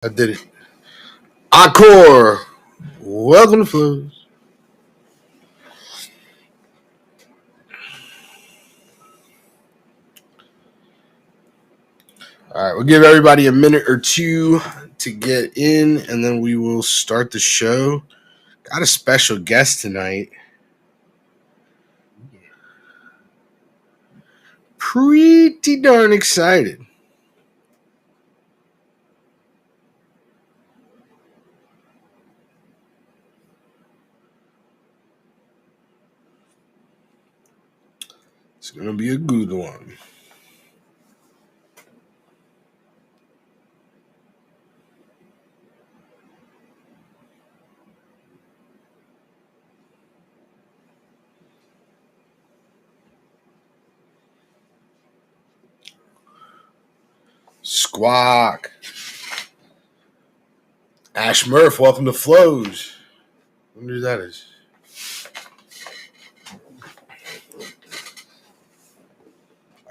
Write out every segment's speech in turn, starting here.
I did it. Encore. Welcome to Flows. All right, we'll give everybody a minute or two to get in, and then we will start the show. Got a special guest tonight. Pretty darn excited. It's going to be a good one. Squawk. Ash Murph, welcome to Flows. I wonder who that is.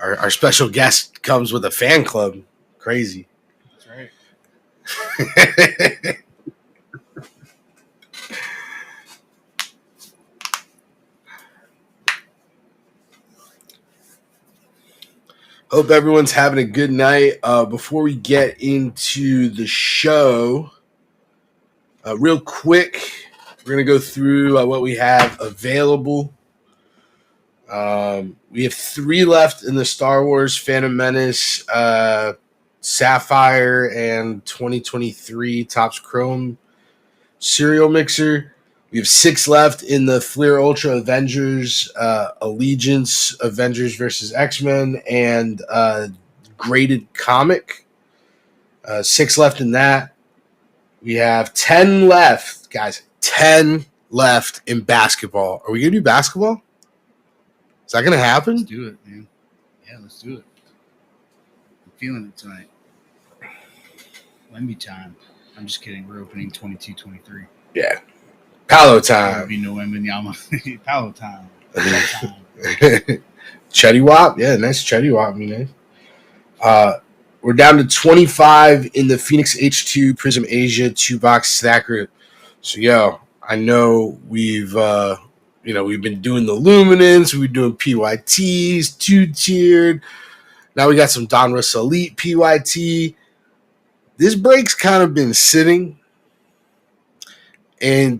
Our special guest comes with a fan club. Crazy. That's right. Hope everyone's having a good night. Before we get into the show, real quick, we're going to go through what we have available. We have 3 left in the Star Wars Phantom Menace, Sapphire, and 2023 Topps Chrome cereal mixer. We have 6 left in the Fleer Ultra Avengers, Allegiance Avengers versus X-Men, and graded comic. 6 left in that. We have 10 left, guys. 10 left in basketball. Are we going to do basketball? Is that going to happen? Let's do it, man. Yeah, let's do it. I'm feeling it tonight. Wemby time. I'm just kidding. We're opening 22-23. Yeah. Palo There'll time. be no Wembenyama. Palo time. Chetty Wap. Yeah, nice Chetty Wap. Nice. We're down to 25 in the Phoenix H2 Prism Asia 2-box stacker. So, yo, I know we've been doing the Luminance. We've been doing PYTs, 2-tiered. Now we got some Donruss Elite PYT. This break's kind of been sitting. And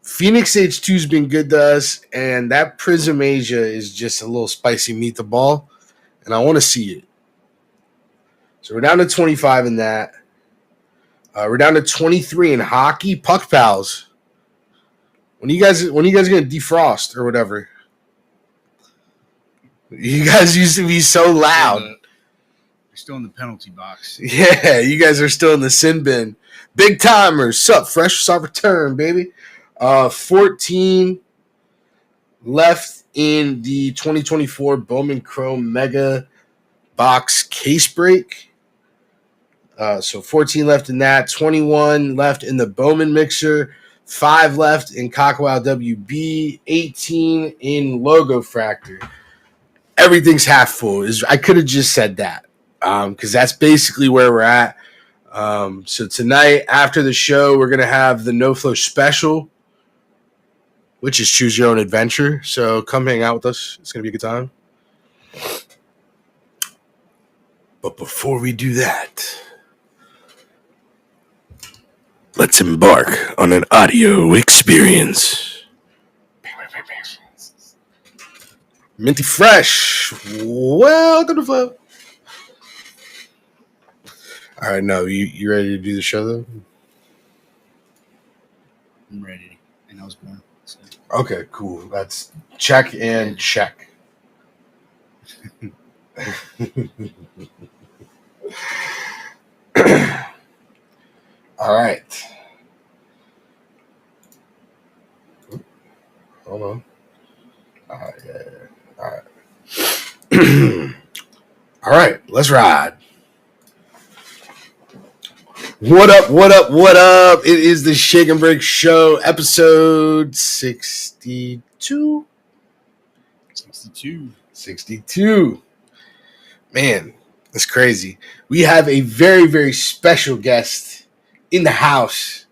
Phoenix H2's been good to us. And that Prism Asia is just a little spicy meat the ball. And I want to see it. So we're down to 25 in that. We're down to 23 in hockey. Puck Pals. When are you guys gonna defrost or whatever? You guys used to be so loud. You're still in the penalty box. Yeah, you guys are still in the sin bin. Big timers. Sup, fresh saw return, baby. 14 left in the 2024 Bowman Chrome Mega Box case break. So 14 left in that. 21 left in the Bowman Mixer. 5 left in Cockwell WB. 18 in Logo Fractor. Everything's half full. I could have just said that because that's basically where we're at. So tonight, after the show, we're going to have the No Flow special, which is Choose Your Own Adventure. So come hang out with us. It's going to be a good time. But before we do that, let's embark on an audio experience. Minty Fresh, welcome to Flow. All right, no, you ready to do the show though? I'm ready. And I was born. So. Okay, cool. That's check and check. All right. Hold on. All right, yeah. All right. All right, let's ride. What up, what up, what up? It is the Shake and Break Show, episode 62. 62. 62. Man, That's crazy. We have a very, very special guest in the house.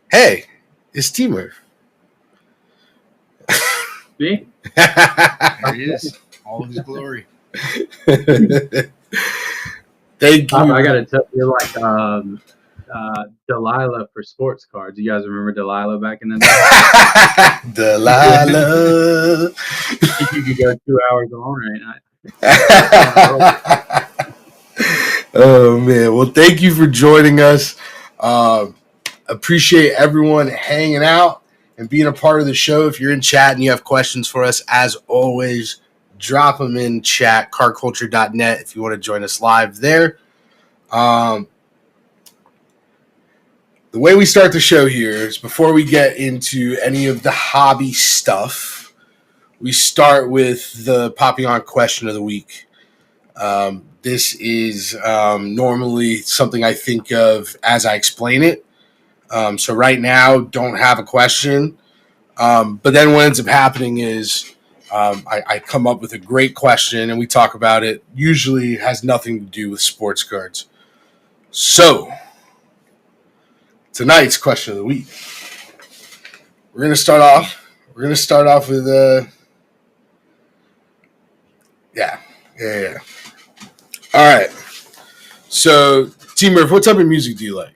Hey, it's T-Murph. Me? There he is. All of his glory. Thank you. I gotta tell you, like Delilah for sports cards. You guys remember Delilah back in the day? Delilah. You could go 2 hours alone right now. Oh man! Well, thank you for joining us. Appreciate everyone hanging out and being a part of the show. If you're in chat and you have questions for us, as always, drop them in chat, carculture.net, if you want to join us live there. The way we start the show here is before we get into any of the hobby stuff, we start with the Papillon question of the week. This is normally something I think of as I explain it. So right now, don't have a question. But then what ends up happening is I come up with a great question and we talk about it. Usually has nothing to do with sports cards. So tonight's question of the week. We're gonna start off with yeah. All right. So T-Murph, what type of music do you like?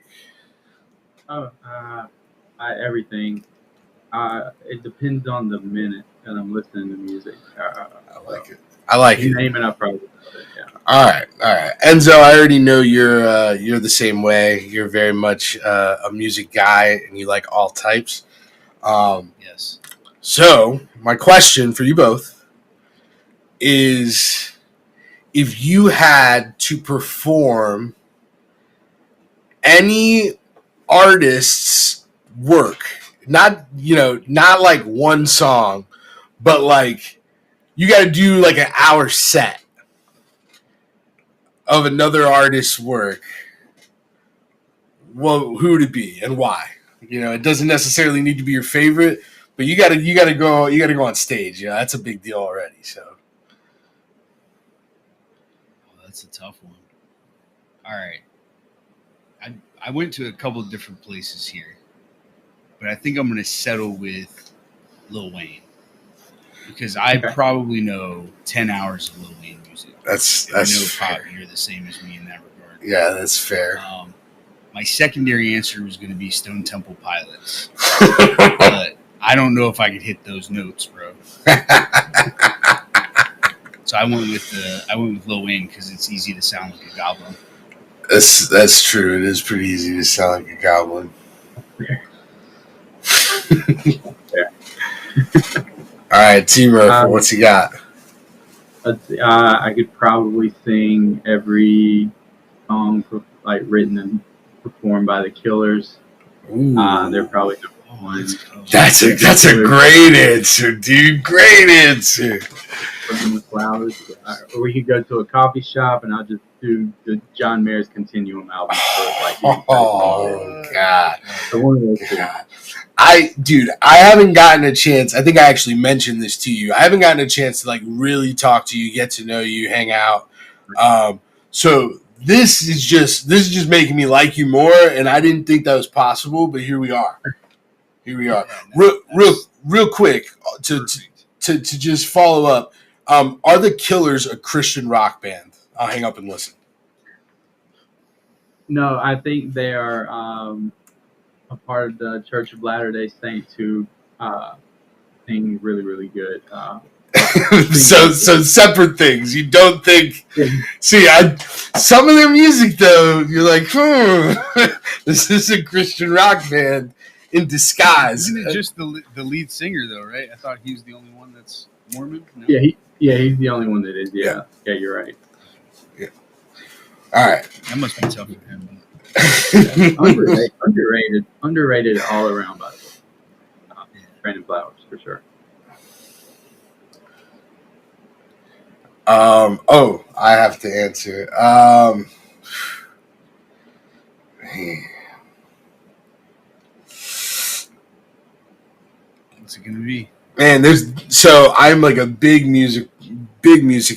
Everything. It depends on the minute that I'm listening to music. I like it. I like it. Name it, I'll probably listen to it, yeah. All right. Enzo, I already know you're the same way. You're very much a music guy, and you like all types. Yes. So my question for you both is: if you had to perform any artist's work, not like one song, but like you got to do like an hour set of another artist's work, well, who would it be and why? It doesn't necessarily need to be your favorite, but you gotta go on stage. That's a big deal already. So That's a tough one. All right. I went to a couple of different places here, but I think I'm going to settle with Lil Wayne because I probably know 10 hours of Lil Wayne music. That's I know fair. Pop, you're the same as me in that regard. Yeah, that's fair. My secondary answer was going to be Stone Temple Pilots, but I don't know if I could hit those notes, bro. So I went with Lil Wayne because it's easy to sound like a goblin. That's true. It is pretty easy to sound like a goblin. All right, T-Murph, what's he got? Let's see, I could probably sing every song written and performed by the Killers. They're probably the one. That's a great answer, dude. Great answer. The Flowers. Or we could go to a coffee shop and I'll just do the John Mayer's Continuum album. Oh God. So one of those two. I haven't gotten a chance. I think I actually mentioned this to you. I haven't gotten a chance to really talk to you, get to know you, hang out. So this is just making me like you more, and I didn't think that was possible, but here we are. Yeah, Real quick to just follow up. Are the Killers a Christian rock band? I'll hang up and listen. No, I think they are a part of the Church of Latter-day Saints who sing really, really good. So separate things. You don't think? See, some of their music though, you're like, this is a Christian rock band in disguise. Isn't it just the lead singer though, right? I thought he was the only one that's Mormon. No? Yeah, he's the only one that is. Yeah, you're right. Yeah. All right. That must be tough for him. Underrated all around, by the way. Brandon Flowers for sure. I have to answer. What's it gonna be? Man, I'm like a big music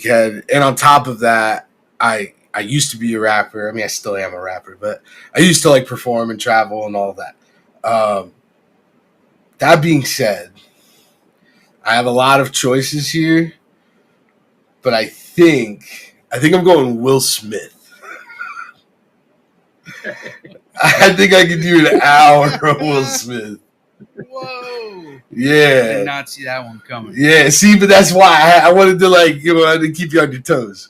head, and on top of that, I used to be a rapper. I mean, I still am a rapper, but I used to like perform and travel and all that. Um, that being said, I have a lot of choices here, but I think I'm going Will Smith. I think I could do an hour of Will Smith. Whoa! I Yeah, did not see that one coming. yeah. See, but that's why I wanted to I had to keep you on your toes.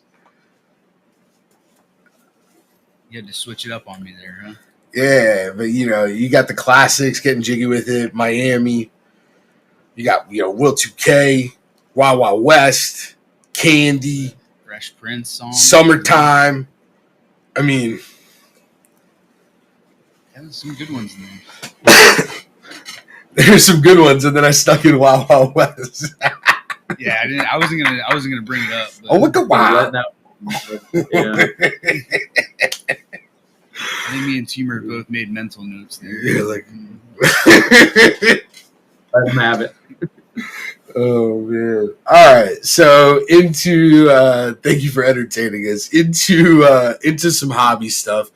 You had to switch it up on me there, huh? Yeah, but you got the classics, getting jiggy with it. Miami. You got Will 2K, Wild Wild West, Candy, Fresh Prince song. Summertime. I mean, There's some good ones in there. there's some good ones, and then I stuck in Wild Wild West. Yeah, I wasn't gonna bring it up. But Oh, look at Let wow! that, yeah. I think me and Teamer both made mental notes there. Yeah, like. Let them have it. Oh man! All right, so into thank you for entertaining us into some hobby stuff.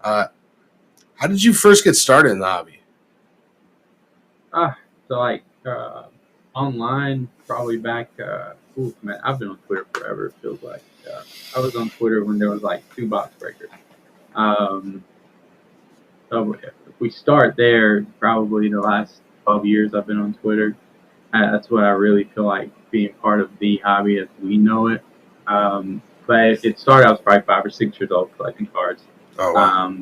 How did you first get started in the hobby? So like online, probably back. Man, I've been on Twitter forever. It feels like I was on Twitter when there was like 2 box breakers. So if we start there, probably the last 12 years I've been on Twitter. That's what I really feel like being part of the hobby as we know it. But it started. I was probably 5 or 6 years old collecting cards. Oh wow!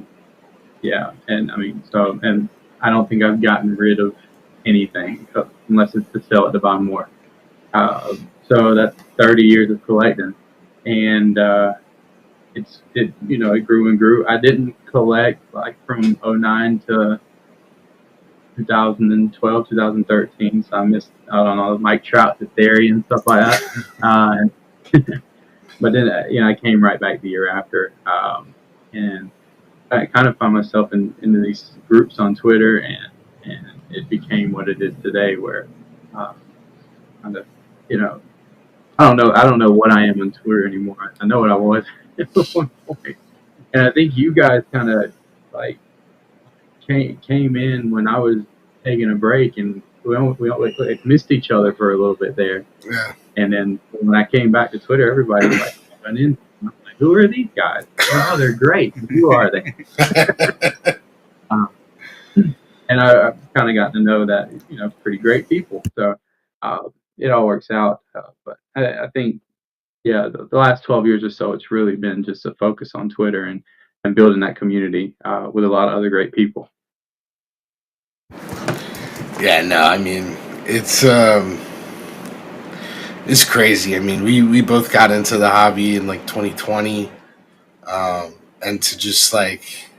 Yeah, and I mean, and I don't think I've gotten rid of anything unless it's to sell it to buy more. So that's 30 years of collecting, and it grew and grew. I didn't collect like from '09 to 2012, 2013, so I missed out on all the Mike Trout to Theory and stuff like that. But then I came right back the year after, and I kind of found myself into these groups on Twitter, and it became what it is today, where kind of I don't know what I am on Twitter anymore. I know what I was at one point, and I think you guys kind of like came in when I was taking a break, and we missed each other for a little bit there. Yeah. And then when I came back to Twitter, everybody was like, I'm like, who are these guys? Oh, they're great. Who are they? And I've kind of gotten to know that, pretty great people. So it all works out. But I think, yeah, the last 12 years or so, it's really been just a focus on Twitter and building that community with a lot of other great people. Yeah, no, I mean it's crazy. I mean, we both got into the hobby in like 2020, and to just think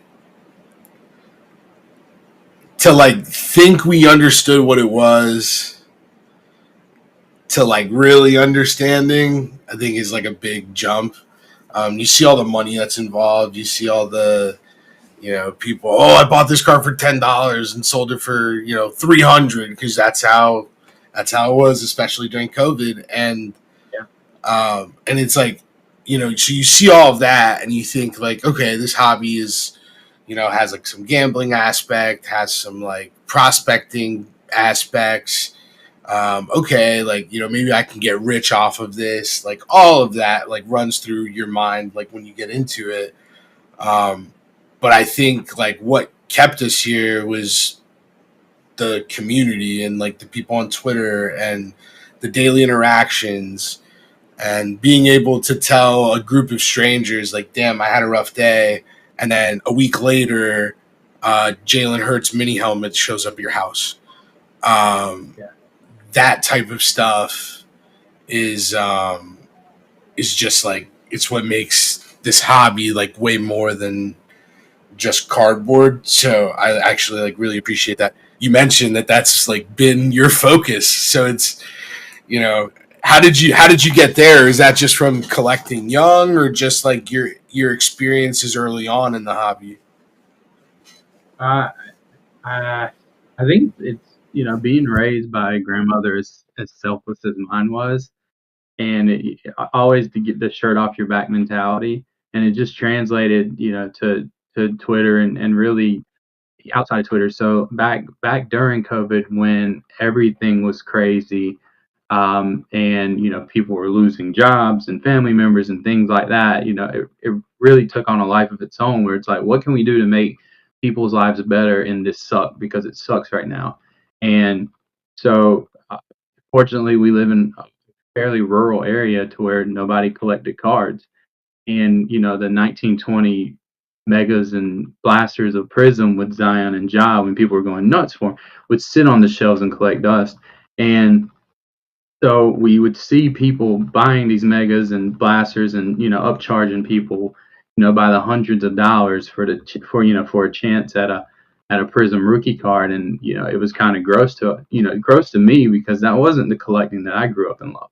we understood what it was to like really understanding, I think is like a big jump. You see all the money that's involved. You see all the people. Oh, I bought this car for $10 and sold it for $300 because that's how it was, especially during COVID. And and it's like so you see all of that and you think like, okay, this hobby is has like some gambling aspect, has some like prospecting aspects. Okay, like maybe I can get rich off of this. Like all of that like runs through your mind like when you get into it. But I think like what kept us here was the community and like the people on Twitter and the daily interactions and being able to tell a group of strangers like, damn, I had a rough day. And then a week later, Jalen Hurts mini helmet shows up at your house. That type of stuff is just like, it's what makes this hobby like way more than just cardboard. So I actually like really appreciate that. You mentioned that that's like been your focus. So it's, how did you get there? Is that just from collecting young or just like your experiences early on in the hobby? I I think it's being raised by a grandmother as selfless as mine was, and always to get the shirt off your back mentality. and it just translated, to Twitter and really outside of Twitter. So back during COVID, when everything was crazy, and people were losing jobs and family members and things like that. It really took on a life of its own, where it's like, what can we do to make people's lives better in this suck, because it sucks right now. And so, fortunately, we live in a fairly rural area to where nobody collected cards. And the 1920 megas and blasters of Prism with Zion and Ja, when people were going nuts for 'em, would sit on the shelves and collect dust. And so we would see people buying these megas and blasters and upcharging people by the hundreds of dollars for a chance at a Prism rookie card. And it was kind of gross to me, because that wasn't the collecting that I grew up in love.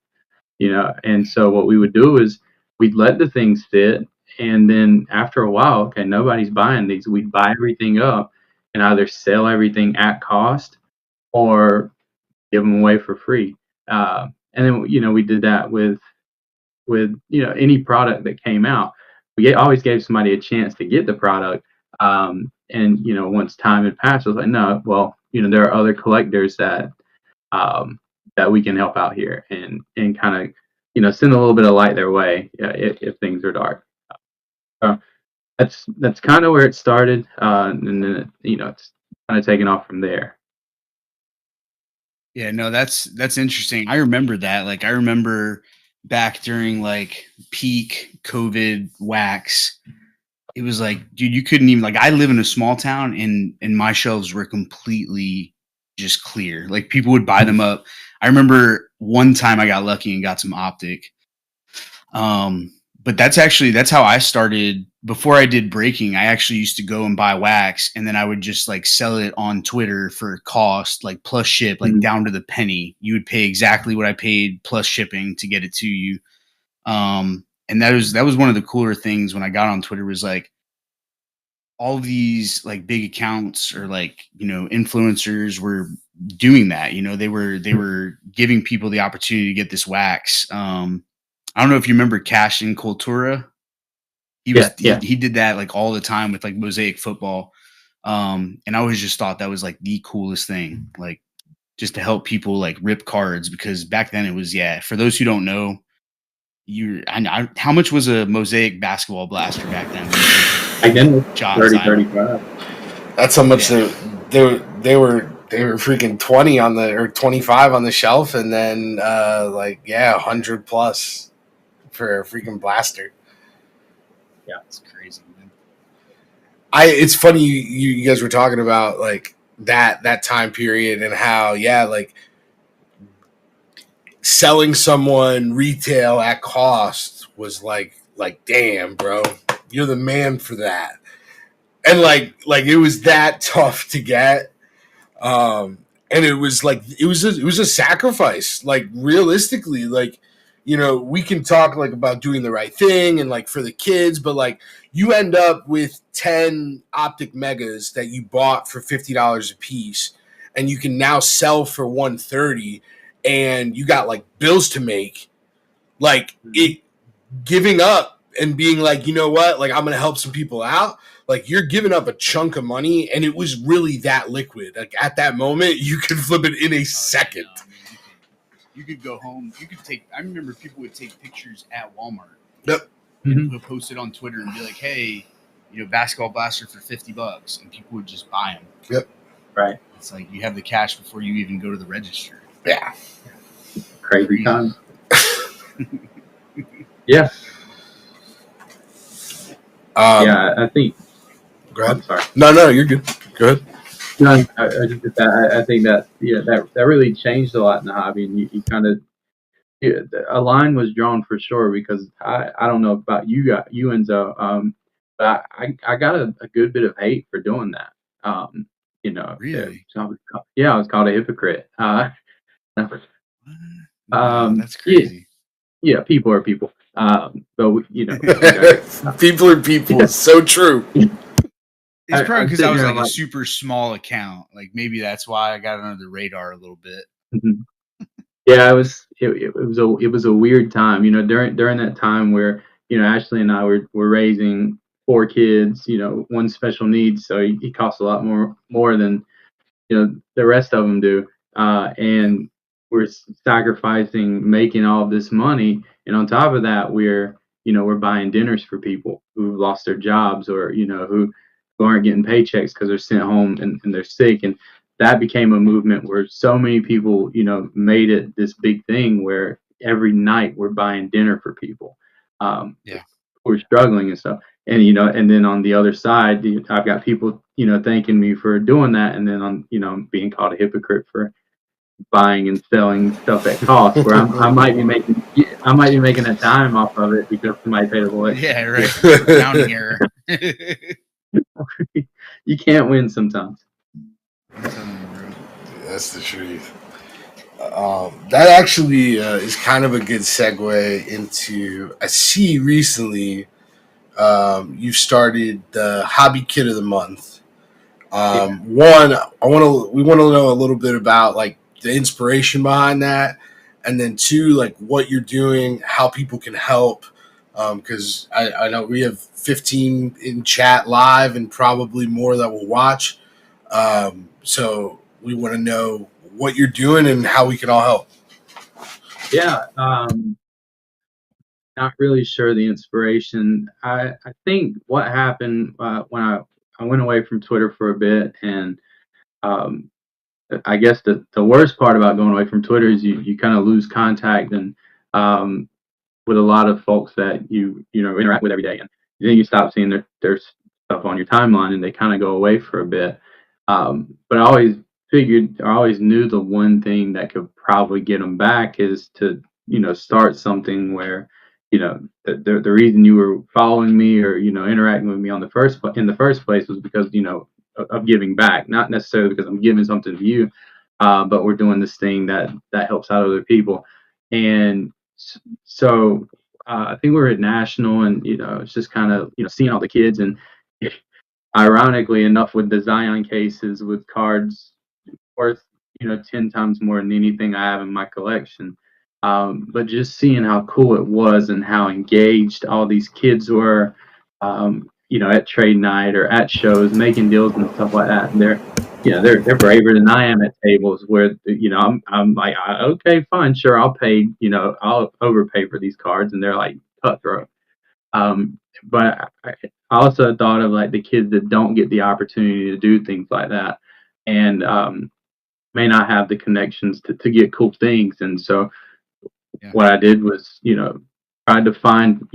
And so what we would do is we'd let the things sit, and then after a while, okay, nobody's buying these, we'd buy everything up and either sell everything at cost or give them away for free. And then we did that with any product that came out. We always gave somebody a chance to get the product. And once time had passed, I was like, no, well, there are other collectors that we can help out here, and kind of send a little bit of light their way, if things are dark. So that's kind of where it started, and then it's kind of taken off from there. Yeah, no, that's interesting. I remember that. Like, I remember back during like peak COVID wax, it was like, dude, you couldn't even, like, I live in a small town, and my shelves were completely just clear. Like, people would buy them up. I remember one time I got lucky and got some Optic. But that's how I started. Before I did breaking, I actually used to go and buy wax, and then I would just like sell it on Twitter for cost, like plus ship, like down to the penny. You would pay exactly what I paid plus shipping to get it to you. And that was one of the cooler things when I got on Twitter, was like all these like big accounts or like, influencers were doing that. They were giving people the opportunity to get this wax. I don't know if you remember Cash in Cultura. He did that like all the time with like Mosaic Football. And I always just thought that was like the coolest thing, like just to help people like rip cards, because back then it was, for those who don't know, how much was a Mosaic basketball blaster back then? Again, 30, 35. That's how much they were freaking 20 on the, or 25 on the shelf, and then 100 plus for a freaking blaster. Yeah, it's crazy, man. It's funny you guys were talking about like that time period, and how like selling someone retail at cost was like damn, bro, you're the man for that. And like it was that tough to get. And it was like it was a sacrifice. Like, realistically, like, we can talk like about doing the right thing and like for the kids, but like you end up with 10 Optic megas that you bought for $50 a piece, and you can now sell for $130, and you got like bills to make. Like, it giving up and being like, you know what, like, I'm gonna help some people out. Like, you're giving up a chunk of money, and it was really that liquid. Like, at that moment, you could flip it in a second. You could go home. You could I remember people would take pictures at Walmart. Yep. And post it on Twitter and be like, hey, basketball blaster for $50, and people would just buy them. Yep. Right. It's like you have the cash before you even go to the register. Yeah. Crazy time. Yeah. I think. Go ahead. I'm sorry. No, you're good. Go ahead. No, I think that that really changed a lot in the hobby, and you kind of, a line was drawn for sure, because I don't know about you Enzo, but I got a good bit of hate for doing that. Really? I was called a hypocrite. That's crazy. Yeah, people are people. But people are people. Yeah. So true. It's probably because I was like a super small account. Like, maybe that's why I got under the radar a little bit. Yeah, it was a weird time. During that time where Ashley and I were raising 4 kids, one special needs, so he costs a lot more than the rest of them do, and we're sacrificing making all this money, and on top of that, we're buying dinners for people who lost their jobs, or who aren't getting paychecks because they're sent home and they're sick, and that became a movement where so many people made it this big thing where every night we're buying dinner for people, Yeah. who are struggling and stuff. And then on the other side, I've got people thanking me for doing that, and then I'm being called a hypocrite for buying and selling stuff at cost, where I might be making a dime off of it because somebody paid a voice. Yeah, right. Accounting error. You can't win sometimes. That's the truth. That actually is kind of a good segue into. I see recently you've started the Hobby Kid of the Month. One, we want to know a little bit about like the inspiration behind that, and then two, like what you're doing, how people can help. Because I know we have 15 in chat live and probably more that will watch. So we want to know what you're doing and how we can all help. Yeah, not really sure the inspiration. I think what happened when I went away from Twitter for a bit, and um, I guess the worst part about going away from Twitter is you kind of lose contact and with a lot of folks that you interact with every day, and then you stop seeing their stuff on your timeline, and they kind of go away for a bit. But I always knew the one thing that could probably get them back is to start something where the reason you were following me or interacting with me in the first place was because of giving back, not necessarily because I'm giving something to you, but we're doing this thing that helps out other people. And so I think we were at National, and it's just kind of seeing all the kids, and ironically enough, with the Zion cases with cards worth 10 times more than anything I have in my collection. But just seeing how cool it was and how engaged all these kids were, at trade night or at shows, making deals and stuff like that. And they're braver than I am at tables where I'm like, okay, fine, sure, I'll pay, I'll overpay for these cards, and they're like cutthroat. But I also thought of like the kids that don't get the opportunity to do things like that, and may not have the connections to get cool things. And so what I did was, tried to find,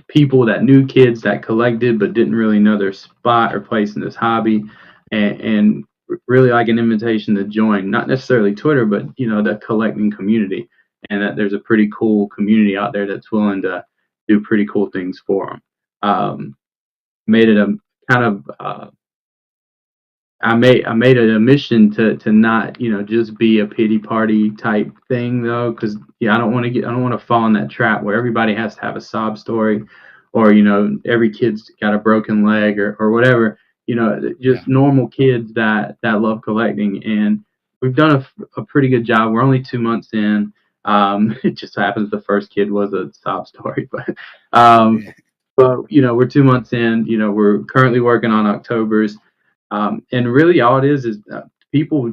people that knew kids that collected but didn't really know their spot or place in this hobby, and really like an invitation to join, not necessarily Twitter, but the collecting community, and that there's a pretty cool community out there that's willing to do pretty cool things for them. Made it a kind of I made it a mission to not just be a pity party type thing, though, because I don't want to fall in that trap where everybody has to have a sob story, or every kid's got a broken leg or whatever. Just normal kids that love collecting, and we've done a pretty good job. We're only 2 months in. It just happens the first kid was a sob story, but we're 2 months in. We're currently working on October's. And really, all it is people.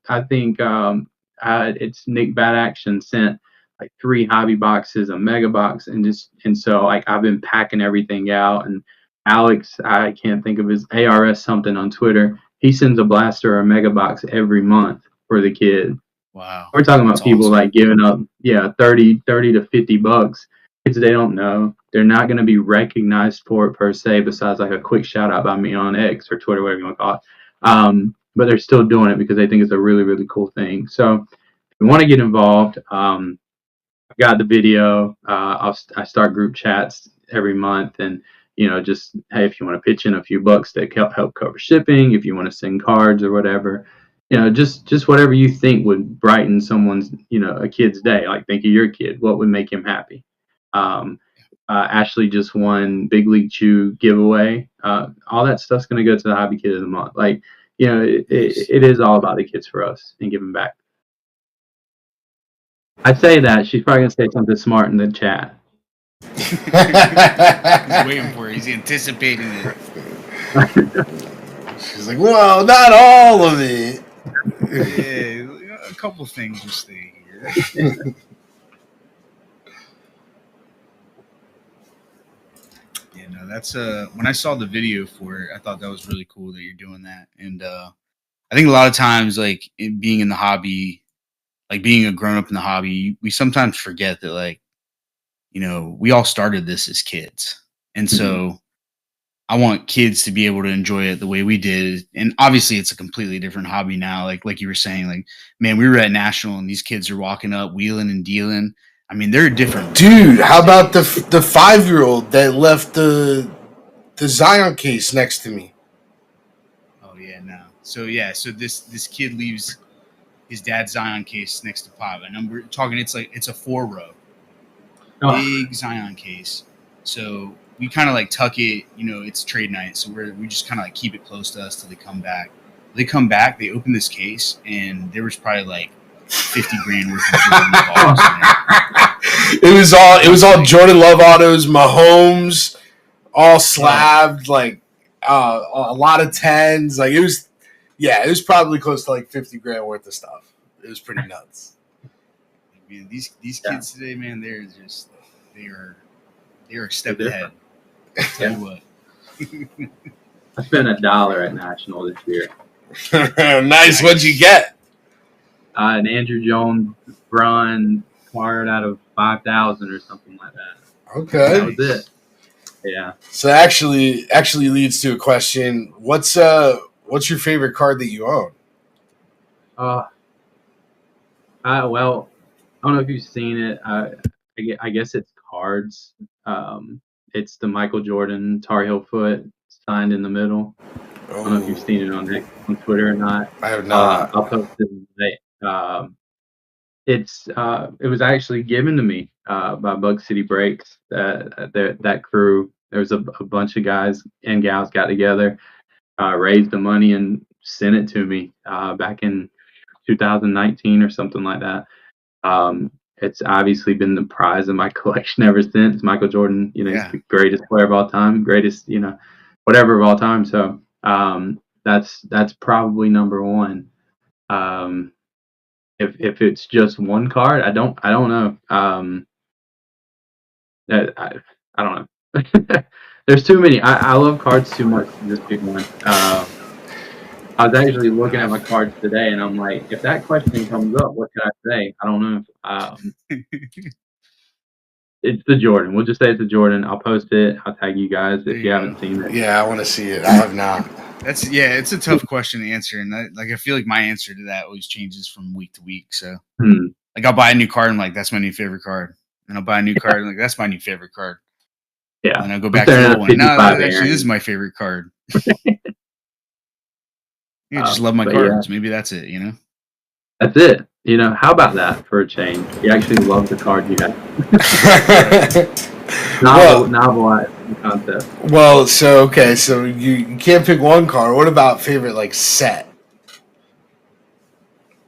I think it's Nick Bad Action sent like 3 hobby boxes, a mega box, and so like I've been packing everything out. And Alex, I can't think of his ARS something on Twitter. He sends a blaster or a mega box every month for the kid. Wow. We're talking about people like giving up, $30 to $50. Kids they don't know. They're not going to be recognized for it per se, besides like a quick shout out by me on X or Twitter, whatever you want to call it. But they're still doing it because they think it's a really, really cool thing. So if you want to get involved, I've got the video. I start group chats every month, and just hey, if you want to pitch in a few bucks that help cover shipping, if you want to send cards or whatever, just whatever you think would brighten someone's a kid's day. Like think of your kid, what would make him happy. Ashley just won Big League Chew giveaway. All that stuff's going to go to the Hobby Kid of the Month. Like, it is all about the kids for us and giving back. I say that she's probably going to say something smart in the chat. He's waiting for it. He's anticipating it. He's like, well, not all of it. Yeah, a couple things will stay here. Yeah, no, that's when I saw the video for it, I thought that was really cool that you're doing that. And I think a lot of times, like being in the hobby, like being a grown up in the hobby, we sometimes forget that, like, we all started this as kids. And so I want kids to be able to enjoy it the way we did. And obviously it's a completely different hobby now. Like you were saying, like, man, we were at National and these kids are walking up, wheeling and dealing. I mean, they're different. Dude, how about the 5-year-old that left the Zion case next to me? Oh yeah, no. So yeah, so this kid leaves his dad's Zion case next to Pop. And we're talking, it's a 4-row. Big Zion case. So we kind of like tuck it, it's trade night. So we just kind of like keep it close to us till they come back. They come back, they open this case, and there was probably like 50 grand worth of Jordan balls in there. It was all Jordan Love autos, Mahomes, all slabbed, like a lot of 10s. Like it was probably close to like 50 grand worth of stuff. It was pretty nuts. Man, these kids today, man, they are a step ahead. I'll tell you what. I spent $1 at National this year. Nice. What'd you get? An Andrew Jones Braun card out of 5,000 or something like that. Okay. That was it. Yeah. So actually leads to a question. What's your favorite card that you own? Well, I don't know if you've seen it. I guess it's cards. It's the Michael Jordan Tar Heel foot signed in the middle. I don't know if you've seen it on Twitter or not. I have not. I'll post it today. It was actually given to me by Bug City Breaks. That crew. There was a bunch of guys and gals got together, raised the money and sent it to me back in 2019 or something like that. It's obviously been the prize of my collection ever since. Michael Jordan, he's the greatest player of all time, greatest, whatever of all time. So that's probably number one. If it's just one card, I don't know. I don't know. There's too many. I love cards too much to just pick one. I was actually looking at my cards today, and I'm like, if that question comes up, what can I say? I don't know. It's the Jordan. We'll just say it's the Jordan. I'll post it. I'll tag you guys if you haven't seen it. Yeah, I want to see it. I have not. It's a tough question to answer, and I feel like my answer to that always changes from week to week. So, like, I'll buy a new card, and like, that's my new favorite card, and I'll buy a new card, and like, that's my new favorite card. Yeah, and I'll go back to the old one. No, actually, this is my favorite card. You just love my cards. Yeah. Maybe that's it, That's it. How about that for a change? You actually love the card you have. novel concept. Well, so you can't pick one card. What about favorite, like, set?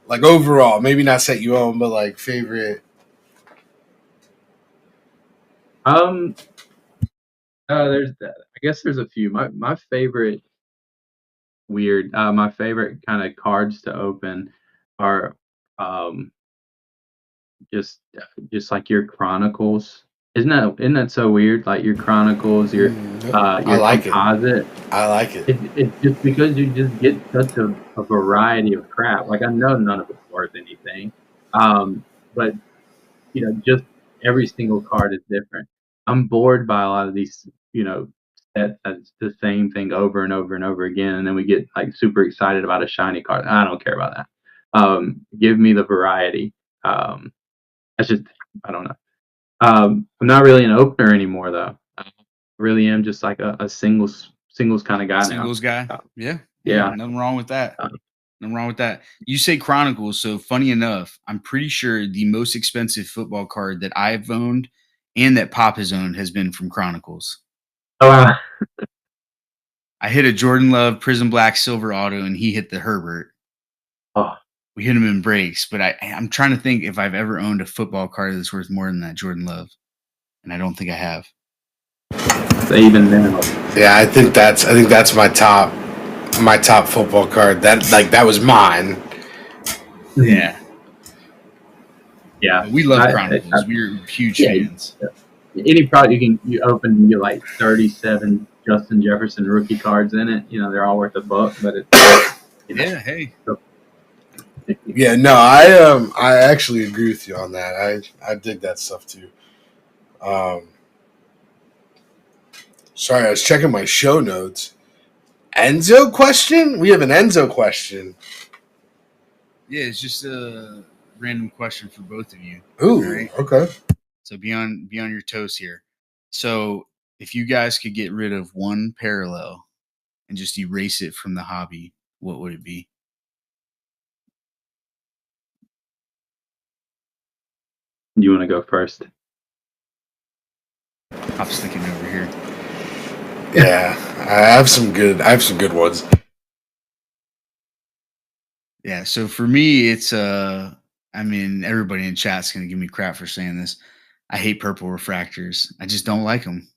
Like, overall, maybe not set you own, but like favorite. There's that. I guess there's a few. My favorite my favorite kind of cards to open are just like your Chronicles. Isn't that so weird? Like your Chronicles, your composite. I like it. It's just because you just get such a variety of crap. Like, I know none of it's worth anything, but just every single card is different. I'm bored by a lot of these, sets that's the same thing over and over and over again, and then we get like super excited about a shiny card. I don't care about that. Give me the variety. That's just, I don't know. I'm not really an opener anymore, though. I really am just like a singles kind of guy now. Singles guy? Yeah. Yeah. Nothing wrong with that. Nothing wrong with that. You say Chronicles, so funny enough, I'm pretty sure the most expensive football card that I've owned and that Pop has owned has been from Chronicles. Oh, wow. I hit a Jordan Love Prism Black Silver Auto, and he hit the Herbert. Oh. We hit him in breaks, but I'm trying to think if I've ever owned a football card that's worth more than that Jordan Love. and I don't think I have. So even then, Yeah, I think that's my top football card. That was mine. Yeah, yeah, but we love Chronicles. We're huge Yeah. fans. Any product you open, you get like 37 Justin Jefferson rookie cards in it. They're all worth $1, but it's Yeah, hey. Yeah, no, I actually agree with you on that. I dig that stuff too. Sorry, I was checking my show notes. Enzo question? We have an Enzo question. Yeah, it's just a random question for both of you. Ooh, right? okay. So be on your toes here. So if you guys could get rid of one parallel and just erase it from the hobby, what would it be? You want to go first? I'm sticking over here. Yeah, I have some good ones. Yeah, so for me, it's I mean, everybody in chat's gonna give me crap for saying this. I hate purple refractors. I just don't like them.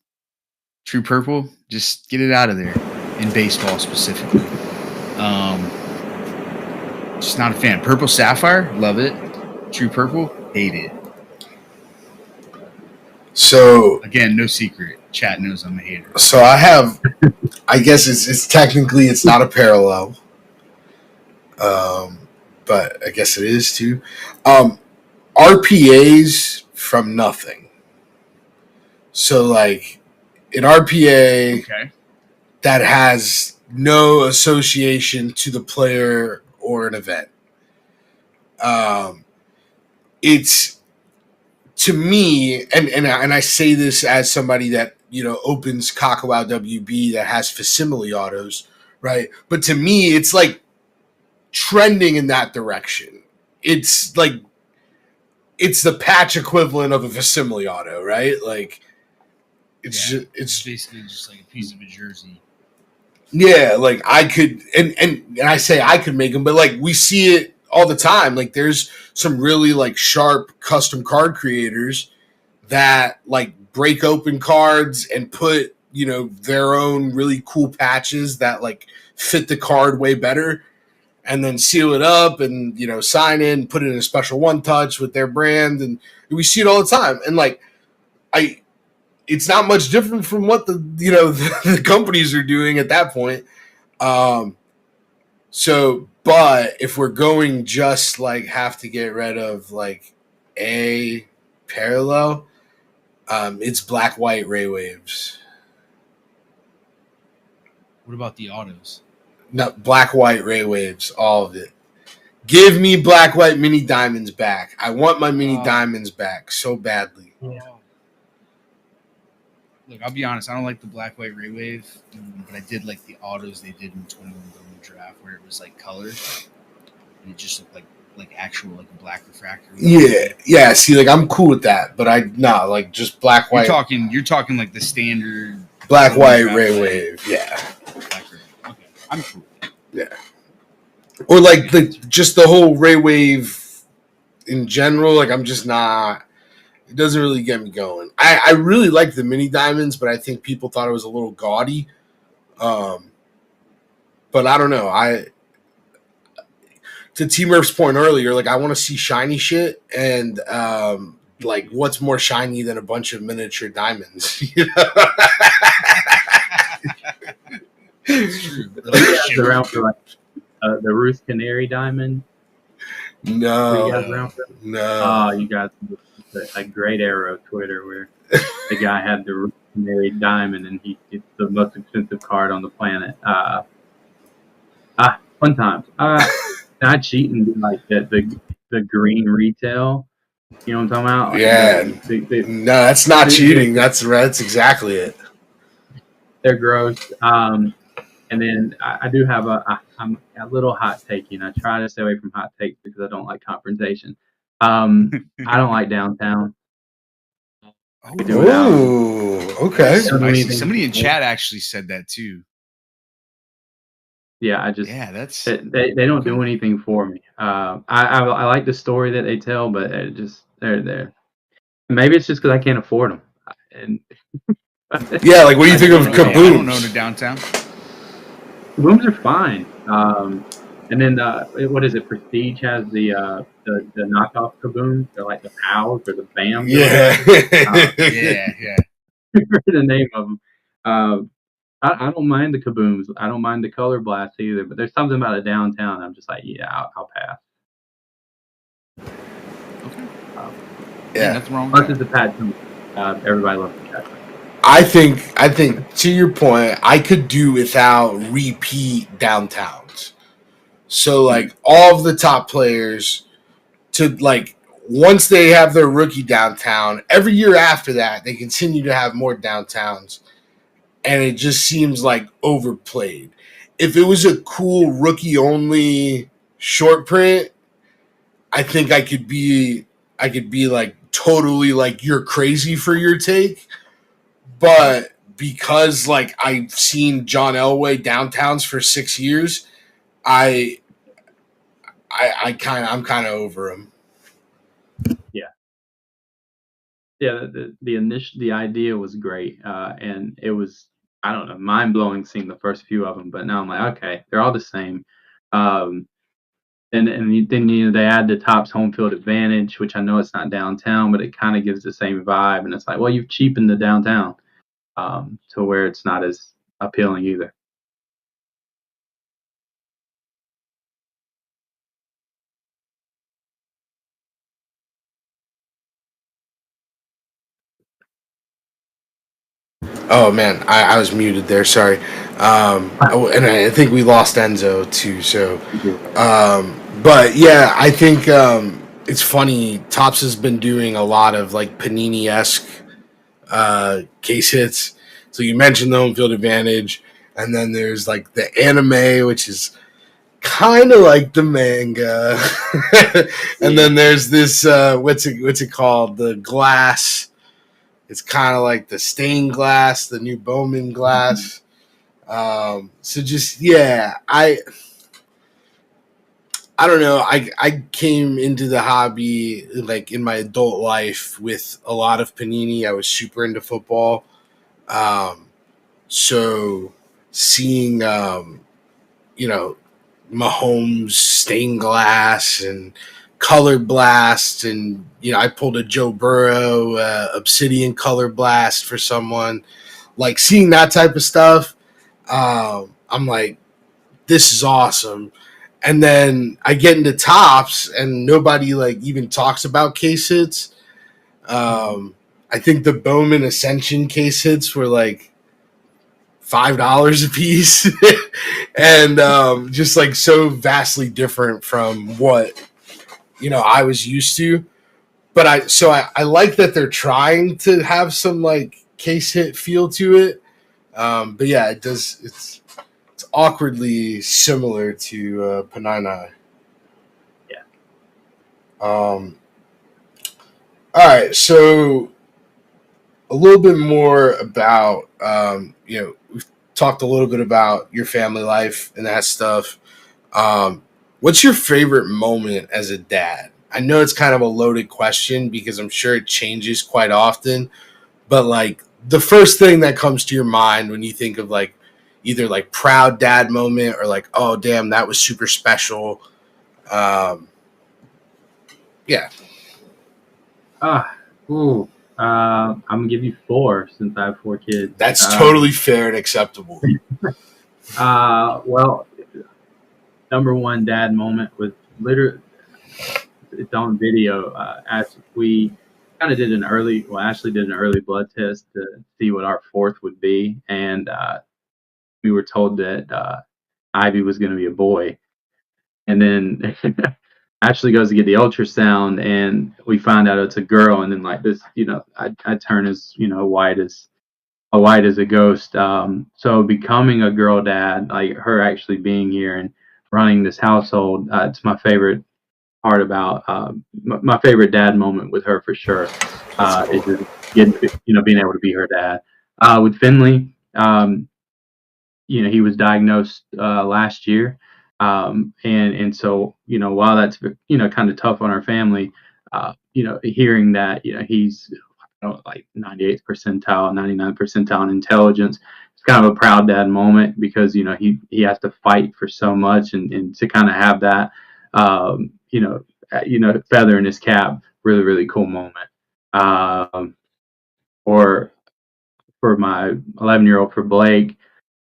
True purple, just get it out of there. In baseball specifically, just not a fan. Purple sapphire, love it. True purple, hate it. So again, no secret. Chat knows I'm a hater. So I have, I guess it's technically it's not a parallel, but I guess it is too. RPAs from nothing. So like an RPA Okay. that has no association to the player or an event. It's to me, and I say this as somebody that opens Kakao WB that has facsimile autos, right? But to me, it's like trending in that direction. It's like it's the patch equivalent of a facsimile auto, right? Like it's basically just like a piece of a jersey. Yeah, like I could, and I say I could make them, but like we see it all the time. Like there's some really like sharp custom card creators that like break open cards and put their own really cool patches that like fit the card way better, and then seal it up and sign in, put it in a special one touch with their brand, and we see it all the time. And like it's not much different from what the the companies are doing at that point. So, but if we're going just like have to get rid of like a parallel, it's black white ray waves. What about the autos? No, black white ray waves, all of it. Give me black white mini diamonds back. I want my mini diamonds back so badly. Yeah. Look, I'll be honest. I don't like the black white ray wave, but I did like the autos they did in the 21 Bowman draft, where it was like colored and it just looked like actual like a black refractor. Yeah. See, like I'm cool with that, but like just black white. You're talking like the standard black white ray wave. Yeah. Black ray. Okay, I'm cool. Yeah. Or like just the whole ray wave in general. Like I'm just not. It doesn't really get me going. I really like the mini diamonds, but I think people thought it was a little gaudy. But I don't know. To T Murph's point earlier, like I want to see shiny shit, and like what's more shiny than a bunch of miniature diamonds? It's true. Around for like the Ruth Canary diamond. No. You guys around for that? No. Oh, you guys. A great era of Twitter where the guy had the Canary diamond and it's the most expensive card on the planet. Fun times. I cheat and do like the green retail. You know what I'm talking about? Yeah. No, that's not cheating. That's exactly it. They're gross. And then I do have I'm a little hot taking. I try to stay away from hot takes because I don't like confrontation. I don't like downtown. Oh, okay. Somebody in chat actually said that too. Yeah, that's they don't do anything for me. I like the story that they tell, but they're there. Maybe it's just because I can't afford them. and Yeah, like what do you think of I don't know Kabooms? the downtown. rooms are fine. And then what is it? Prestige has the knockoff kabooms. They're like the pals or the bams or Yeah. whatever. Uh, Yeah. the name of them. I don't mind the kabooms. I don't mind the color blast either. But there's something about a downtown. I'm just like, yeah, I'll pass. Okay. Yeah. Nothing wrong with Plus, that. it's a pad. Everybody loves the pad. I think to your point, I could do without repeat downtowns. So like all of the top players to like once they have their rookie downtown, every year after that they continue to have more downtowns, and it just seems like overplayed. If it was a cool rookie only short print, I think I could be like totally like you're crazy for your take. But because like I've seen John Elway downtowns for 6 years, I I'm kind of over him. Yeah, the idea was great, and it was, I don't know, mind blowing seeing the first few of them. But now I'm like, okay, they're all the same. Um, then they add the Topps home field advantage, which I know it's not downtown, but it kind of gives the same vibe. And it's like, well, you've cheapened the downtown to where it's not as appealing either. Oh man, I was muted there. Sorry. And I think we lost Enzo too. So, but yeah, I think it's funny. Tops has been doing a lot of like Panini esque case hits. So you mentioned the home field advantage, and then there's like the anime, which is kind of like the manga, and then there's this what's it called? The glass. It's kind of like the stained glass, the new Bowman glass. So just yeah, I don't know. I came into the hobby like in my adult life with a lot of Panini. I was super into football. Um, so seeing you know Mahomes stained glass and color blast, and I pulled a Joe Burrow obsidian color blast for someone. Like seeing that type of stuff, I'm like, this is awesome. And then I get into Tops, and nobody like even talks about case hits. I think the Bowman Ascension case hits were like $5 a piece, and just like so vastly different from what I was used to. But I like that they're trying to have some like case hit feel to it. But yeah, it does. It's awkwardly similar to Panini. Yeah. All right, so a little bit more about we've talked a little bit about your family life and that stuff. What's your favorite moment as a dad? I know it's kind of a loaded question because I'm sure it changes quite often, but like the first thing that comes to your mind when you think of like either like proud dad moment or like, oh damn, that was super special. Um, yeah. I'm gonna give you 4 since I have 4 kids. That's totally fair and acceptable. Well, number one dad moment was literally it's on video. As we kind of did Ashley did an early blood test to see what our 4th would be, and we were told that Ivy was going to be a boy, and then Ashley goes to get the ultrasound, and we find out it's a girl, and then like this, I turn as white as a ghost. So becoming a girl dad, like her actually being here and running this household, it's my favorite part about my favorite dad moment with her for sure. Is just being able to be her dad. With Finley, he was diagnosed last year, and so while that's kind of tough on our family, hearing that he's like 98th percentile, 99th percentile in intelligence. It's kind of a proud dad moment because he has to fight for so much, and to kind of have that um, you know feather in his cap, really really cool moment. Um, or for my 11-year-old, for Blake,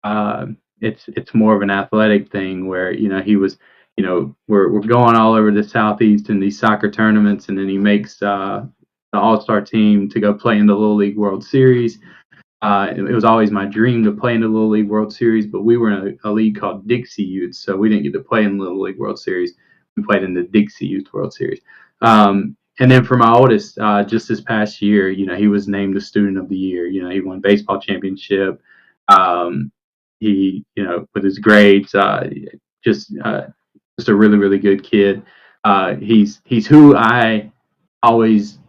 uh, it's more of an athletic thing where he was, we're going all over the southeast in these soccer tournaments, and then he makes the all-star team to go play in the Little League World Series. It was always my dream to play in the Little League World Series, but we were in a league called Dixie Youth, so we didn't get to play in the Little League World Series. We played in the Dixie Youth World Series. And then for my oldest, just this past year, he was named the Student of the Year. He won baseball championship. He, with his grades, just just a really really good kid. He's who I always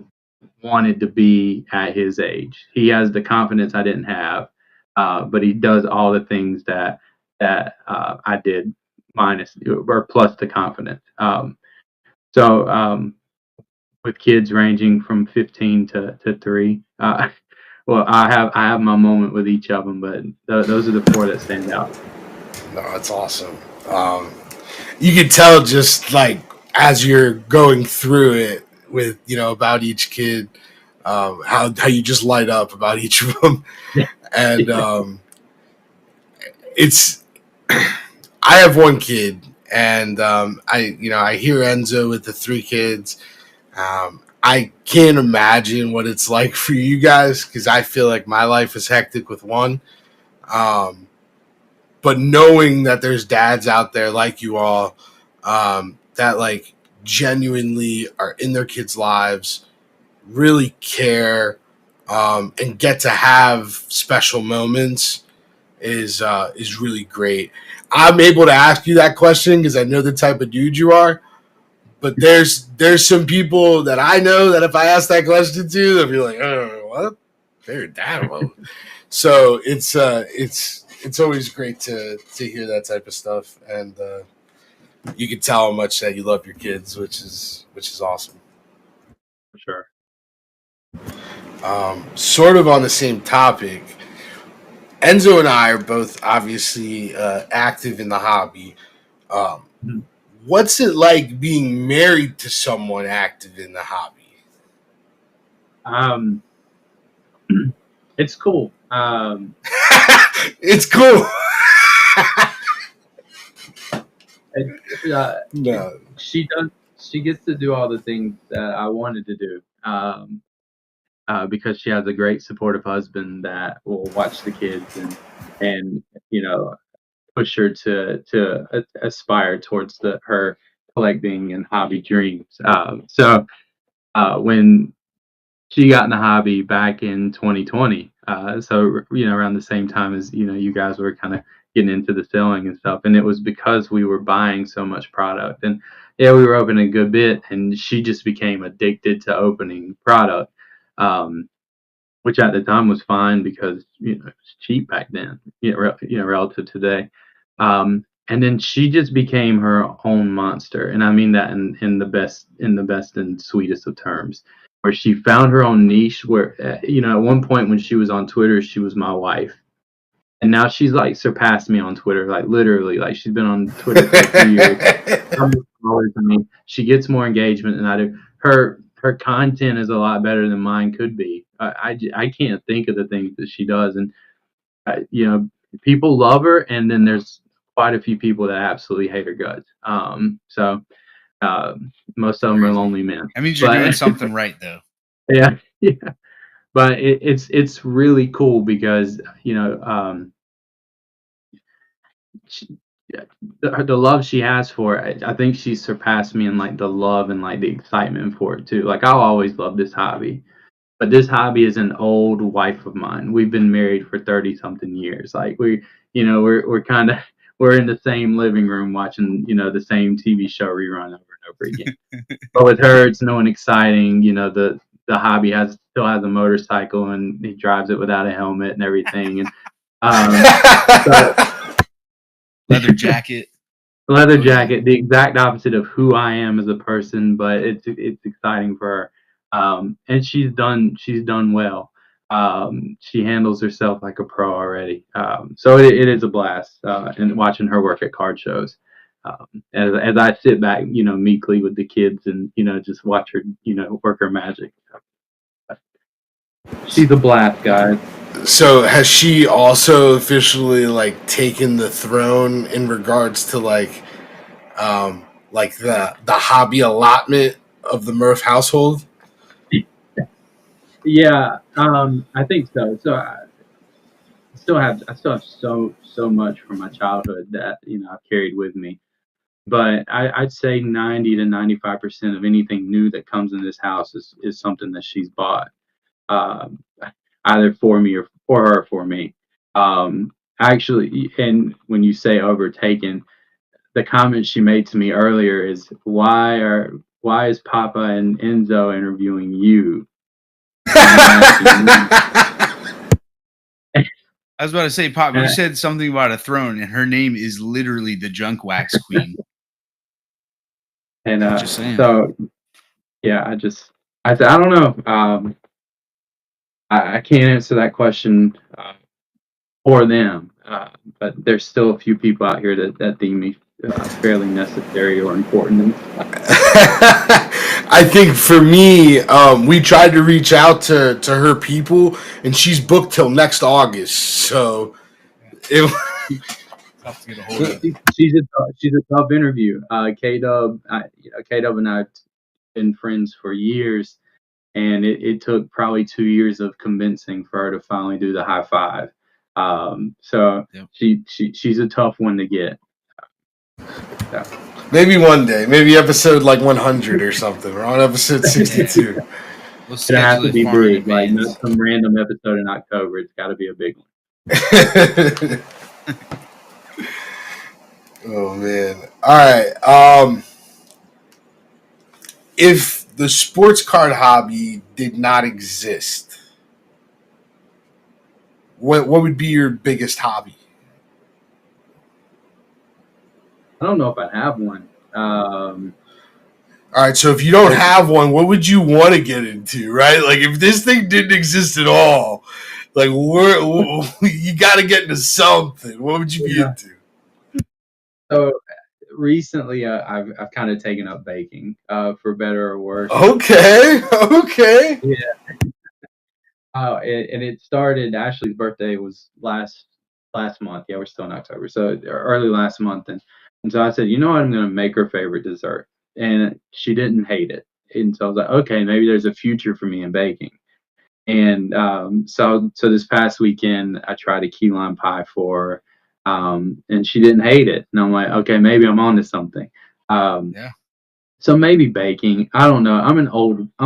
wanted to be at his age. He has the confidence I didn't have, but he does all the things that I did, minus or plus the confidence. So with kids ranging from 15 to 3. Well, I have my moment with each of them, but those are the 4 that stand out. No, that's awesome. You can tell just like as you're going through it with about each kid, how you just light up about each of them, and it's. I have one kid, and I hear Enzo with the 3 kids. I can't imagine what it's like for you guys because I feel like my life is hectic with one. But knowing that there's dads out there like you all that like genuinely are in their kids' lives, really care, and get to have special moments is really great. I'm able to ask you that question because I know the type of dude you are. But there's some people that I know that if I ask that question to, they'll be like, "Oh, what? They're dad mode." So it's always great to hear that type of stuff, and you can tell how much that you love your kids, which is awesome. For sure. Sort of on the same topic, Enzo and I are both obviously active in the hobby. Um, what's it like being married to someone active in the hobby? It's cool. It's cool. No. She does. She gets to do all the things that I wanted to do. Because she has a great supportive husband that will watch the kids and push her to aspire towards her collecting and hobby dreams. So when she got in the hobby back in 2020, so around the same time as you guys were kind of getting into the selling and stuff, and it was because we were buying so much product, and yeah, we were opening a good bit, and she just became addicted to opening product. Which at the time was fine because it was cheap back then, relative to today. And then she just became her own monster, and I mean that in the best and sweetest of terms. Where she found her own niche. Where at one point when she was on Twitter, she was my wife, and now she's like surpassed me on Twitter, like literally, like she's been on Twitter for 3 years. She gets more engagement than I do. Her content is a lot better than mine could be. I can't think of the things that she does, and people love her, and then there's quite a few people that absolutely hate her guts. So most of them are lonely men. That means you're doing something right, though. Yeah, yeah. But it's really cool because the love she has for it, I think she's surpassed me in like the love and like the excitement for it too. Like I'll always love this hobby, but this hobby is an old wife of mine. We've been married for 30 something years. Like we're kind of we're in the same living room watching the same TV show rerun over and over again. But with her, it's no one exciting. The hobby still has a motorcycle, and he drives it without a helmet and everything. And leather jacket, the exact opposite of who I am as a person. But it's exciting for her. And she's done well. She handles herself like a pro already. So it is a blast, and watching her work at card shows. As I sit back, meekly with the kids and, just watch her, work her magic. She's a blast, guys. So has she also officially like taken the throne in regards to like the hobby allotment of the Murph household? Yeah, I think so. So I still have so much from my childhood that I've carried with me. But I'd say 90 to 95% of anything new that comes in this house is something that she's bought, um, either for me or for her or for me. Actually, and when you say overtaken, the comment she made to me earlier is why is Papa and Enzo interviewing you? And I'm asking me. I was about to say, Pop, you said something about a throne, and her name is literally the Junk Wax Queen. And Just saying. so yeah, I said I don't know. I can't answer that question for them, but there's still a few people out here that deem me fairly necessary or important. I think for me, we tried to reach out to her people, and she's booked till next August. So it, Tough to get a hold of. She's a tough interview. K Dub, K Dub and I have been friends for years, and it took probably 2 years of convincing for her to finally do the high five. So Yep. she's a tough one to get. So. Maybe one day, maybe episode like 100 or something. We're on episode 62. We'll It has to be far in big, like advance. not some random episode in October. It's got to be a big one. Oh man! All right. If the sports card hobby did not exist, what would be your biggest hobby? I don't know if I have one. All right, so if you don't have one, what would you want to get into, right? Like, if this thing didn't exist at all, like, you got to get into something. What would you be into? So recently, I've kind of taken up baking, for better or worse. Okay. Yeah. And it started. Ashley's birthday was last month. Yeah, we're still in October, so early last month, and so I said, you know what, I'm gonna make her favorite dessert, and she didn't hate it, and so I was like, okay, maybe there's a future for me in baking, and so this past weekend I tried a key lime pie for her, and she didn't hate it, and I'm like, okay, maybe I'm onto something. Yeah. So maybe baking. I don't know. I'm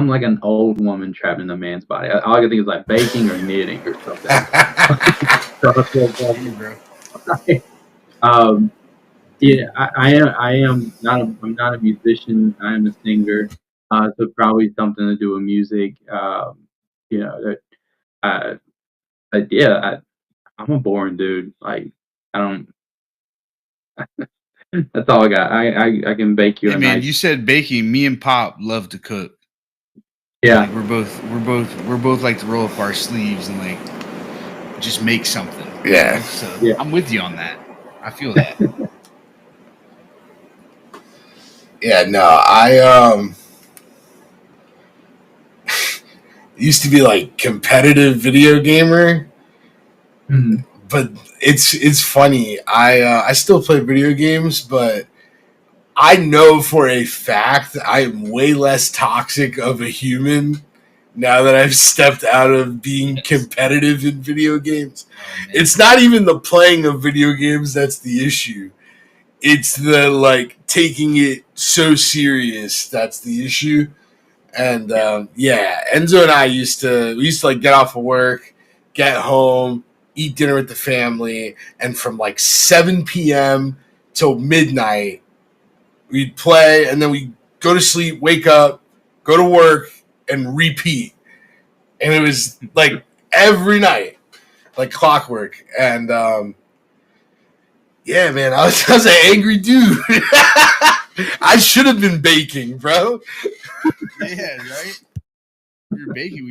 like an old woman trapped in a man's body. All I can think is like baking or knitting or something. Yeah, I am not. I'm not a musician. I am a singer. So probably something to do with music. But yeah, I'm a boring dude. Like I don't. That's all I got. I can bake you Hey a man, nice. you said baking. Me and Pop love to cook. Yeah. Like we're both like to roll up our sleeves and like just make something. Yeah. So Yeah. I'm with you on that. I feel that. Yeah, no, I used to be like competitive video gamer, but it's funny. I still play video games, but I know for a fact I am way less toxic of a human now that I've stepped out of being competitive in video games. It's not even the playing of video games that's the issue. It's the like taking it so serious that's the issue. And Enzo and I used to like get off of work, get home, eat dinner with the family, and from like 7 p.m. till midnight, we'd play, and then we'd go to sleep, wake up, go to work, and repeat. And it was like every night, like clockwork. And yeah, man, I was an angry dude. I should have been baking, bro. Yeah, right. we were baking,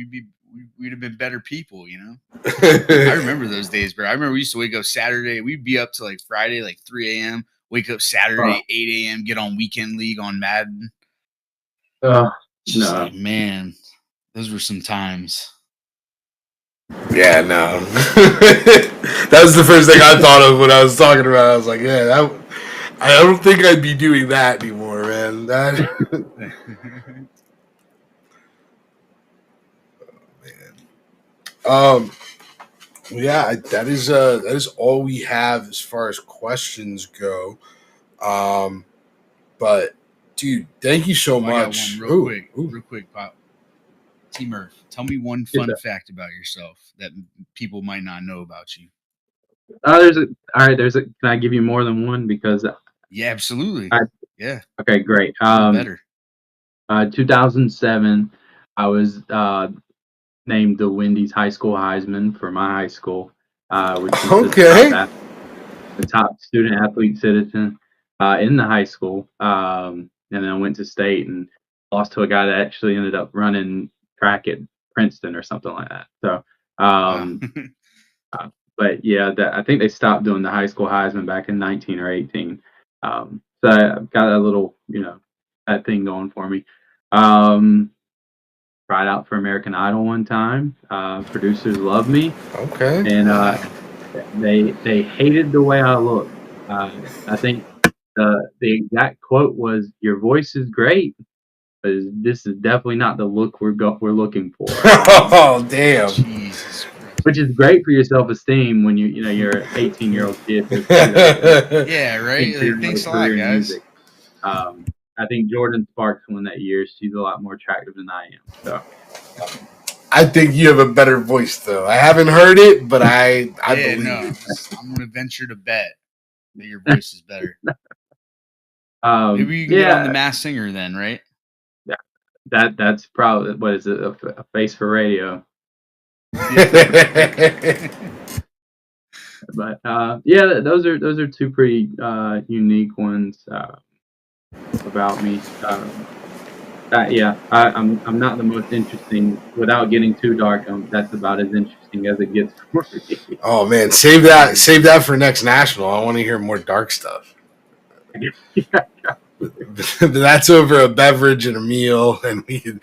we'd have been better people, you know. I remember those days, bro. I remember we used to wake up Saturday. We'd be up to like Friday, like 3 a.m. Wake up Saturday, 8 a.m. Get on Weekend League on Madden. Just No. like, man, those were some times. Yeah, no. That was the first thing I thought of when I was talking about it. I was like, yeah, I don't think I'd be doing that anymore, man. Yeah, that is all we have as far as questions go. But dude, thank you so I got much. one real quick, Pop. T Murph, tell me one fun fact about yourself that people might not know about you. Can I give you more than one? Because yeah, absolutely. Yeah. Okay, great. Better. 2007, I was named the Wendy's High School Heisman for my high school, which is the top student athlete citizen in the high school. And then I went to state and lost to a guy that actually ended up running track at Princeton or something like that. So, but yeah, I think they stopped doing the high school Heisman back in 19 or 18. So I've got a little, that thing going for me. Tried out for American Idol one time. Producers loved me. Okay. And they hated the way I looked. I think the exact quote was, "Your voice is great, but this is definitely not the look we're looking for." Oh, damn. Jesus. Which is great for your self-esteem when you're an 18-year-old kid. Yeah, right. Thanks a lot, guys. I think Jordan Sparks won that year. She's a lot more attractive than I am. So I think you have a better voice, though. I haven't heard it, but I believe it. I'm going to venture to bet that your voice is better. Maybe you can get on The Masked Singer then, right? Yeah, that's probably, what is it, a face for radio. But yeah, those are two pretty unique ones about me. Yeah, I'm not the most interesting. Without getting too dark, that's about as interesting as it gets for me. Oh man, save that for next national. I want to hear more dark stuff. That's over a beverage and a meal, and we can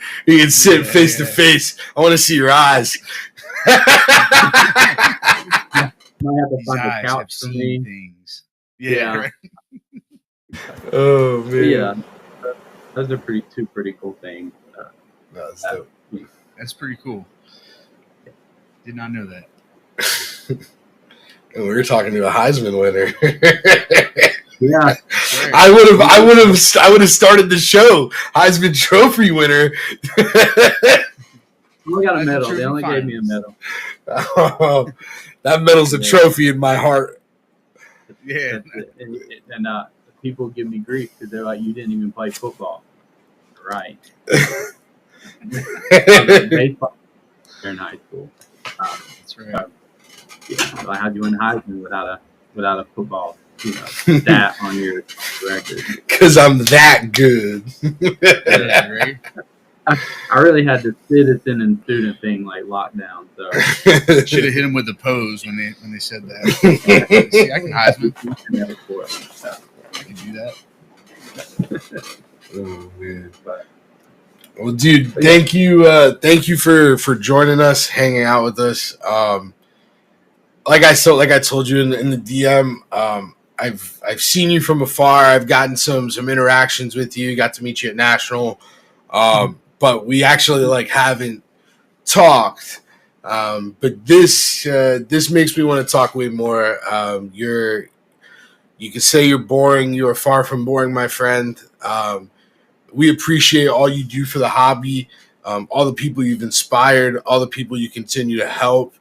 sit face to face. I want to see your eyes. Might have to find a couch for me. Things. Yeah. Right. Oh man. Yeah, those are two pretty cool things. That's dope. That's pretty cool. Did not know that. And we were talking to a Heisman winner. Yeah, I would have started the show Heisman Trophy winner. I got a medal. They only gave me a medal. Oh, that medal's a trophy in my heart. Yeah, and people give me grief because they're like, "You didn't even play football." Right. Baseball in high school. That's right. Yeah, so how'd you win Heisman without a football stat on your record? Because I'm that good. Yeah, right. I really had the citizen and student thing like locked down. So should have hit him with the pose when they said that. See, I can Heisman. I can do that. Oh man. Well, dude, thank you for joining us, hanging out with us. Like I told you in the DM, I've seen you from afar. I've gotten some interactions with you. Got to meet you at National, but we actually haven't talked. But this makes me want to talk way more. You can say you're boring. You are far from boring, my friend. We appreciate all you do for the hobby, all the people you've inspired, all the people you continue to help.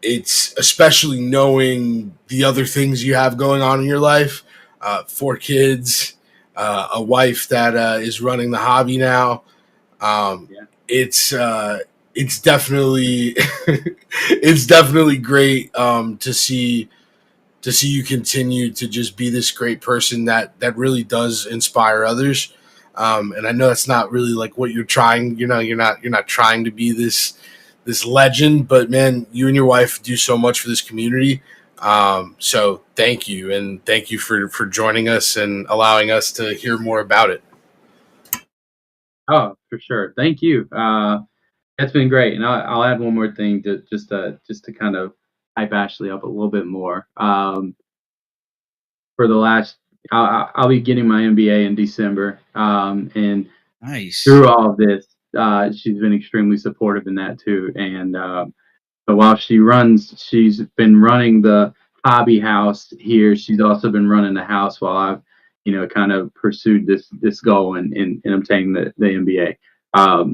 It's especially knowing the other things you have going on in your life, 4 kids, a wife that is running the hobby now. It's definitely it's definitely great to see you continue to just be this great person that really does inspire others. And I know that's not really like what you're trying. You're not trying to be this legend, but man, you and your wife do so much for this community. So thank you, and thank you for joining us and allowing us to hear more about it. Oh, for sure. Thank you. That's been great. And I'll add one more thing to just to kind of hype Ashley up a little bit more. For the last, I'll be getting my MBA in December. And Nice. through all of this, she's been extremely supportive in that too. And but while she's been running the hobby house here. She's also been running the house while I've, kind of pursued this goal and obtaining the MBA.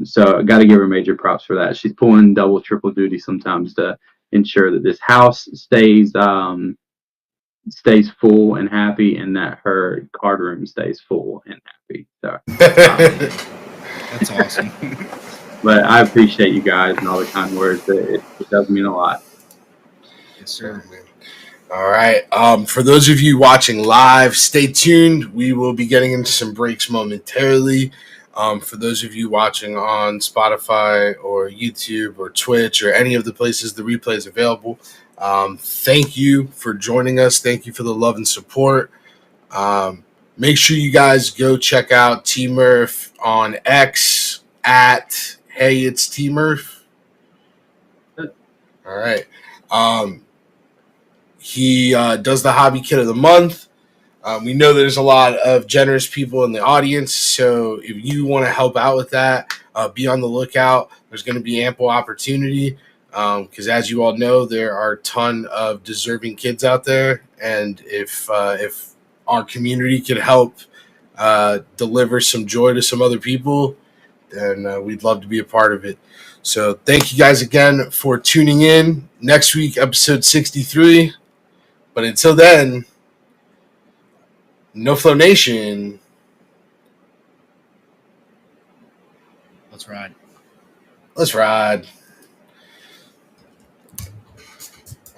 So I got to give her major props for that. She's pulling double, triple duty sometimes to ensure that this house stays full and happy, and that her card room stays full and happy. So, That's awesome. but I appreciate you guys and all the kind words. It does mean a lot. Yes, sir. All right. For those of you watching live, stay tuned. We will be getting into some breaks momentarily. For those of you watching on Spotify or YouTube or Twitch or any of the places the replay is available, thank you for joining us. Thank you for the love and support. Make sure you guys go check out T Murph on X at Hey It's T Murph. All right. He does the hobby kit of the month. We know there's a lot of generous people in the audience, so if you want to help out with that, be on the lookout. There's going to be ample opportunity because, as you all know, there are a ton of deserving kids out there, and if our community could help deliver some joy to some other people, then we'd love to be a part of it. So thank you guys again for tuning in. Next week, episode 63. But until then, No Flow Nation. Let's ride. Let's ride.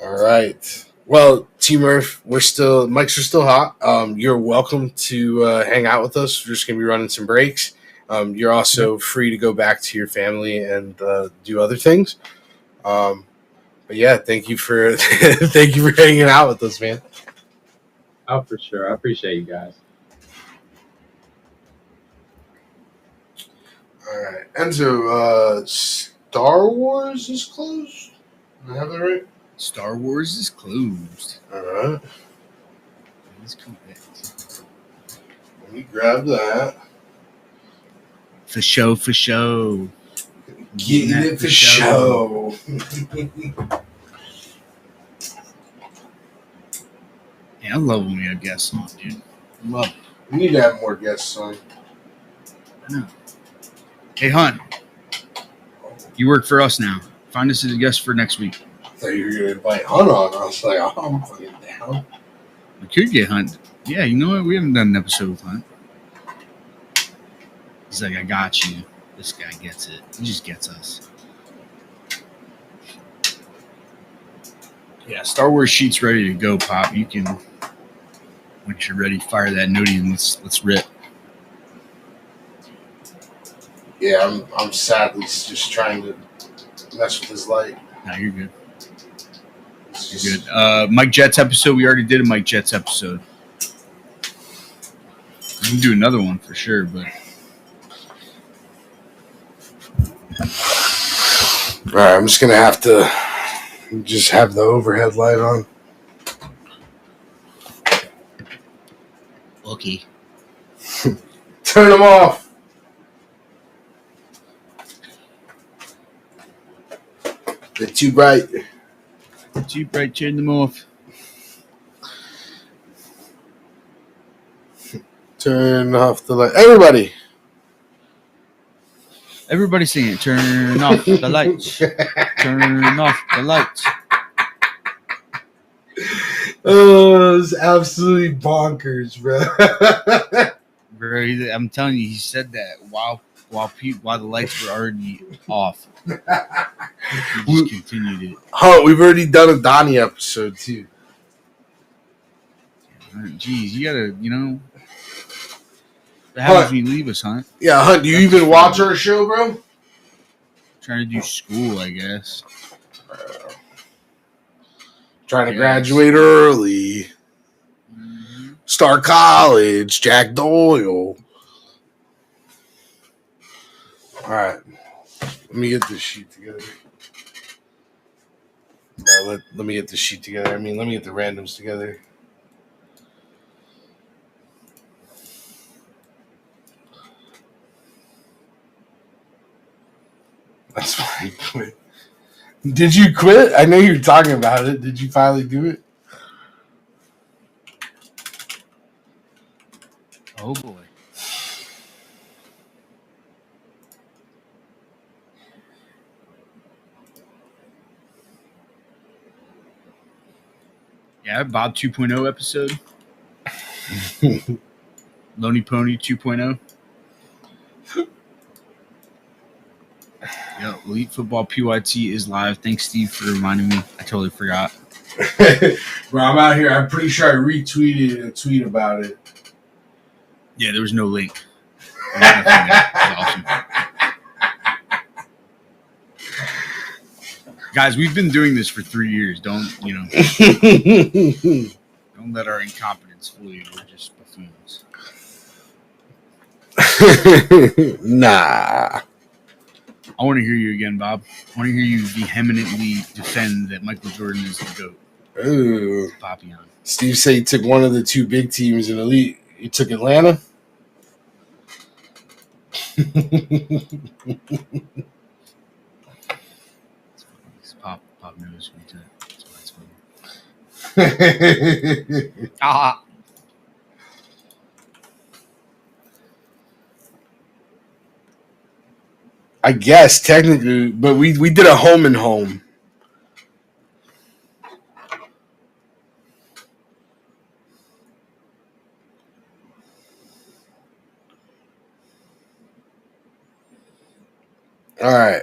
All right. Well, T Murph, mics are still hot. You're welcome to hang out with us. We're just gonna be running some breaks. You're also free to go back to your family and do other things. But yeah, thank you for thank you for hanging out with us, man. Oh, for sure. I appreciate you guys. All right, Enzo. Star Wars is closed. Did I have that right? Star Wars is closed. All right. That is correct. Let me grab that. For show. Getting it for show. Yeah, I love when we have guests on, dude. Love it. We need to have more guests on. I know. Hey, Hunt. You work for us now. Find us as a guest for next week. I thought you were going to invite Hunt on. I was like, oh, I'm fucking down. We could get Hunt. Yeah, you know what? We haven't done an episode with Hunt. He's like, I got you. This guy gets it. He just gets us. Yeah, Star Wars sheet's ready to go, Pop. You can, once you're ready, fire that noti and let's rip. Yeah, I'm sadly just trying to mess with his light. No, you're good. It's You're just- good. Mike Jets episode. We already did a Mike Jets episode. We can do another one for sure, but All right, I'm just going to have to just have the overhead light on. okay. Turn them off. They're too bright. Too bright, turn them off. Turn off the light. Everybody. Everybody sing it. Turn off the lights. Turn off the lights. Oh, it's absolutely bonkers, bro. Bro, I'm telling you, he said that while the lights were already off. He just continued it. Oh, we've already done a Donnie episode, too. Jeez, you gotta, What happens when you leave us, Hunt? Yeah, Hunt, do you even watch our show, bro? Trying to do school, I guess. Trying to Yes. graduate early. Mm-hmm. Start college. Jack Doyle. All right. Let me get this sheet together. Let me get this sheet together. Let me get the randoms together. That's fine. Did you quit? I know you're talking about it. Did you finally do it? Oh boy. Yeah, Bob 2.0 episode. Lonely Pony 2.0. Yo, Elite Football PYT is live. Thanks, Steve, for reminding me. I totally forgot. Bro, I'm out here. I'm pretty sure I retweeted a tweet about it. Yeah, there was no link. That's awesome. Guys, we've been doing this for 3 years. Don't let our incompetence fool you. We're just buffoons. Nah. I want to hear you again, Bob. I want to hear you vehemently defend that Michael Jordan is the GOAT. Ooh. Papillon. Steve said he took one of the two big teams in Elite. He took Atlanta. Pop knows who he took. That's why it's funny. Ah. I guess technically, but we did a home and home. All right.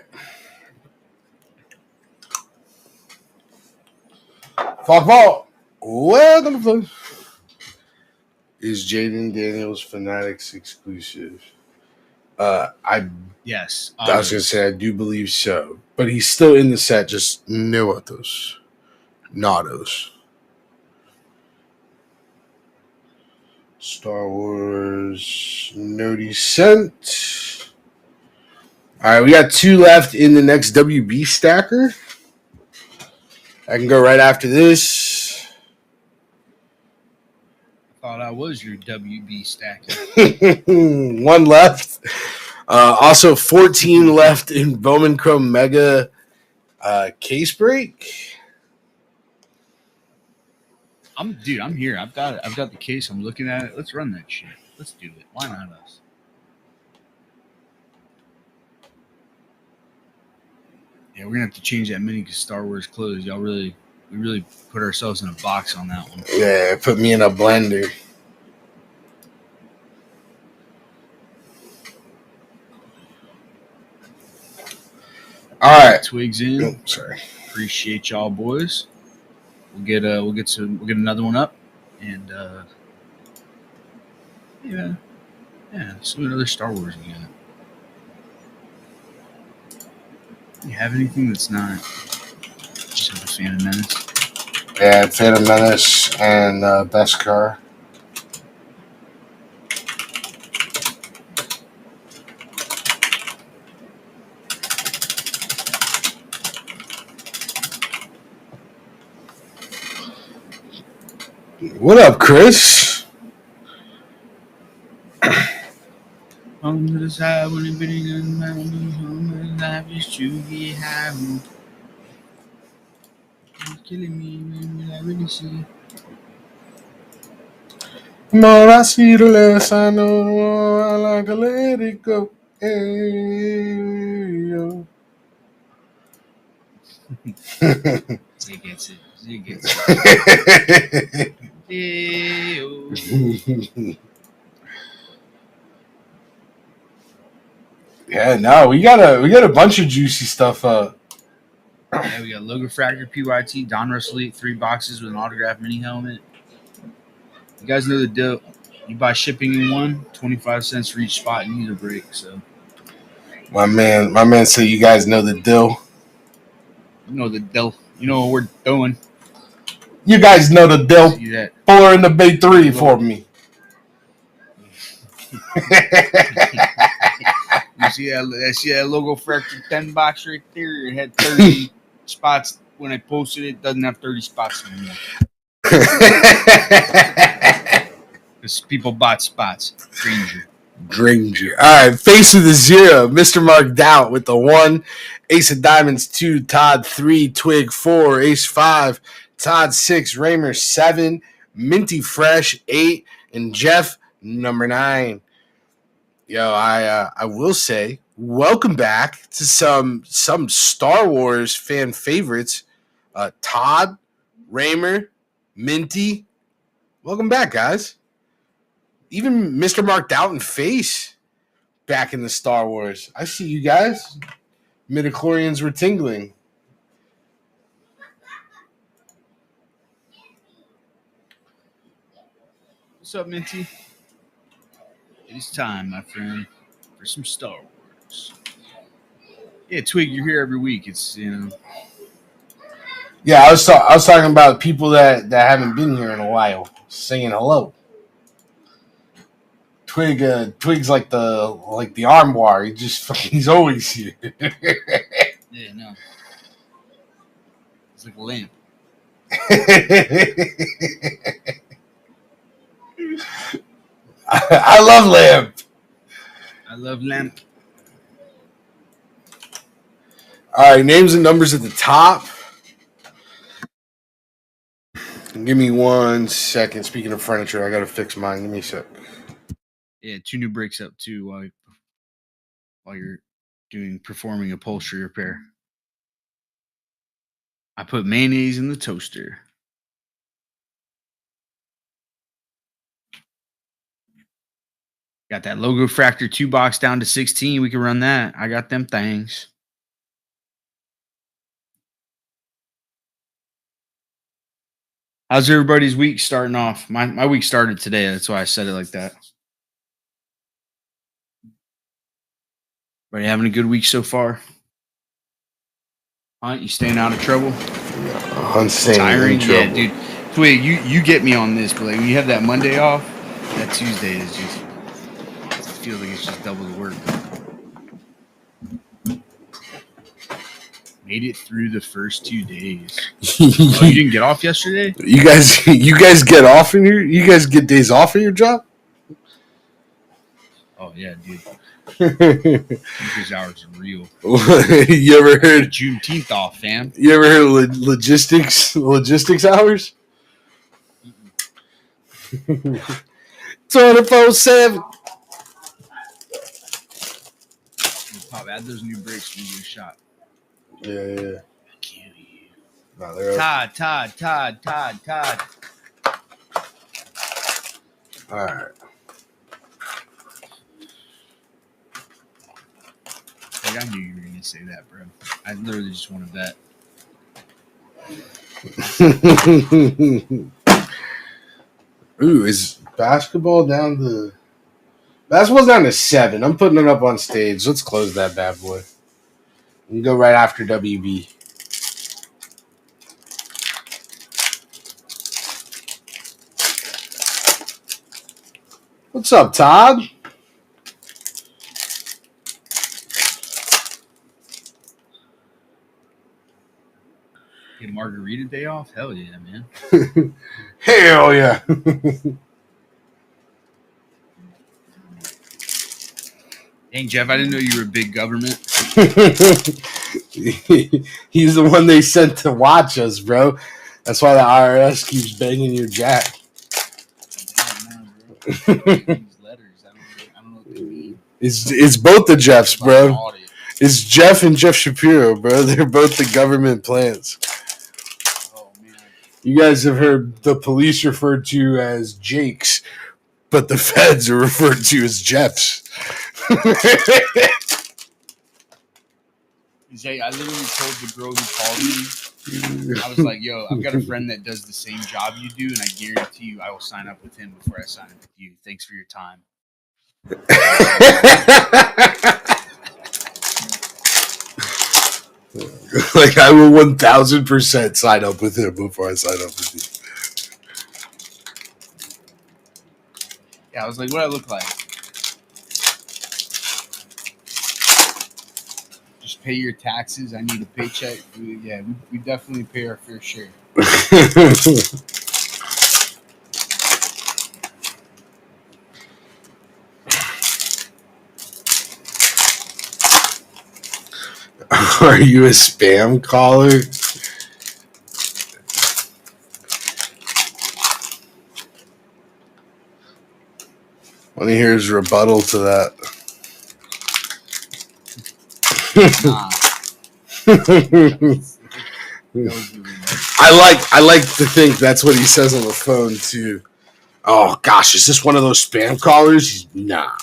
Football. Welcome to is Jaden Daniels Fanatics exclusive. Yes. I was gonna say I do believe so, but he's still in the set. Just no autos, nados. Star Wars Nody sent. All right, we got 2 left in the next WB stacker. I can go right after this. Thought I was your WB stacker. 1 left. Also, 14 left in Bowman Chrome Mega case break. I'm here. I've got the case. I'm looking at it. Let's run that shit. Let's do it. Why not us? Yeah, we're gonna have to change that mini because Star Wars closed. We really put ourselves in a box on that one. Yeah, put me in a blender. All right, Twigs in. Oh, sorry. Appreciate y'all, boys. We'll get another one up, and yeah. Let's do another Star Wars again. You have anything that's not just have a Phantom Menace? Yeah, Phantom Menace and Beskar. What up, Chris? On the side when you're bidding on the mountain, life is to be having. It's killing me when I really see. More I see, the less I know. The more I like to let it go. Hey, yo. Zay gets it. Hey-oh. Yeah, no, we got a bunch of juicy stuff. Yeah, we got Logo Fractor PYT, Don Russell Elite, 3 boxes with an autographed mini helmet. You guys know the deal. You buy shipping in one, 25 cents for each spot you need a break. So My man said you guys know the deal. you know the deal. You know what we're doing. You guys know the deal. See that? 4 in the Bay 3 for me. You see that logo Fracture 10 box right there? It had 30 spots when I posted it. It doesn't have 30 spots anymore. Because people bought spots. Granger. All right, face of the 0, Mr. Mark Doubt with the 1, Ace of Diamonds 2, Todd 3, Twig 4, Ace 5, Todd 6, Raymer 7, Minty Fresh 8, and Jeff number 9. Yo, I will say, welcome back to some Star Wars fan favorites. Todd, Raymer, Minty. Welcome back, guys. Even Mr. Mark Doubt and Face back in the Star Wars. I see you guys. Midichlorians were tingling. What's up, Minty? It is time, my friend, for some Star Wars. Yeah, Twig, you're here every week. It's, you know. Yeah, I was talking about people that haven't been here in a while, saying hello. Twig's like the armoire. He's always here. Yeah, no. It's like a lamp. I love lamp. I love lamp. All right, names and numbers at the top. Give me 1 second. Speaking of furniture, I gotta fix mine. Give me a sec. Yeah, 2 new breaks up too while you're performing upholstery repair. I put mayonnaise in the toaster. Got that Logo Fractor 2 box down to 16. We can run that. I got them things. How's everybody's week starting off? My week started today. That's why I said it like that. Everybody having a good week so far? Hunt, you staying out of trouble? I'm staying Tiring? in trouble. Yeah, dude. Twig, you get me on this, but like when you have that Monday off, that Tuesday is just it feels like it's just double the work. Made it through the first 2 days. Oh, you didn't get off yesterday? You guys get off in your? You guys get days off in your job? Oh yeah, dude. These hours are real. You ever heard Juneteenth off, fam? You ever heard of logistics hours? 24/7. Pop, add those new brakes when you do a shot. Yeah. Kill you. No, they're Todd. all right. Like, I knew you were going to say that, bro. I literally just want to bet. Ooh, is basketball's down to 7. I'm putting it up on stage. Let's close that bad boy. We can go right after WB. What's up, Todd? Get margarita day off? Hell yeah, man. Hell yeah. Dang, Jeff, I didn't know you were a big government. He's the one they sent to watch us, bro. That's why the IRS keeps banging your jack. These letters, I don't know what they mean. It's both the Jeffs, bro. It's Jeff and Jeff Shapiro, bro. They're both the government plants. Oh, man. You guys have heard the police referred to as Jakes, but the feds are referred to as Jeffs. I literally told the girl who called me I was like, yo, I've got a friend that does the same job you do, and I guarantee you I will sign up with him before I sign up with you. Thanks for your time. Like, I will 1000% sign up with him before I sign up with you. Yeah, I was like, what do I look like? Just pay your taxes. I need a paycheck. We definitely pay our fair share. Are you a spam caller? Want to hear his rebuttal to that? Nah. I like to think that's what he says on the phone too. Oh gosh, is this one of those spam callers? Nah.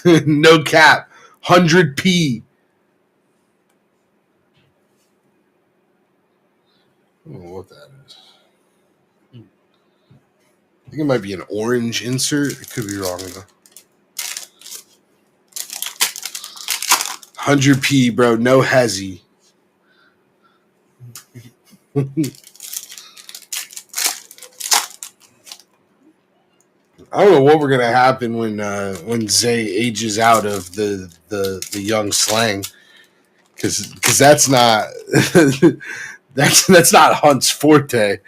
No cap. 100p. I don't know what that is. I think it might be an orange insert. It could be wrong though. 100p, bro. No hezzy. I don't know what we're gonna happen when Zay ages out of the young slang, because that's not that's not Hunt's forte.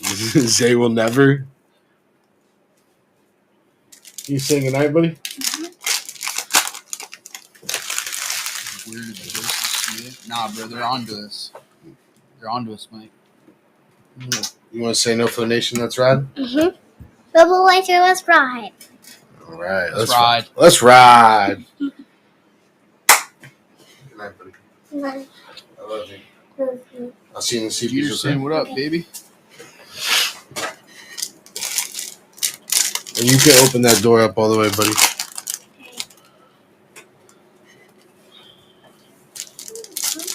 Zay will never. You saying goodnight, buddy? Where did the ghosts see? Nah, bro, they're onto us. They're onto us, Mike. You want to say no for the nation? That's right. Mm-hmm. Bubble Laser, let's ride. All right, Let's ride. Let's ride. Good night, buddy. Bye. I love you. I'll see you in the CPs. You're saying what up, baby? And you can open that door up all the way, buddy.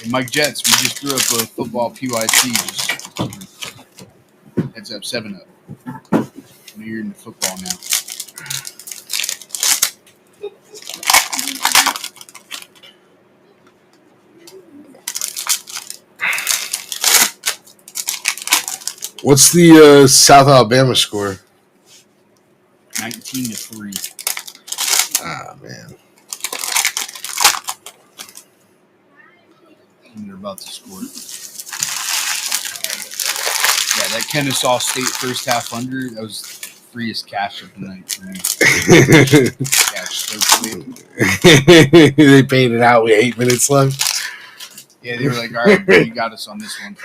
Hey, Mike Jets, we just threw up a football PYT. Just heads up, 7-up. I know you're into football now. What's the South Alabama score? 19-3. Ah, man. And they're about to score. Yeah, that Kennesaw State first half under, that was the freest cash of the night for me. Cash so quick. They paid it out with 8 minutes left. Yeah, they were like, all right, bro, you got us on this one.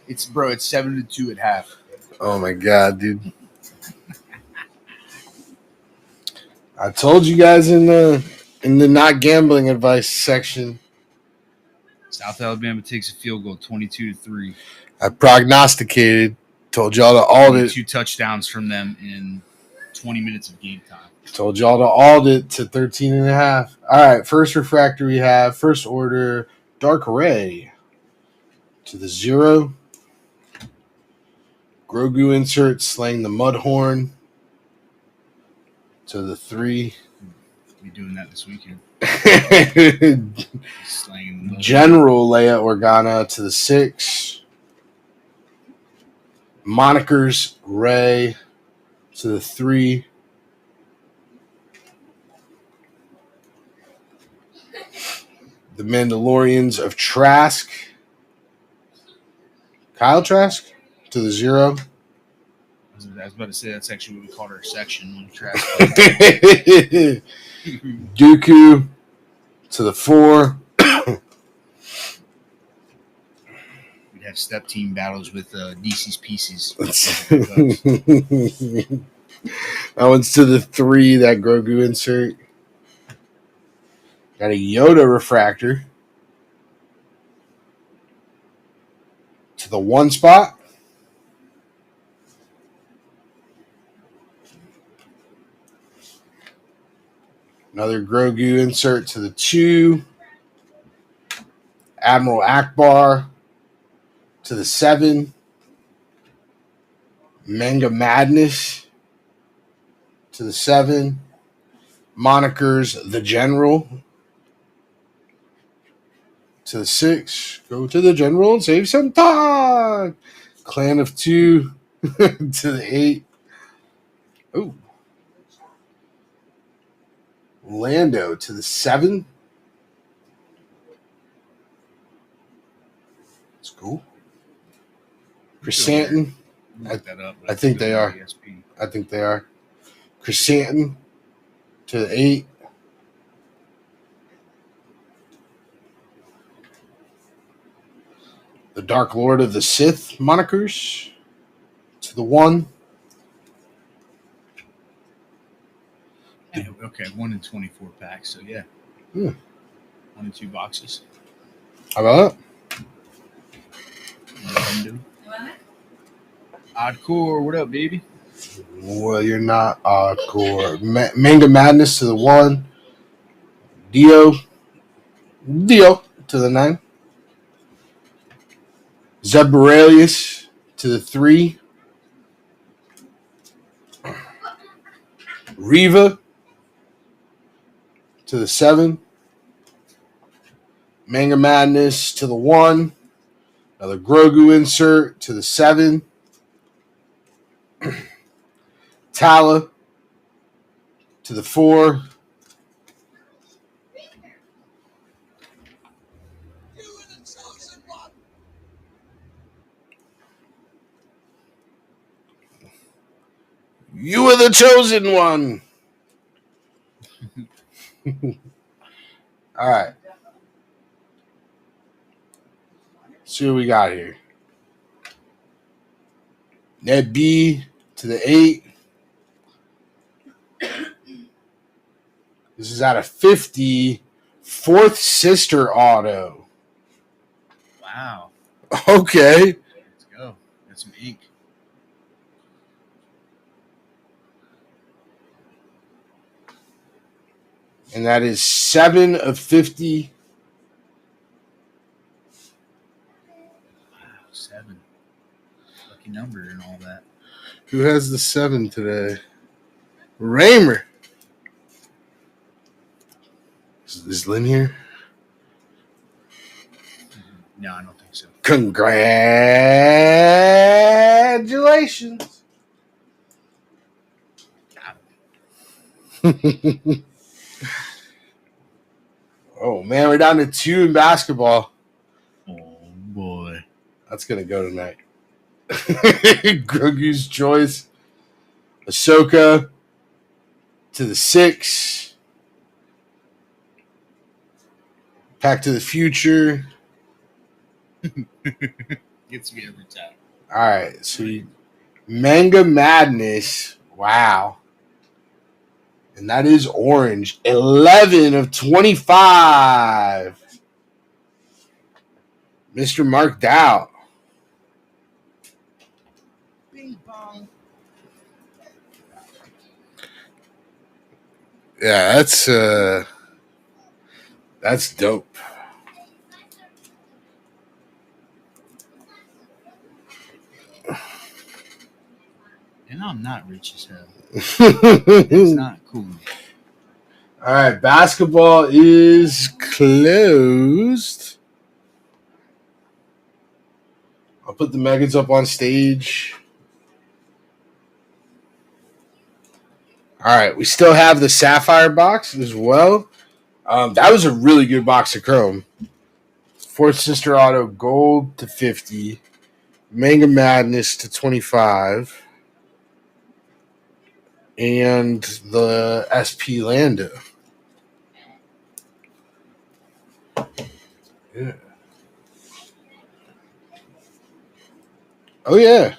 It's 7-2 at half. Oh my god, dude! I told you guys in the not gambling advice section. South Alabama takes a field goal, 22-3. I prognosticated. Told y'all to audit. 2 touchdowns from them in 20 minutes of game time. Told y'all to audit to 13.5. All right, first refractor we have. First order, Dark Ray to the 0. Grogu insert slaying the Mudhorn to the 3. We'll be doing that this weekend. Slaying the General Leia Organa to the 6. Monikers Ray to the 3. The Mandalorians of Trask. Kyle Trask to the 0. I was about to say that's actually what we called our section when trash. Dooku to the 4. We'd have step team battles with DC's pieces. That one's to the 3, that Grogu insert. Got a Yoda refractor to the 1 spot. Another Grogu insert to the 2. Admiral Akbar to the 7. Manga Madness to the 7. Monikers The General to the 6. Go to the General and save some time. Clan of 2 to the 8. Ooh. Lando to the 7. That's cool. Chrysanthemum. Look that up. I think they are. ESP. I think they are. Chrysanthemum to the 8. The Dark Lord of the Sith monikers to the 1. Hey, okay, 1 in 24 packs. So yeah, Hmm. 1 in 2 boxes. How about Oddcore, what up, baby? that? Well, you're not hardcore. Manga Madness to the 1. Dio to the 9. Zeb Aurelius to the 3. Riva to the 7. Manga Madness to the 1. Another Grogu insert to the 7. Tala to the 4. You are the chosen one. All right. See what we got here. Ned B to the 8. This is out of 50. Fourth sister auto. Wow. Okay. Let's go. Got some ink. And that is 7 of 50. Wow, 7. Lucky number and all that. Who has the 7 today? Raymer. Is Lynn here? No, I don't think so. Congratulations. Oh, man, we're down to 2 in basketball. Oh, boy. That's going to go tonight. Grogu's choice. Ahsoka to the 6. Back to the Future. Gets me every time. All right, so Manga Madness. Wow. And that is orange. 11 of 25. Mr. Marked Out. Bing bong. Yeah, that's dope. And I'm not rich as hell. It's not cool. All right, basketball is closed. I'll put the Megans up on stage. All right, we still have the Sapphire box as well. That was a really good box of Chrome. Fourth Sister Auto Gold to 50. Manga Madness to 25. And the SP Lando. Yeah. Oh, yeah.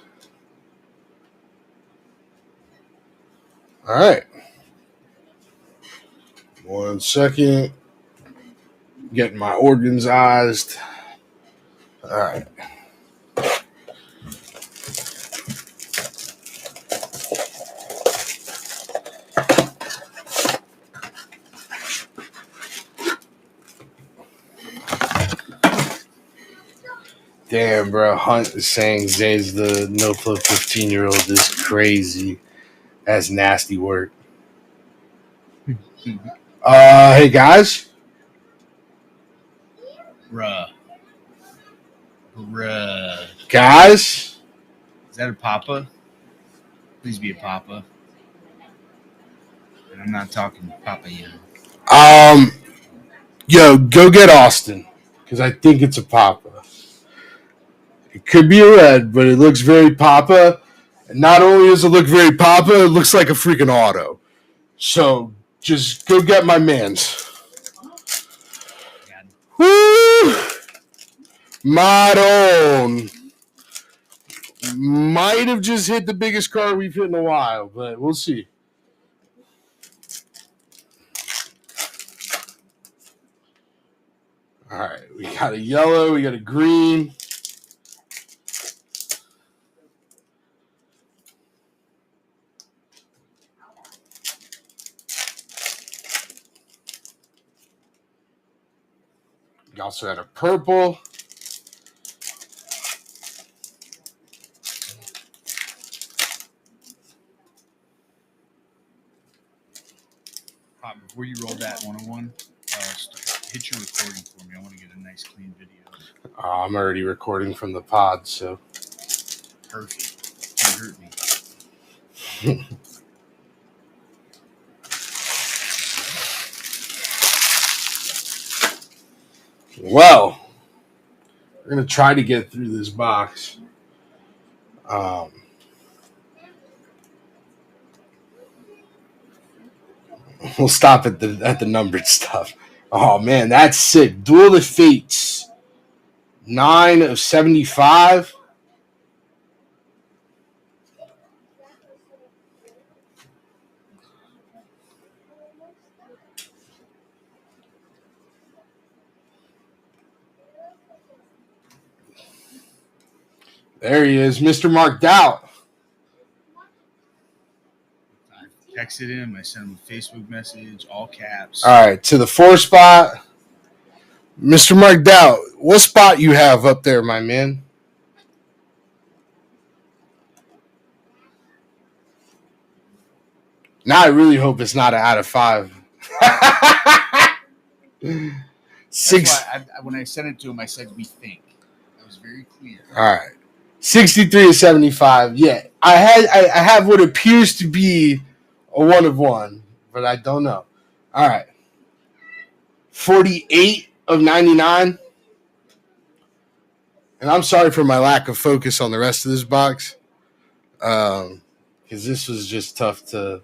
All right. 1 second. Getting my organized. All right. Damn, bro. Hunt is saying Zay's the no flow 15-year-old is crazy. That's nasty work. Hey guys. Bruh. Guys. Is that a papa? Please be a papa. And I'm not talking Papa Young. Yo, go get Austin. Because I think it's a Papa. It could be a red, but it looks very Papa. And not only does it look very Papa, it looks like a freaking auto. So just go get my mans. Woo! Maroon. Might have just hit the biggest car we've hit in a while, but we'll see. All right, we got a yellow, we got a green. We also had a purple. Pop, before you roll that 101, hit your recording for me. I want to get a nice clean video. I'm already recording from the pod, so. Perfect. Can't hurt me. Well, we're going to try to get through this box. We'll stop at the numbered stuff. Oh, man, that's sick. Duel of Fates. 9 of 75. There he is, Mr. Marked Out. I texted him. I sent him a Facebook message, all caps. All right, to the 4 spot. Mr. Marked Out, what spot you have up there, my man? Now I really hope it's not an out of 5. That's why when I sent it to him, I said, we think. That was very clear. All right. 63 of 75. Yeah. I have what appears to be a 1 of 1, but I don't know. All right. 48 of 99. And I'm sorry for my lack of focus on the rest of this box. Because this was just tough to.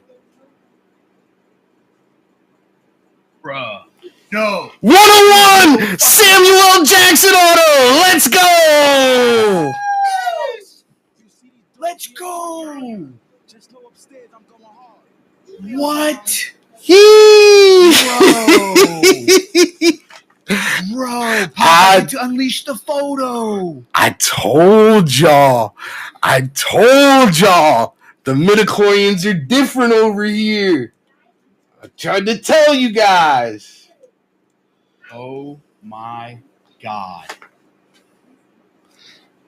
Bruh. No. 101 Samuel L. Jackson auto. Let's go. Let's go. Just go upstairs. I'm going hard. What? Bro, Papa, to unleash the photo. I told y'all. The midichlorians are different over here. I tried to tell you guys. Oh my God.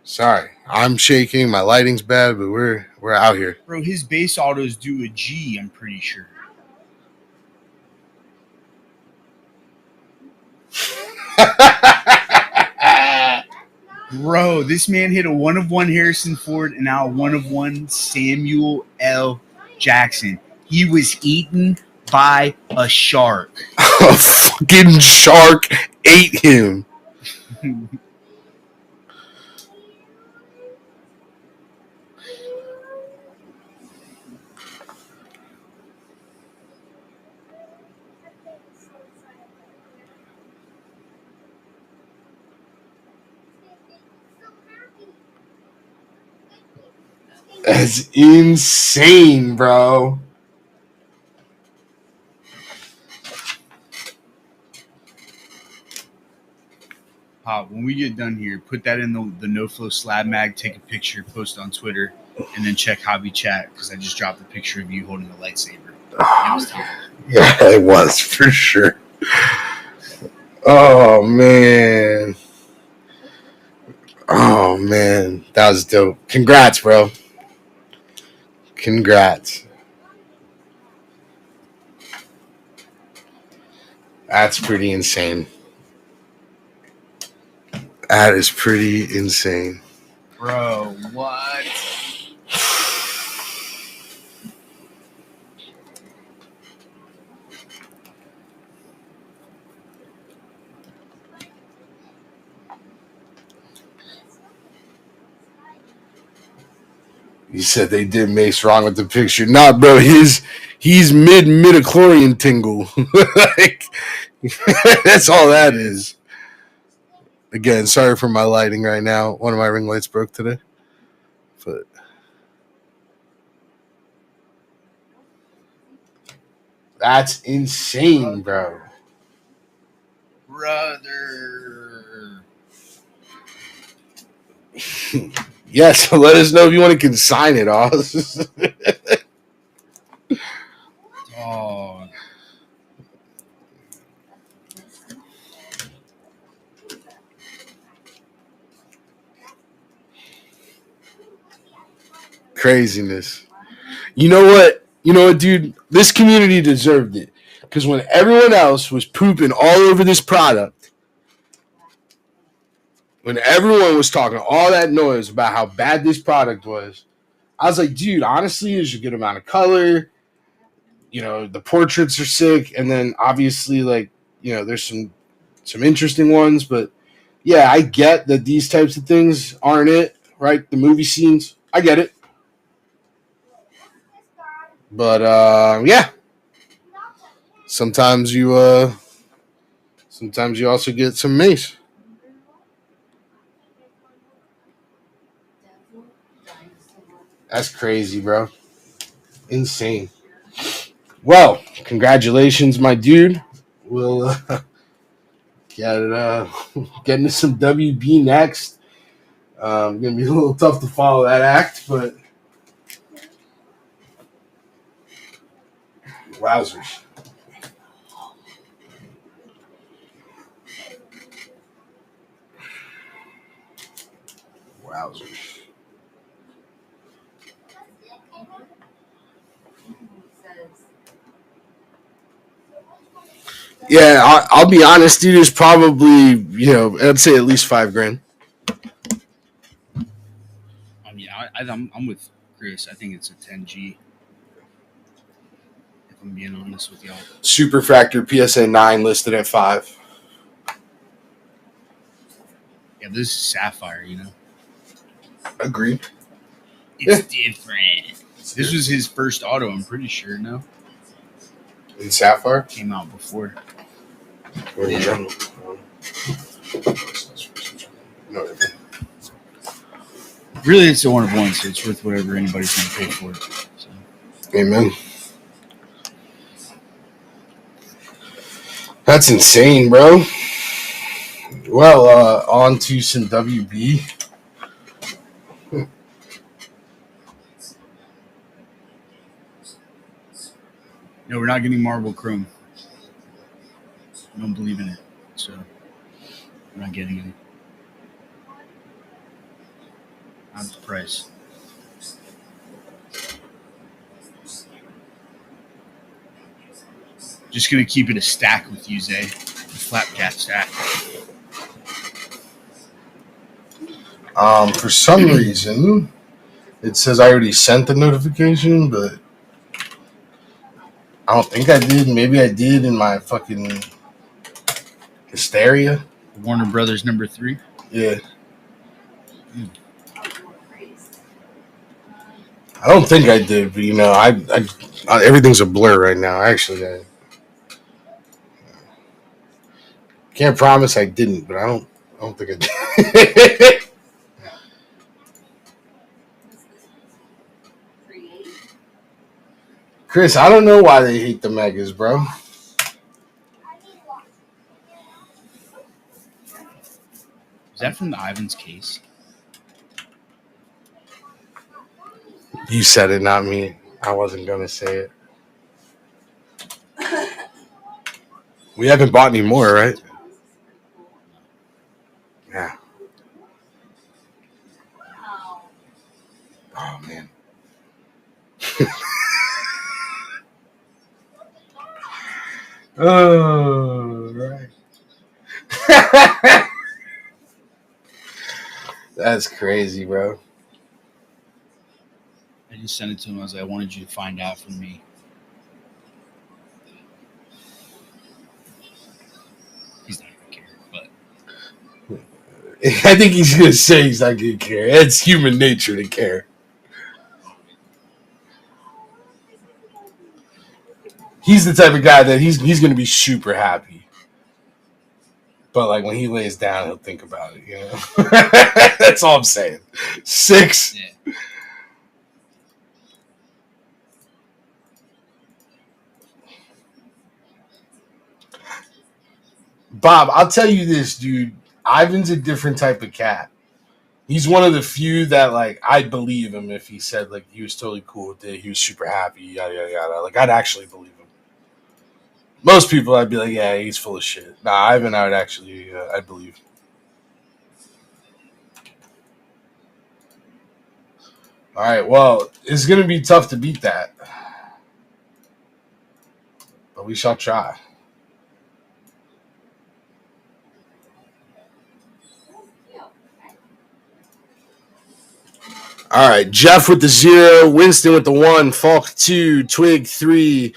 Sorry, I'm shaking. My lighting's bad, but we're out here. Bro, his base autos do a G, I'm pretty sure. Bro, this man hit a 1 of 1 Harrison Ford and now a 1 of 1 Samuel L. Jackson. He was eaten by a shark. A fucking shark ate him. That's insane, bro. Pop, when we get done here, put that in the No Flow Slab Mag, take a picture, post on Twitter, and then check Hobby Chat because I just dropped a picture of you holding a lightsaber. It was tough. Yeah, it was for sure. Oh man. Oh man, that was dope. Congrats, bro. Congrats. That's pretty insane. That is pretty insane. Bro, what? You said they did Mace wrong with the picture. Nah, bro, he's midichlorian tingle. Like, that's all that is. Again, sorry for my lighting right now. One of my ring lights broke today. But that's insane, bro. Brother. Yes, let us know if you want to consign it, Oz. Dog. Craziness. You know what? You know what, dude? This community deserved it. Because when everyone else was pooping all over this product, when everyone was talking all that noise about how bad this product was, I was like, dude, honestly, there's a good amount of color. You know, the portraits are sick. And then obviously, like, you know, there's some interesting ones. But yeah, I get that these types of things aren't it, right? The movie scenes, I get it. But yeah, sometimes you also get some mace. That's crazy, bro. Insane. Well, congratulations, my dude. We'll get into some WB next. Gonna be a little tough to follow that act, but wowzers. Wowzers. Yeah, I'll be honest, dude. There's probably, I'd say at least $5,000. I mean, I'm with Chris. I think it's a 10G. If I'm being honest with y'all. Superfractor PSA 9 listed at 5. Yeah, this is Sapphire, you know. Agreed. It's different. This was his first auto, I'm pretty sure, no? In Sapphire? Came out before. Yeah. No. Really, it's a one of one, so it's worth whatever anybody's going to pay for it. So. Amen. That's insane, bro. Well, on to some WB. No, we're not getting marble chrome. I don't believe in it, so we're not getting it. Not the price. Just gonna keep it a stack with you, Zay. A flapjack stack. For some reason, it says I already sent the notification, but I don't think I did. Maybe I did in my fucking hysteria. Warner Brothers number 3. Yeah. I don't think I did, but I everything's a blur right now. Actually, I can't promise I didn't, but I don't think I did. Chris, I don't know why they hate the megas, bro. Is that from the Ivan's case? You said it, not me. I wasn't gonna say it. We haven't bought any more, right? Yeah. Oh man. Oh right. That's crazy, bro. I just sent it to him. I was like, I wanted you to find out from me. He's not gonna care, but I think he's gonna say he's not gonna care. It's human nature to care. He's the type of guy that he's gonna be super happy. But like when he lays down, he'll think about it, you know. That's all I'm saying. 6. yeah. Bob, I'll tell you this, dude. Ivan's a different type of cat. He's one of the few that like I'd believe him if he said like he was totally cool with it, he was super happy, yada yada yada. Like I'd actually believe him. Most people, I'd be like, yeah, he's full of shit. Nah, Ivan, I would actually, I'd believe. All right, well, it's gonna be tough to beat that, but we shall try. All right, Jeff with the 0, Winston with the 1, Falk 2, Twig 3,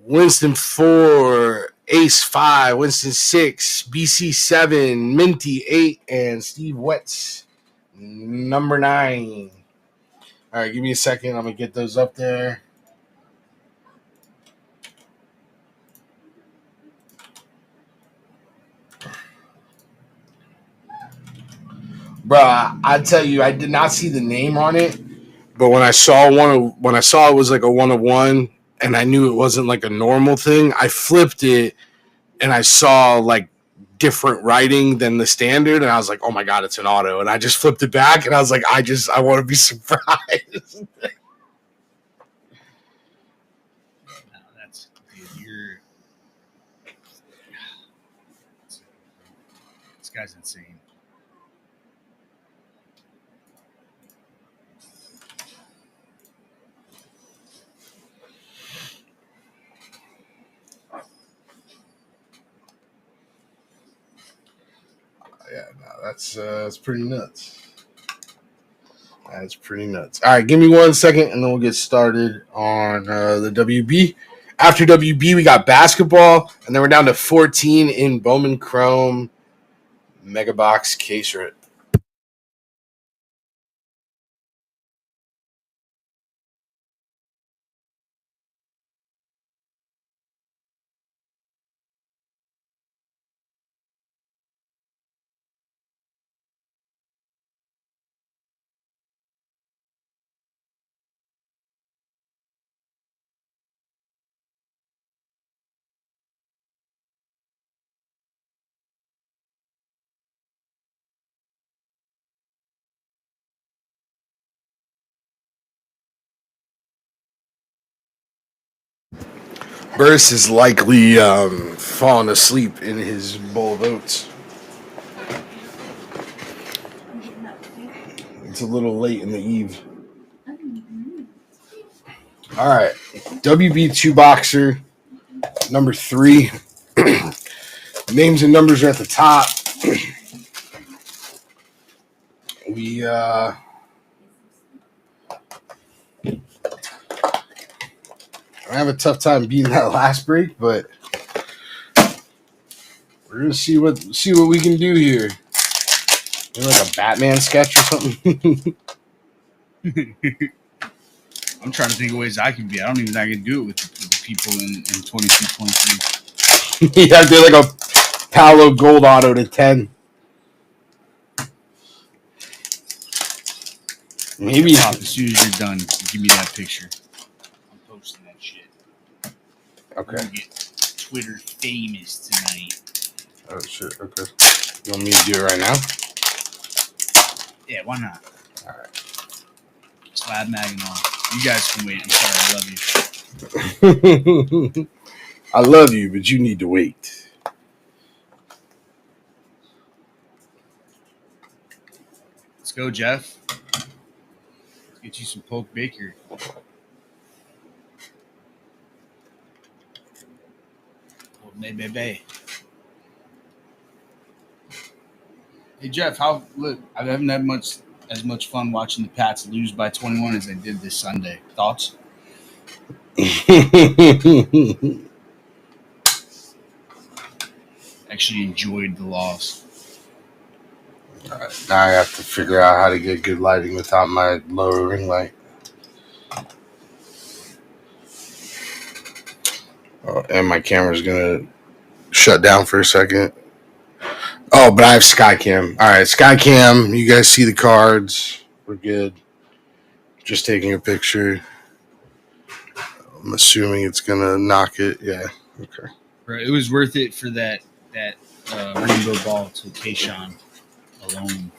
Winston 4, Ace 5, Winston 6, BC 7, Minty 8, and Steve Wetz number 9. All right, give me a second. I'm gonna get those up there. Bruh, I tell you, I did not see the name on it, but when I saw it was like a 1-of-1, and I knew it wasn't like a normal thing, I flipped it and I saw like different writing than the standard, and I was like, oh my god, it's an auto, and I just flipped it back, and I was like, I want to be surprised. No, that's dude, you're. This guy's insane. Yeah, no, that's pretty nuts. That's pretty nuts. All right, give me 1 second, and then we'll get started on the WB. After WB, we got basketball, and then we're down to 14 in Bowman Chrome Mega Box case rip. Burris is likely falling asleep in his bowl of oats. It's a little late in the eve. All right, WB2 boxer number 3. Names and numbers are at the top. We I have a tough time beating that last break, but we're gonna see what we can do here. Maybe like a Batman sketch or something. I'm trying to think of ways I can be. I don't even think I can do it with the people in 22, 23. Yeah, they're like a Paolo Gold auto to 10. Maybe Pop, as soon as you're done, give me that picture. I'm posting that shit. Okay. We're gonna get Twitter famous tonight. Oh shit. Okay. You want me to do it right now? Yeah, why not? All right. Slab mag and all. You guys can wait. I'm sorry. I love you. I love you, but you need to wait. Let's go, Jeff. Get you some poke baker. Oh, maybe. Hey Jeff, look? I haven't had as much fun watching the Pats lose by 21 as I did this Sunday. Thoughts? Actually enjoyed the loss. All right, now I have to figure out how to get good lighting without my lower ring light. Oh, and my camera's gonna shut down for a second. Oh, but I have Skycam. All right, Skycam. You guys see the cards? We're good. Just taking a picture. I'm assuming it's gonna knock it. Yeah. Okay. Bro, it was worth it for that rainbow ball to Kayshawn alone.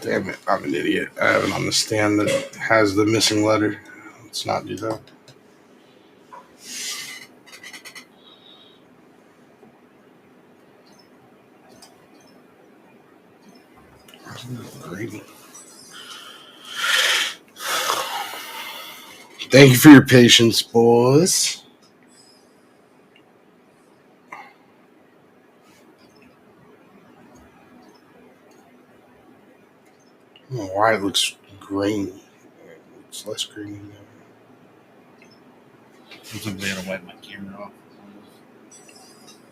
Damn it! I'm an idiot. I have it on the stand that has the missing letter. Let's not do that. Great. Thank you for your patience, boys. I don't know why it looks grainy. It looks less grainy now. Sometimes I gotta wipe my camera off.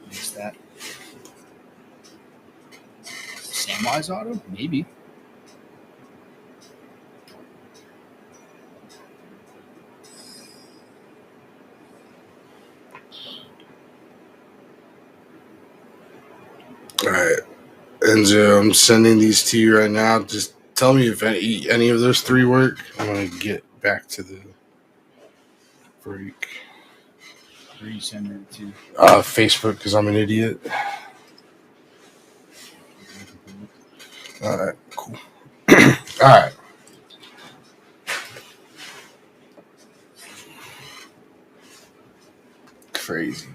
Missed that. Samwise auto? Maybe. All right, Enzo, I'm sending these to you right now. Just tell me if any of those three work. I'm gonna get back to the break. Where are you sending it to? Facebook, because I'm an idiot. All right, cool. All right. Crazy.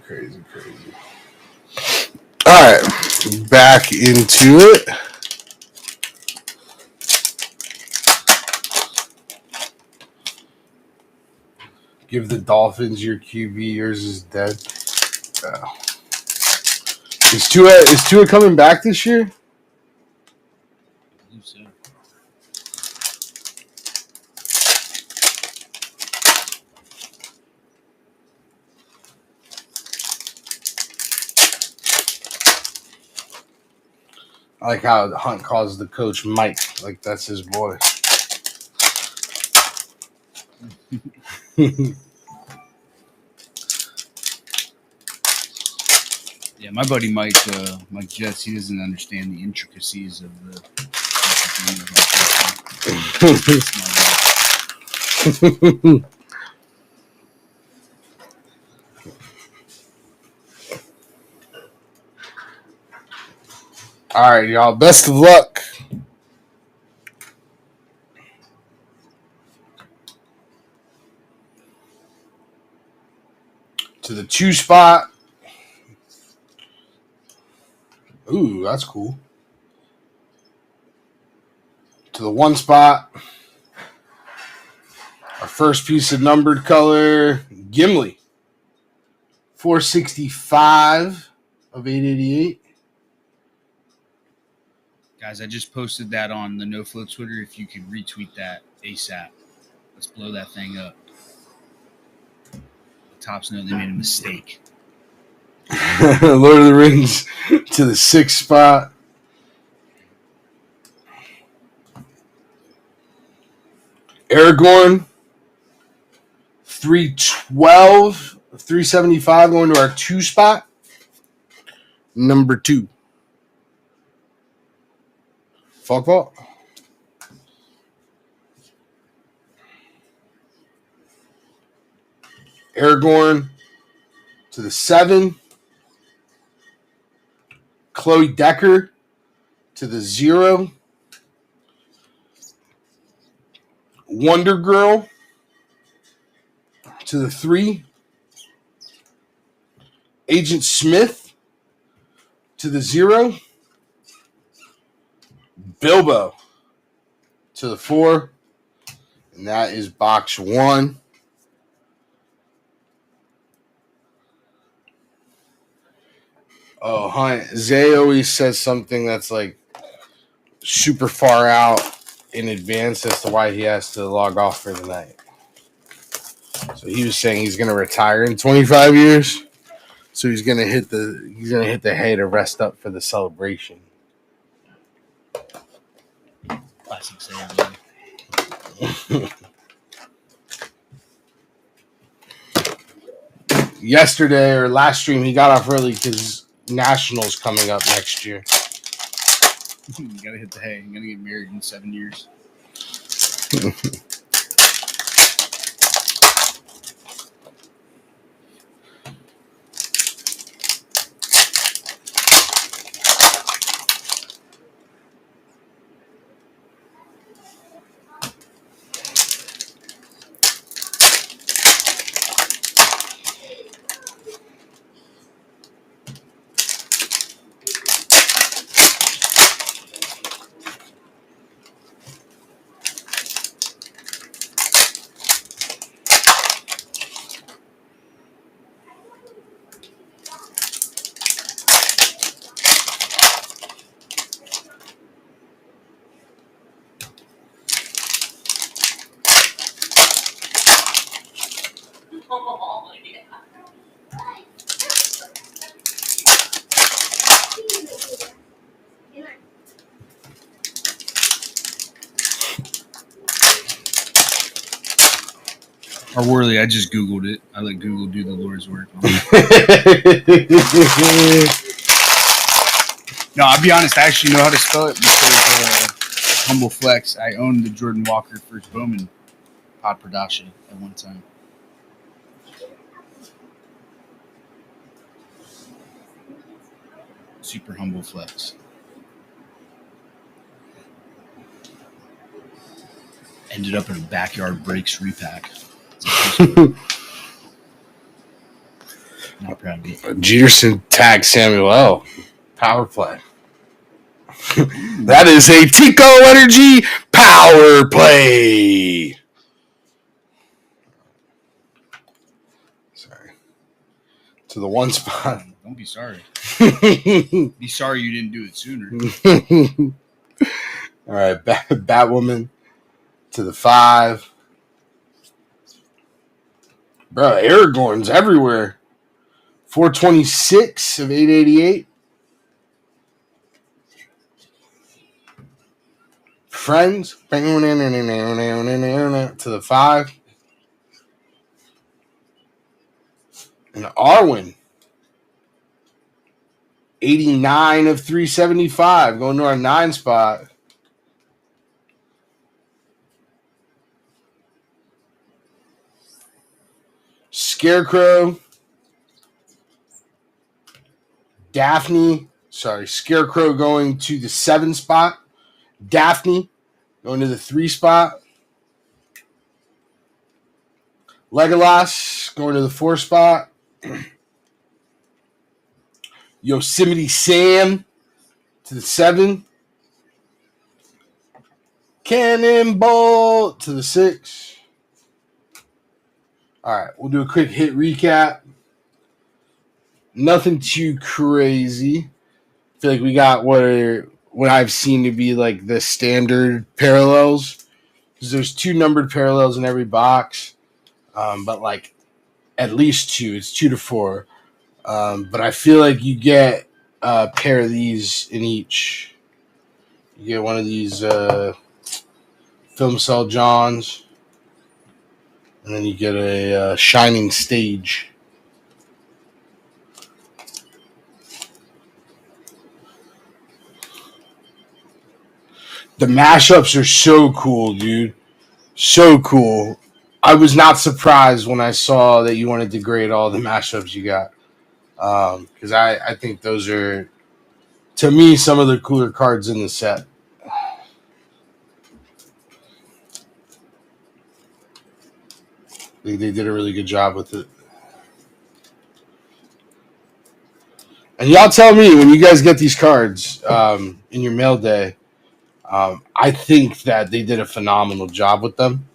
All right, back into it. Give the Dolphins your QB. Yours is dead. Is Tua coming back this year? I believe so. I like how Hunt calls the coach Mike, like that's his boy. Yeah, my buddy Mike Jets, he doesn't understand the intricacies of the All right, y'all. Best of luck. To the 2 spot. Ooh, that's cool. To the 1 spot. Our first piece of numbered color, Gimli. 465 of 888. Guys, I just posted that on the NoFlow Twitter. If you could retweet that ASAP. Let's blow that thing up. The Tops know they made a mistake. Lord of the Rings to the 6th spot. Aragorn. 312 of 375 going to our 2 spot. Number 2. Falk Vault. Aragorn to the 7. Chloe Decker to the 0. Wonder Girl to the 3. Agent Smith to the 0. Bilbo to the 4. And that is box 1. Oh, Hunt. Zay always says something that's like super far out in advance as to why he has to log off for the night. So he was saying he's going to retire in 25 years. So he's going to hit the hay to rest up for the celebration. Classic saying. Yesterday or last stream, he got off early because Nationals coming up next year. You gotta hit the hay. I'm gonna get married in 7 years. Or Worley, I just Googled it. I let Google do the Lord's work. No, I'll be honest. I actually know how to spell it because Humble Flex. I owned the Jordan Walker first Bowman pod production at one time. Super Humble Flex. Ended up in a Backyard Breaks repack. Not proud of you. Jeterson tagged Samuel. Power play. That is a Tico Energy power play. Sorry. To the 1 spot. Don't be sorry. Be sorry you didn't do it sooner. All right. Batwoman to the 5. Bro, Aragorn's everywhere. 426 of 888. Friends to the 5. And Arwen. 89 of 375. Going to our 9 spot. Scarecrow. Daphne. Sorry, Scarecrow going to the 7 spot. Daphne going to the 3 spot. Legolas going to the 4 spot. Yosemite Sam to the 7. Cannonball to the 6. All right, we'll do a quick hit recap. Nothing too crazy. I feel like we got what I've seen to be like the standard parallels. Because there's 2 numbered parallels in every box. But like at least 2. It's 2 to 4. But I feel like you get a pair of these in each. You get one of these Film Cell Johns. And then you get a Shining Stage. The mashups are so cool, dude. So cool. I was not surprised when I saw that you wanted to grade all the mashups you got. Because I think those are, to me, some of the cooler cards in the set. They did a really good job with it. And y'all tell me when you guys get these cards in your mail day. I think that they did a phenomenal job with them.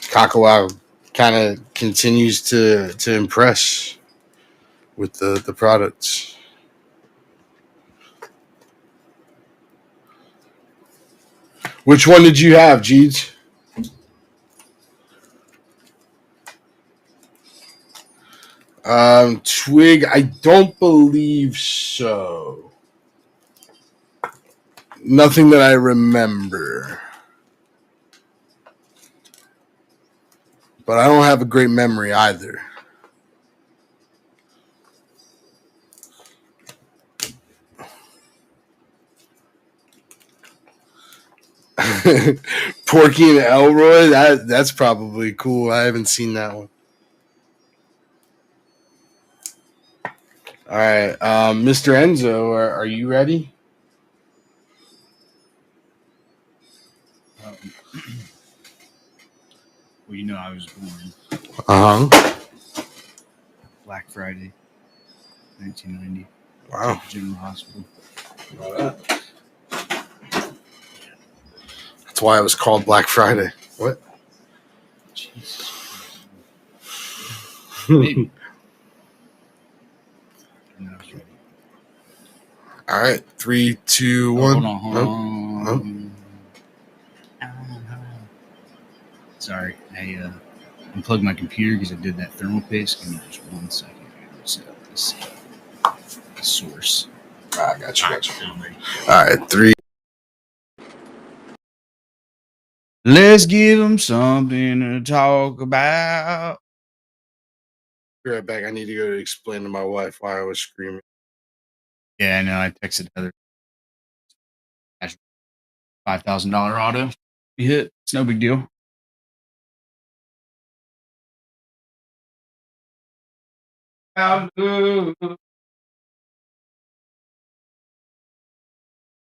Kakawa kind of continues to impress with the products. Which one did you have, Jeeds? Twig, I don't believe so. Nothing that I remember. But I don't have a great memory either. Porky and Elroy, that's probably cool. I haven't seen that one. All right, Mr. Enzo, are you ready? Well, you know, I was born Uh-huh. Black Friday, 1990. Wow. General Hospital. That's why it was called Black Friday. What? Jesus. Maybe. And I was ready. All right, 3, 2, 1. Hold on. Sorry, I unplugged my computer because I did that thermal paste. Give me just 1 second. Set up this source. I got you. All right, 3. Let's give them something to talk about. Be right back. I need to go to explain to my wife why I was screaming. Yeah, I know. I texted Heather. $5,000 auto. You hit. It's no big deal. All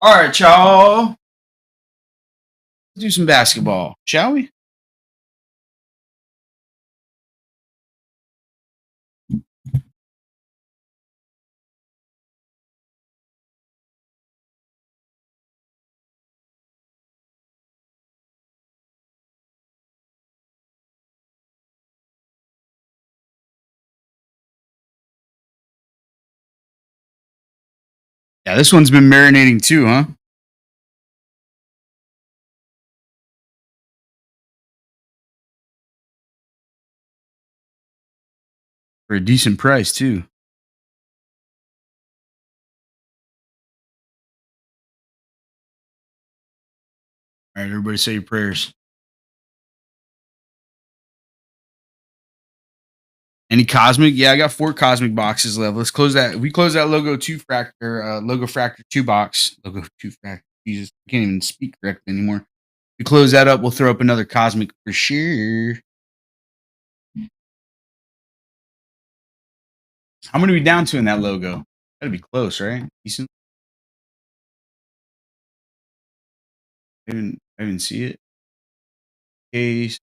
right, y'all. Let's do some basketball, shall we? Yeah, this one's been marinating too, huh? For a decent price too. All right, everybody say your prayers. Any cosmic? Yeah, I got 4 cosmic boxes left. Let's close that. We close that logo 2 fractor, logo fractor 2 box. Logo 2 fractor. Jesus, I can't even speak correctly anymore. We close that up. We'll throw up another cosmic for sure. How many are we down to in that logo? Gotta be close, right? Decent. I didn't see it. Case.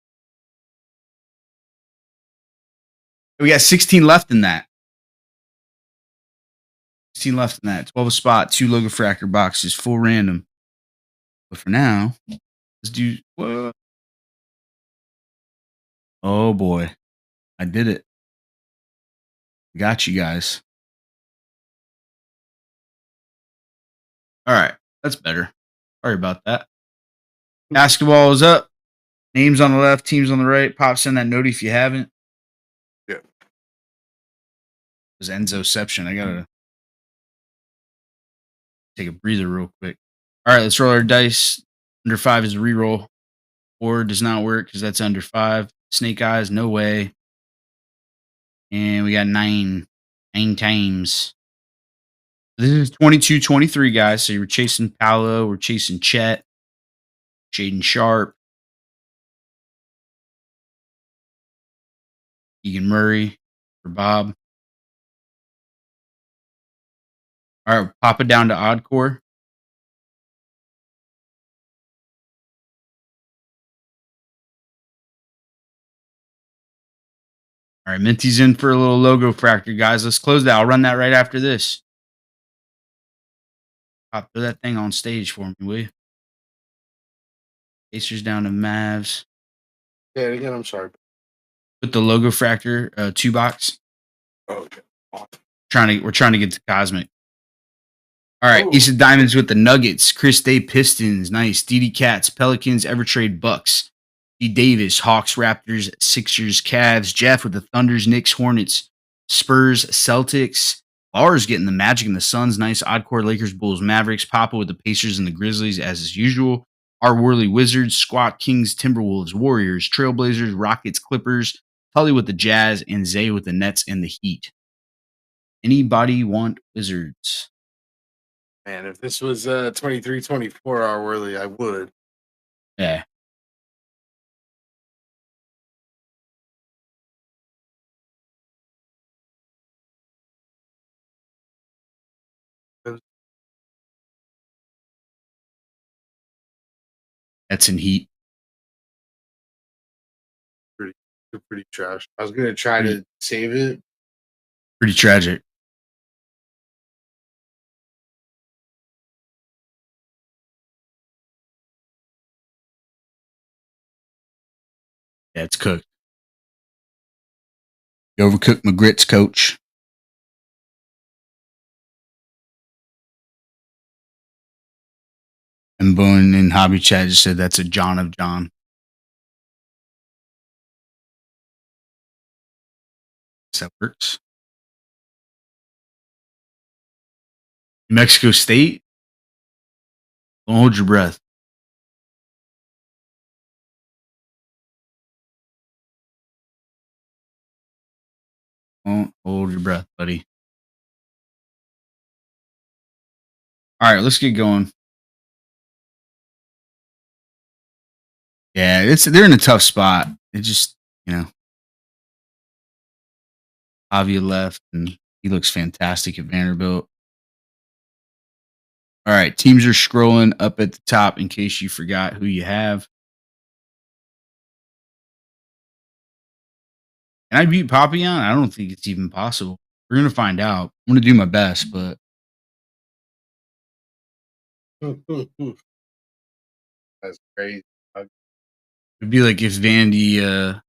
We got 16 left in that. 16 left in that. 12 a spot, 2 logo fractor boxes, full random. But for now, let's do what? Oh boy. I did it. Got you guys. All right. That's better. Sorry about that. Basketball is up. Names on the left, teams on the right. Pop, send that note if you haven't. Yeah. It was Enzoception. I gotta take a breather real quick. All right, let's roll our dice. Under 5 is a reroll. 4 does not work because that's under 5. Snake eyes, no way. And we got 9 times. This is 22-23, guys. So we're chasing Paolo. We're chasing Chet. Jaden Sharp, Keegan Murray for Bob. All right, pop it down to odd core. All right, Minty's in for a little logo fractor, guys. Let's close that. I'll run that right after this. Pop throw that thing on stage for me, will you? Pacers down to Mavs. Yeah, again, I'm sorry. Put the logo fractor 2 box. Oh, okay. We're trying to get to Cosmic. All right, Ooh. Ace of Diamonds with the Nuggets, Chris Day Pistons, nice. DD Cats, Pelicans, Evertrade Bucks, D Davis, Hawks, Raptors, Sixers, Cavs, Jeff with the Thunders, Knicks, Hornets, Spurs, Celtics. Lars getting the Magic and the Suns, nice. Oddcore Lakers, Bulls, Mavericks, Papa with the Pacers and the Grizzlies as is usual. R. Worley Wizards, Squat Kings, Timberwolves, Warriors, Trailblazers, Rockets, Clippers, Tully with the Jazz, and Zay with the Nets and the Heat. Anybody want Wizards? Man, if this was 23-24 hour Worley, I would. Yeah. That's in Heat. Pretty trash. I was gonna try to save it. Pretty tragic. Yeah, it's cooked. You overcooked my grits, coach. And Boone in Hobby Chat just said that's a John of John. That works. New Mexico State. Don't hold your breath. Don't hold your breath, buddy. All right, let's get going. Yeah, they're in a tough spot. It just, Avia left, and he looks fantastic at Vanderbilt. All right, teams are scrolling up at the top in case you forgot who you have. Can I beat Papillon? I don't think it's even possible. We're going to find out. I'm going to do my best, but That's crazy. it'd be like if Vandy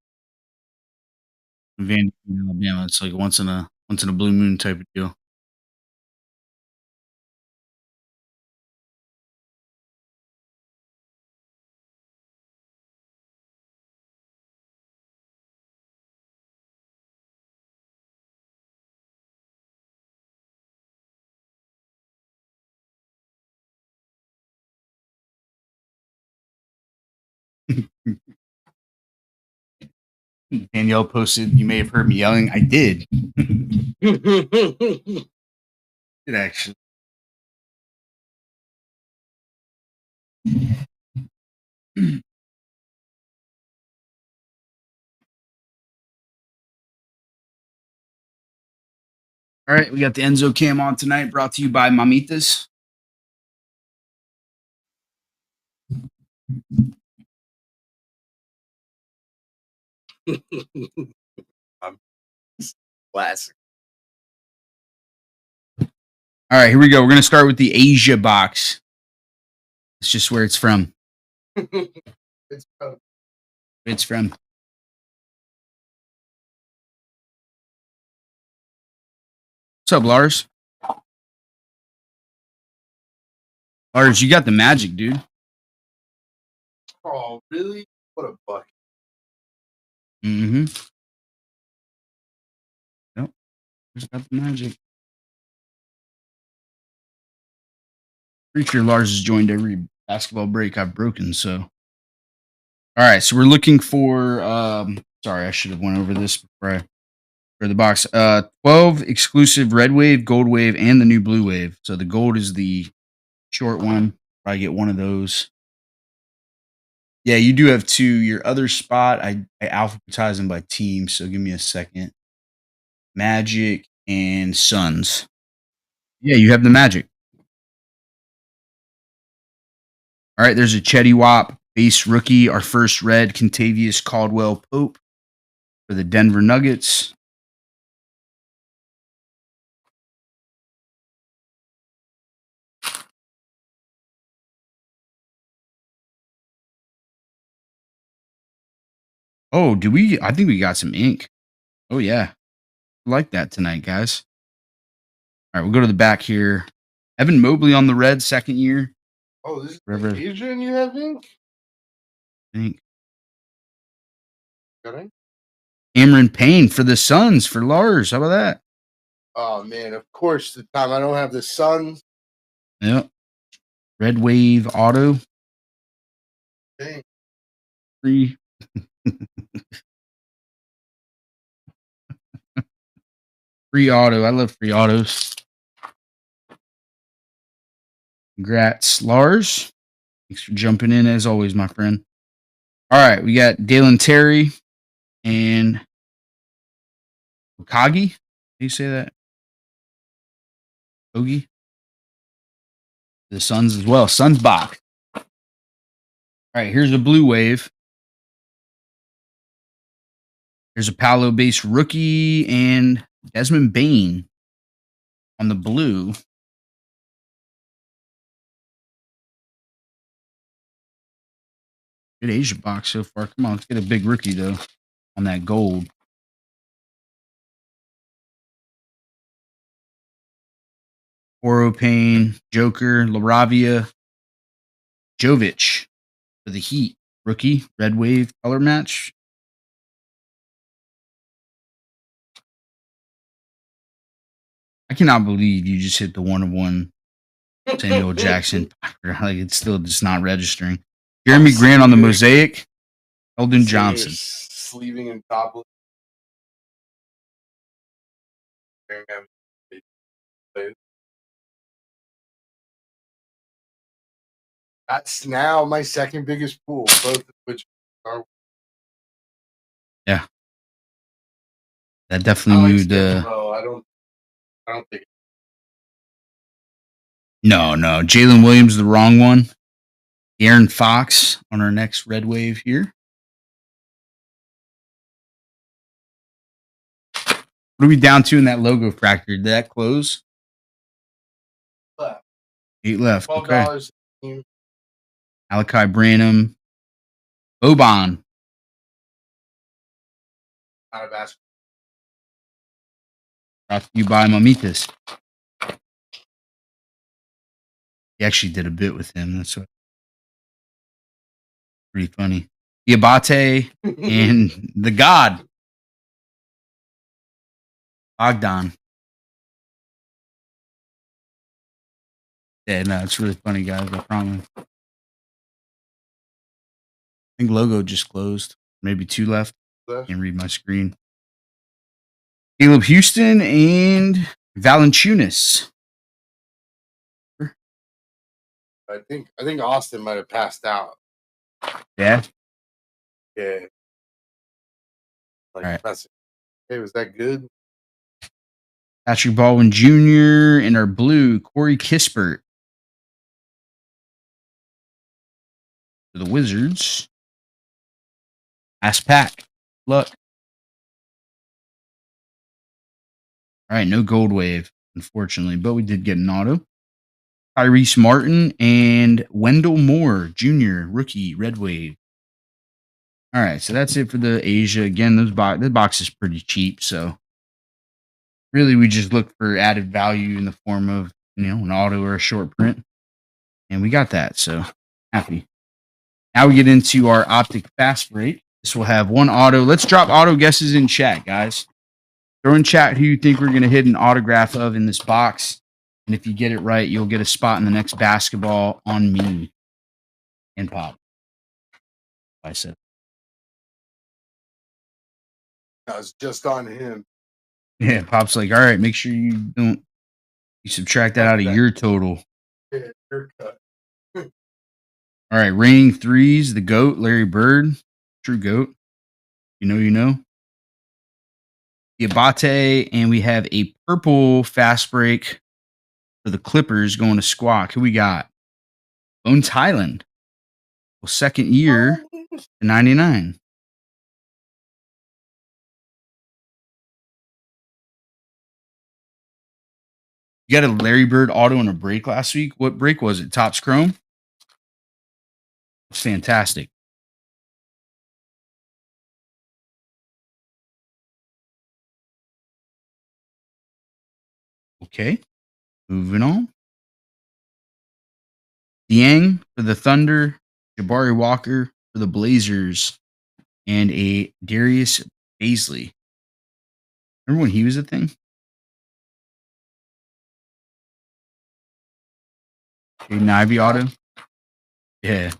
Alabama. It's like once in a blue moon type of deal. Danielle posted, you may have heard me yelling. I did. It actually. All right, we got the Enzo Cam on tonight, brought to you by Mamitas. Classic. All right, here we go. We're going to start with the Asia box. It's just where it's from. It's from. What's up, Lars? Lars, you got the magic, dude. Oh, really? What a buck. Mm-hmm. Yep. Just got the magic. Pretty sure Lars has joined every basketball break I've broken, so. All right, so we're looking for sorry, I should have went over this before for the box. 12 exclusive red wave, gold wave, and the new blue wave. So the gold is the short one. Probably get one of those. Yeah, you do have two. Your other spot, I alphabetize them by team, so give me a second. Magic and Suns. Yeah, you have the Magic. All right, there's a Chetty Wap base rookie, our first red, Contavious Caldwell Pope for the Denver Nuggets. Oh, do we? I think we got some ink. Oh, yeah. I like that tonight, guys. All right, we'll go to the back here. Evan Mobley on the red, second year. Oh, this is Forever. Asian you have ink? Ink. Got ink? Cameron Payne for the Suns for Lars. How about that? Oh man, of course the time I don't have the sun. Yep. Red Wave Auto. Dang. Free. Free auto. I love free autos. Congrats, Lars. Thanks for jumping in as always, my friend. All right, we got Dalen Terry and Okagi. How do you say that? Ogi. The Suns as well. Suns Bach. All right, here's a blue wave. There's a Paolo base rookie and Desmond Bain on the blue. Good Asia box so far. Come on, let's get a big rookie though on that gold. Oro Payne, Joker, Laravia, Jovic for the Heat. Rookie, red wave color match. I cannot believe you just hit the 1-of-1 Samuel Jackson. Like it's still just not registering. Jeremy Grant on the mosaic. Eldon Johnson. Sleeving and topless. That's now my second biggest pool, both of which are. Yeah, that definitely moved. I don't think. No. Jalen Williams, the wrong one. Aaron Fox on our next red wave here. What are we down to in that logo fractor? Did that close? Left. 8 left. Okay. $12. Malachi Branham. Boban. Out of basketball. Brought to you by Mamitas. He actually did a bit with him. That's pretty funny. Diabate and the God. Bogdan. Yeah, no, it's really funny, guys. I promise. I think logo just closed. Maybe 2 left. Can't read my screen. Caleb Houston and Valanciunas. I think Austin might have passed out. Yeah. Yeah. Like, all right. Hey, was that good? Patrick Baldwin Jr. and our blue, Corey Kispert. For the Wizards. Last pack. Luck. All right, no gold wave, unfortunately, but we did get an auto. Tyrese Martin and Wendell Moore Jr., rookie, red wave. All right, so that's it for the Asia. Again, the box is pretty cheap, so really we just look for added value in the form of, an auto or a short print. And we got that, so happy. Now we get into our Optic Fast Break. This will have one auto. Let's drop auto guesses in chat, guys. Throw in chat who you think we're going to hit an autograph of in this box. And if you get it right, you'll get a spot in the next basketball on me and Pop. I said. That was just on him. Yeah, Pop's like, all right, make sure you subtract that out of your total. Yeah, haircut. All right, reigning threes, the GOAT, Larry Bird, true GOAT. You know. Diabate, and we have a purple fast break for the Clippers going to Squawk. Who we got? Bones Highland. Well, second year to 99. You got a Larry Bird auto in a break last week. What break was it? Topps Chrome? It's fantastic. Okay, moving on. Dieng for the Thunder, Jabari Walker for the Blazers, and a Darius Baisley. Remember when he was a thing? Jaden Ivey auto? Yeah.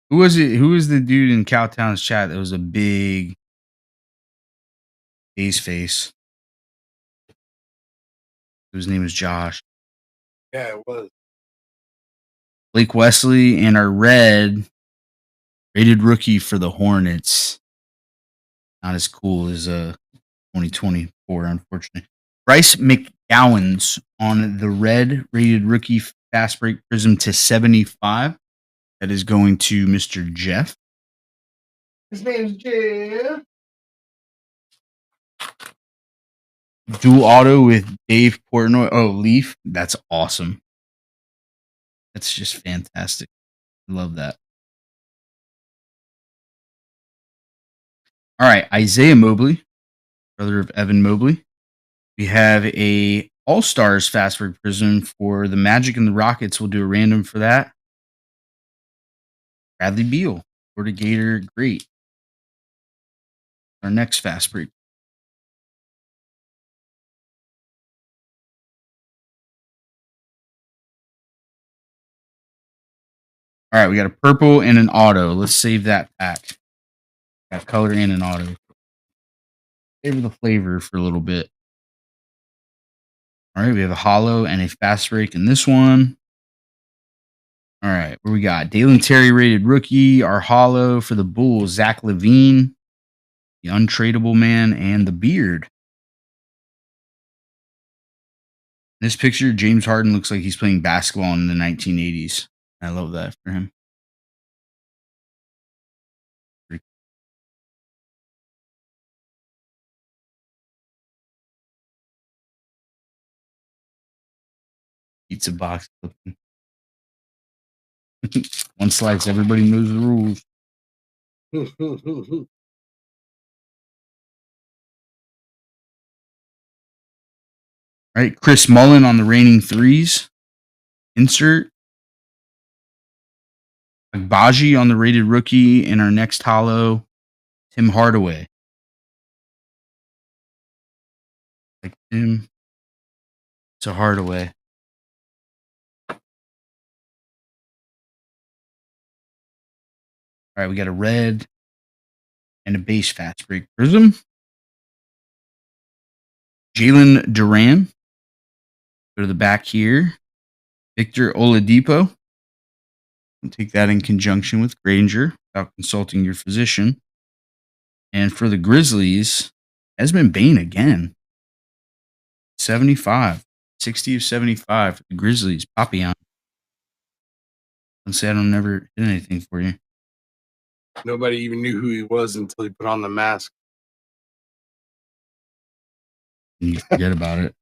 Who was it? Who was the dude in Cowtown's chat that was a big face? His name was Josh. Yeah, it was. Blake Wesley and our red rated rookie for the Hornets. Not as cool as 2024, unfortunately. Bryce McGowan's on the red rated rookie fast break prism to 75. That is going to Mr. Jeff. His name's Jeff. Dual auto with Dave Portnoy. Oh, Leaf. That's awesome. That's just fantastic. I love that. All right, Isaiah Mobley, brother of Evan Mobley. We have a All-Stars fast break prism for the Magic and the Rockets. We'll do a random for that. Bradley Beal, Florida Gator, great. Our next fast break. All right, we got a purple and an auto. Let's save that pack. Got color and an auto. Savor the flavor for a little bit. All right, we have a hollow and a fast break in this one. All right, what we got? Dalen Terry rated rookie, our hollow for the Bulls, Zach LaVine, the untradeable man, and the beard. In this picture, James Harden looks like he's playing basketball in the 1980s. I love that for him. Pizza box. One slice, everybody knows the rules. All right, Chris Mullen on the reigning threes. Insert. Agbaji on the rated rookie, and our next hollow, Tim Hardaway. Like Tim to Hardaway. All right, we got a red and a base fast break prism. Jalen Duran. Go to the back here. Victor Oladipo. We'll take that in conjunction with Granger without consulting your physician. And for the Grizzlies, Desmond Bane again. 75. 60 of 75 for the Grizzlies. Papillon. Don't say I don't never did anything for you. Nobody even knew who he was until he put on the mask. And you forget about it.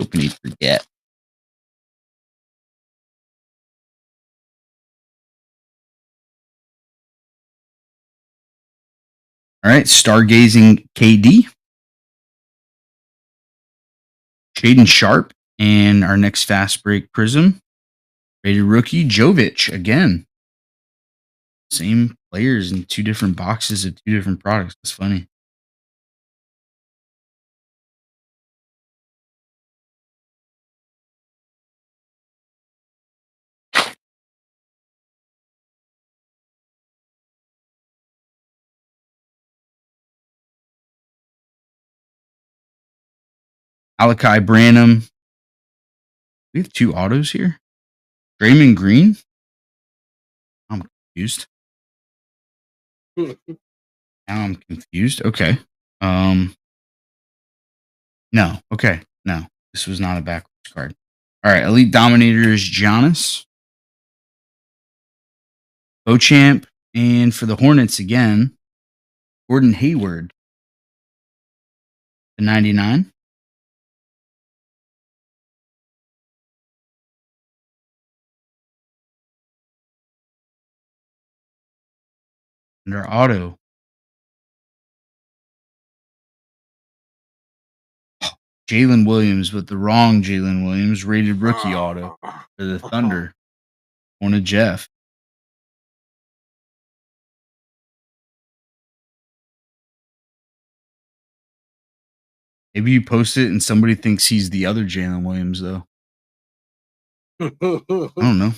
Hoping you forget. All right, stargazing KD. Shaden Sharp, and our next fast break prism. Rated rookie, Jovic again. Same players in two different boxes of two different products. That's funny. Malachi Branham. We have two autos here. Draymond Green? I'm confused. Now I'm confused. Okay. No. Okay. No. This was not a backwards card. All right. Elite Dominator is Giannis. Beauchamp. And for the Hornets again, Gordon Hayward. The 99. And our auto. Jalen Williams, but the wrong Jalen Williams, rated rookie auto for the Thunder. One of Jeff. Maybe you post it and somebody thinks he's the other Jalen Williams, though. I don't know.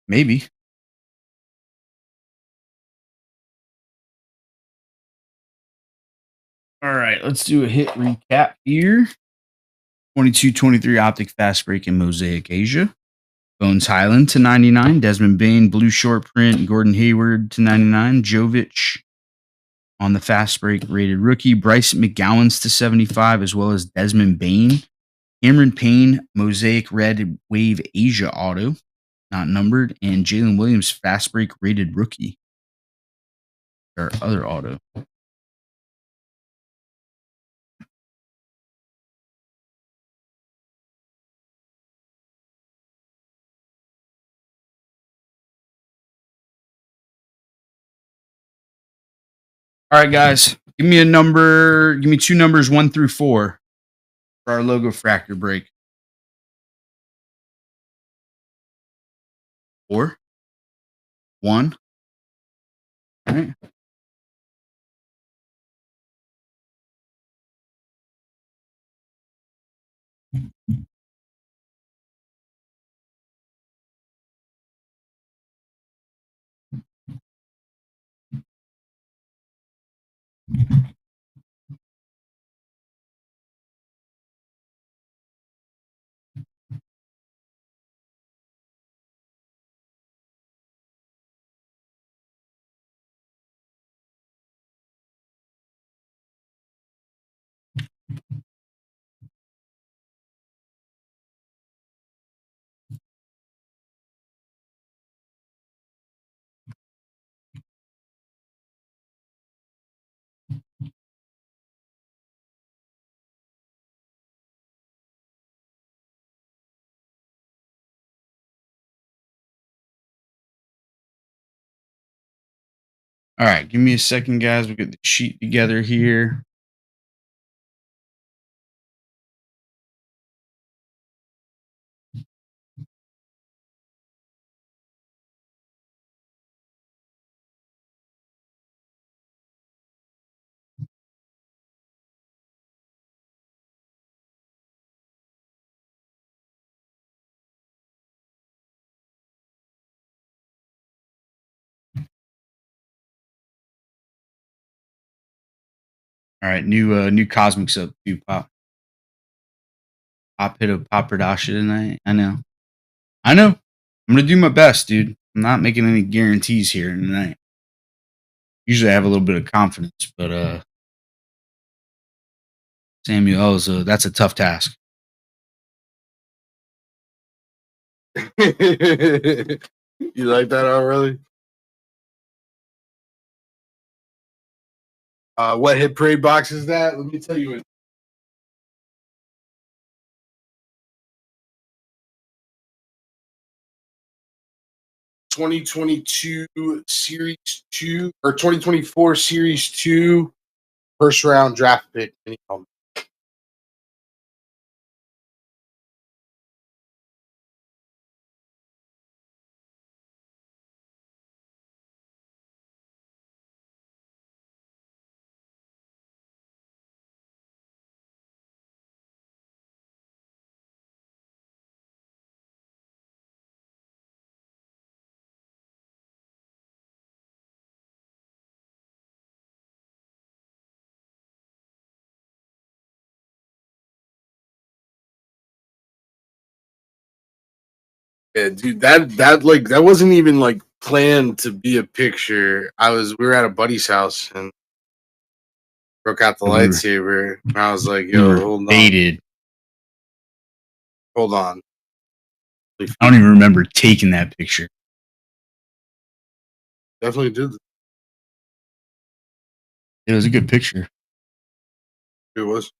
Maybe. All right, let's do a hit recap here. 22-23 Optic Fast Break and Mosaic Asia. Bones Highland to 99. Desmond Bain, blue short print. Gordon Hayward to 99. Jovic on the fast break rated rookie. Bryce McGowan's to 75, as well as Desmond Bain. Cameron Payne, Mosaic Red Wave Asia auto, not numbered. And Jalen Williams, fast break rated rookie. Or other auto. All right, guys. Give me a number. Give me two numbers 1 through 4 for our logo fractor break. 4. 1. All right. All right. Give me a second, guys. We'll get the sheet together here. All right. New Cosmics up too, Pop. Pop hit a Papadasha tonight. I know. I'm gonna do my best, dude. I'm not making any guarantees here tonight. Usually I have a little bit of confidence, but Samuel, that's a tough task. You like that already? What hit parade box is that? Let me tell you. 2022 Series 2 or 2024 Series 2 first round draft pick. Yeah, dude, that wasn't even like planned to be a picture. We were at a buddy's house and broke out the We were- lightsaber. And I was like, We yo, were hold on. baited. Hold on. I don't even remember taking that picture. Definitely did. It was a good picture. It was.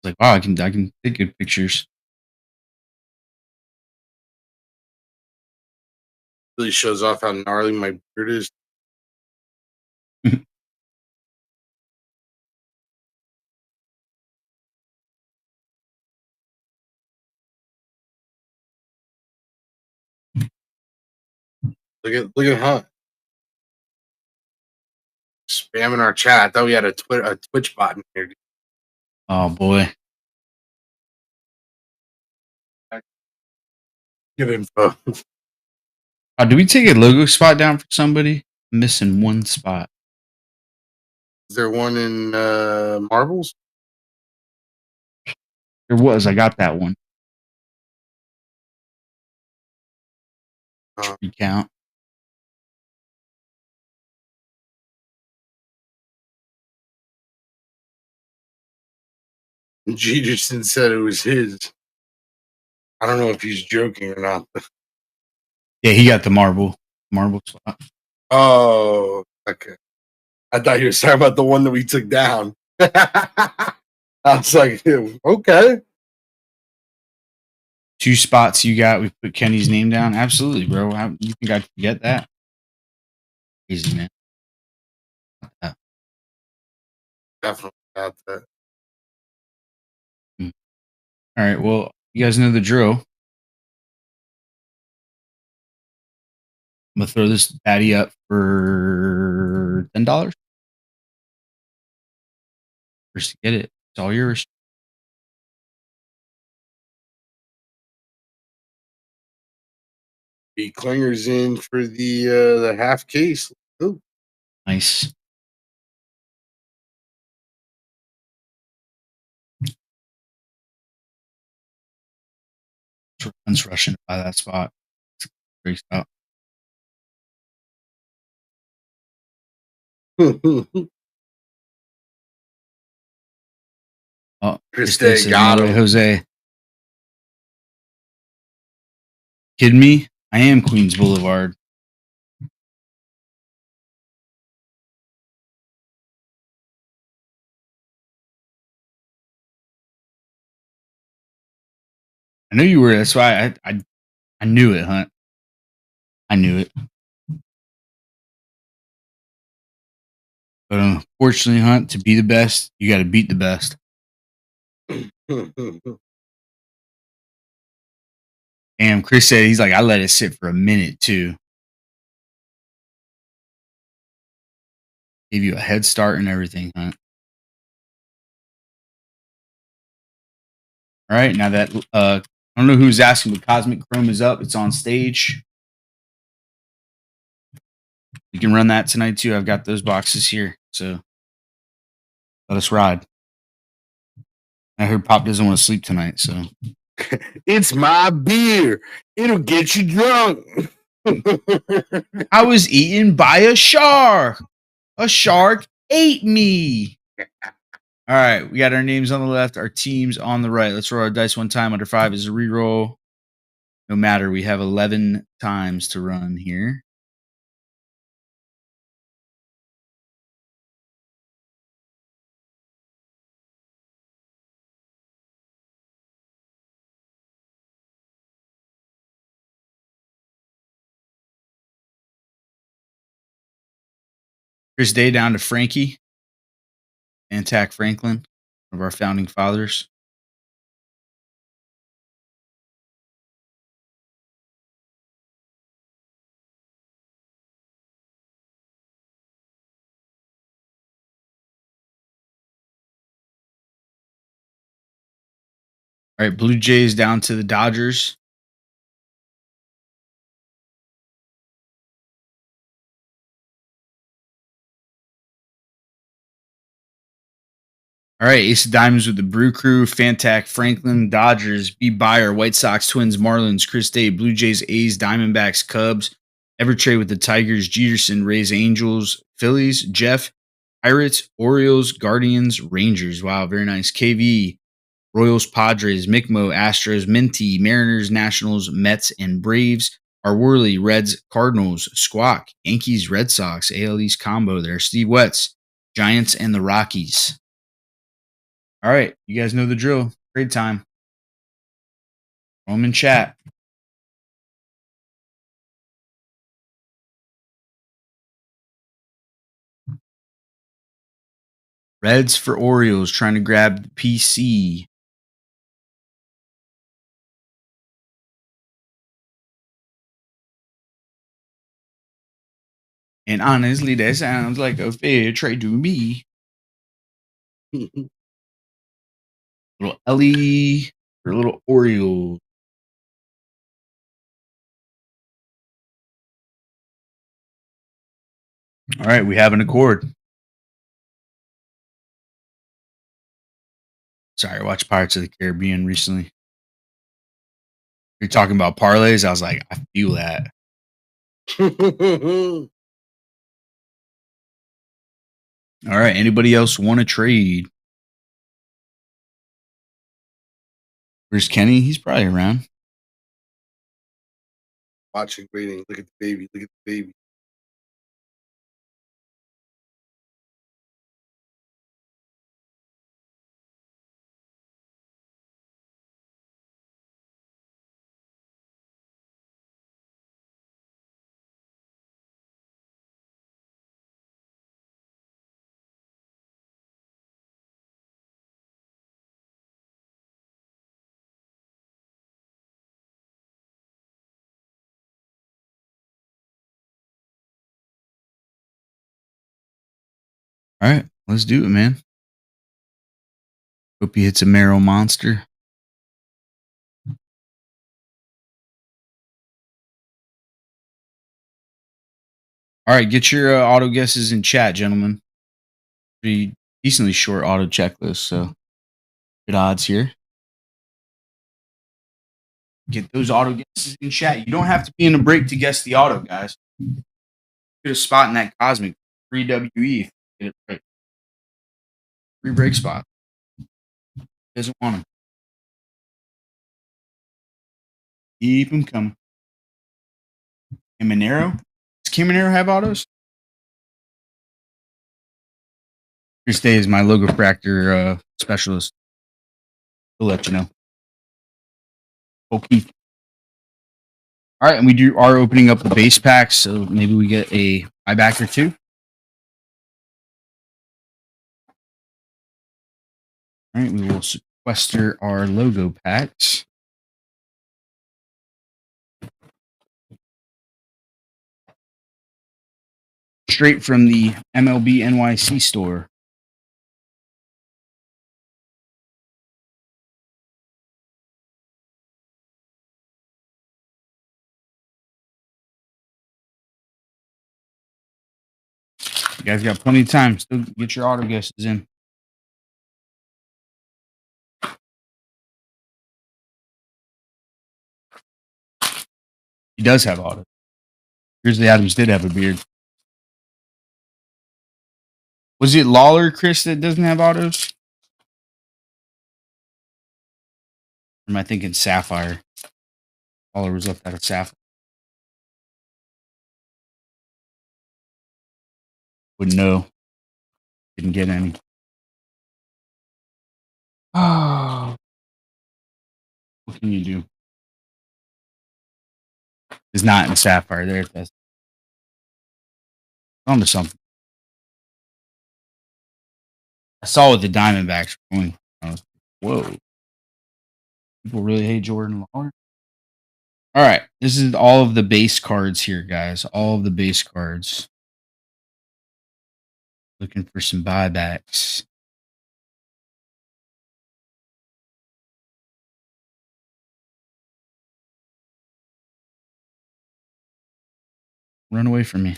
Like, wow, I can take good pictures. Really shows off how gnarly my beard is. Look at Hunt. Spamming our chat. I thought we had a Twitch bot in here. Oh boy. Good info. Do we take a logo spot down for somebody? I'm missing one spot. Is there one in Marbles? There was. I got that one. Recount. Jeterson said it was his. I don't know if he's joking or not. Yeah, he got the marble spot. Oh, okay. I thought you were talking about the one that we took down. I was like, okay. 2 spots you got. We put Kenny's name down. Absolutely, bro. How you think I forget that? Easy, man. Definitely got that. All right. Well, you guys know the drill. I'm gonna throw this baddie up for $10. First to get it. It's all yours. The Klinger's in for the half case. Ooh. Nice. Runs rushing by that spot. Great stuff. Oh, Chris Day Day says, got no way, him. Jose. Kidding me? I am Queens Boulevard. I knew you were. That's why I knew it, Hunt. I knew it. But unfortunately, Hunt, to be the best, you got to beat the best. And Chris said he's like, I let it sit for a minute too. Gave you a head start and everything, Hunt. All right, now that I don't know who's asking, but Cosmic Chrome is up. It's on stage. You can run that tonight too. I've got those boxes here, so let us ride. I heard Pop doesn't want to sleep tonight, so It's my beer. It'll get you drunk. I was eaten by a shark. A shark ate me. All right, we got our names on the left, our teams on the right. Let's roll our dice one time. Under 5 is a reroll. No matter, we have 11 times to run here. Chris Day down to Frankie. Antac Franklin, one of our founding fathers. All right, Blue Jays down to the Dodgers. All right, Ace of Diamonds with the Brew Crew, Fantac, Franklin, Dodgers, B. Buyer, White Sox, Twins, Marlins, Chris Day, Blue Jays, A's, Diamondbacks, Cubs, Evertrade with the Tigers, Jeterson, Rays, Angels, Phillies, Jeff, Pirates, Orioles, Guardians, Rangers. Wow, very nice. KV, Royals, Padres, Mi'kmo, Astros, Minty, Mariners, Nationals, Mets, and Braves. Our Worley, Reds, Cardinals, Squawk, Yankees, Red Sox, AL East combo there. Steve Wetz, Giants, and the Rockies. All right, you guys know the drill. Trade time. Roman chat. Reds for Orioles trying to grab the PC. And honestly, that sounds like a fair trade to me. Little Ellie for little Orioles. All right, we have an accord. Sorry, I watched Pirates of the Caribbean recently. You're talking about parlays. I was like, I feel that. All right, anybody else want to trade? Where's Kenny? He's probably around. Watching, waiting. Look at the baby. Look at the baby. All right, let's do it, man. Hope he hits a Marrow Monster. All right, get your auto guesses in chat, gentlemen. Pretty decently short auto checklist, so good odds here. Get those auto guesses in chat. You don't have to be in a break to guess the auto, guys. Get a spot in that Cosmic free WE. If you get it right. Free break spot. Doesn't want them. Keep them coming. And Monero? Does Monero have autos? Chris Day is my logo fractor specialist. He'll let you know. Okay. All right, and we are opening up the base packs, so maybe we get a buyback or two. All right, we will sequester our logo packs. Straight from the MLB NYC store. You guys got plenty of time. Still get your auto guesses in. He does have auto. Grizzly Adams did have a beard. Was it Lawler, Chris, that doesn't have autos? Or am I thinking Sapphire? Lawler was left out of Sapphire. Wouldn't know. Didn't get any. Oh. What can you do? It's not in Sapphire. There it is. On to something. I saw what the Diamondbacks were going. Whoa. People really hate Jordan Lawler. All right. This is all of the base cards here, guys. All of the base cards. Looking for some buybacks. Run away from me.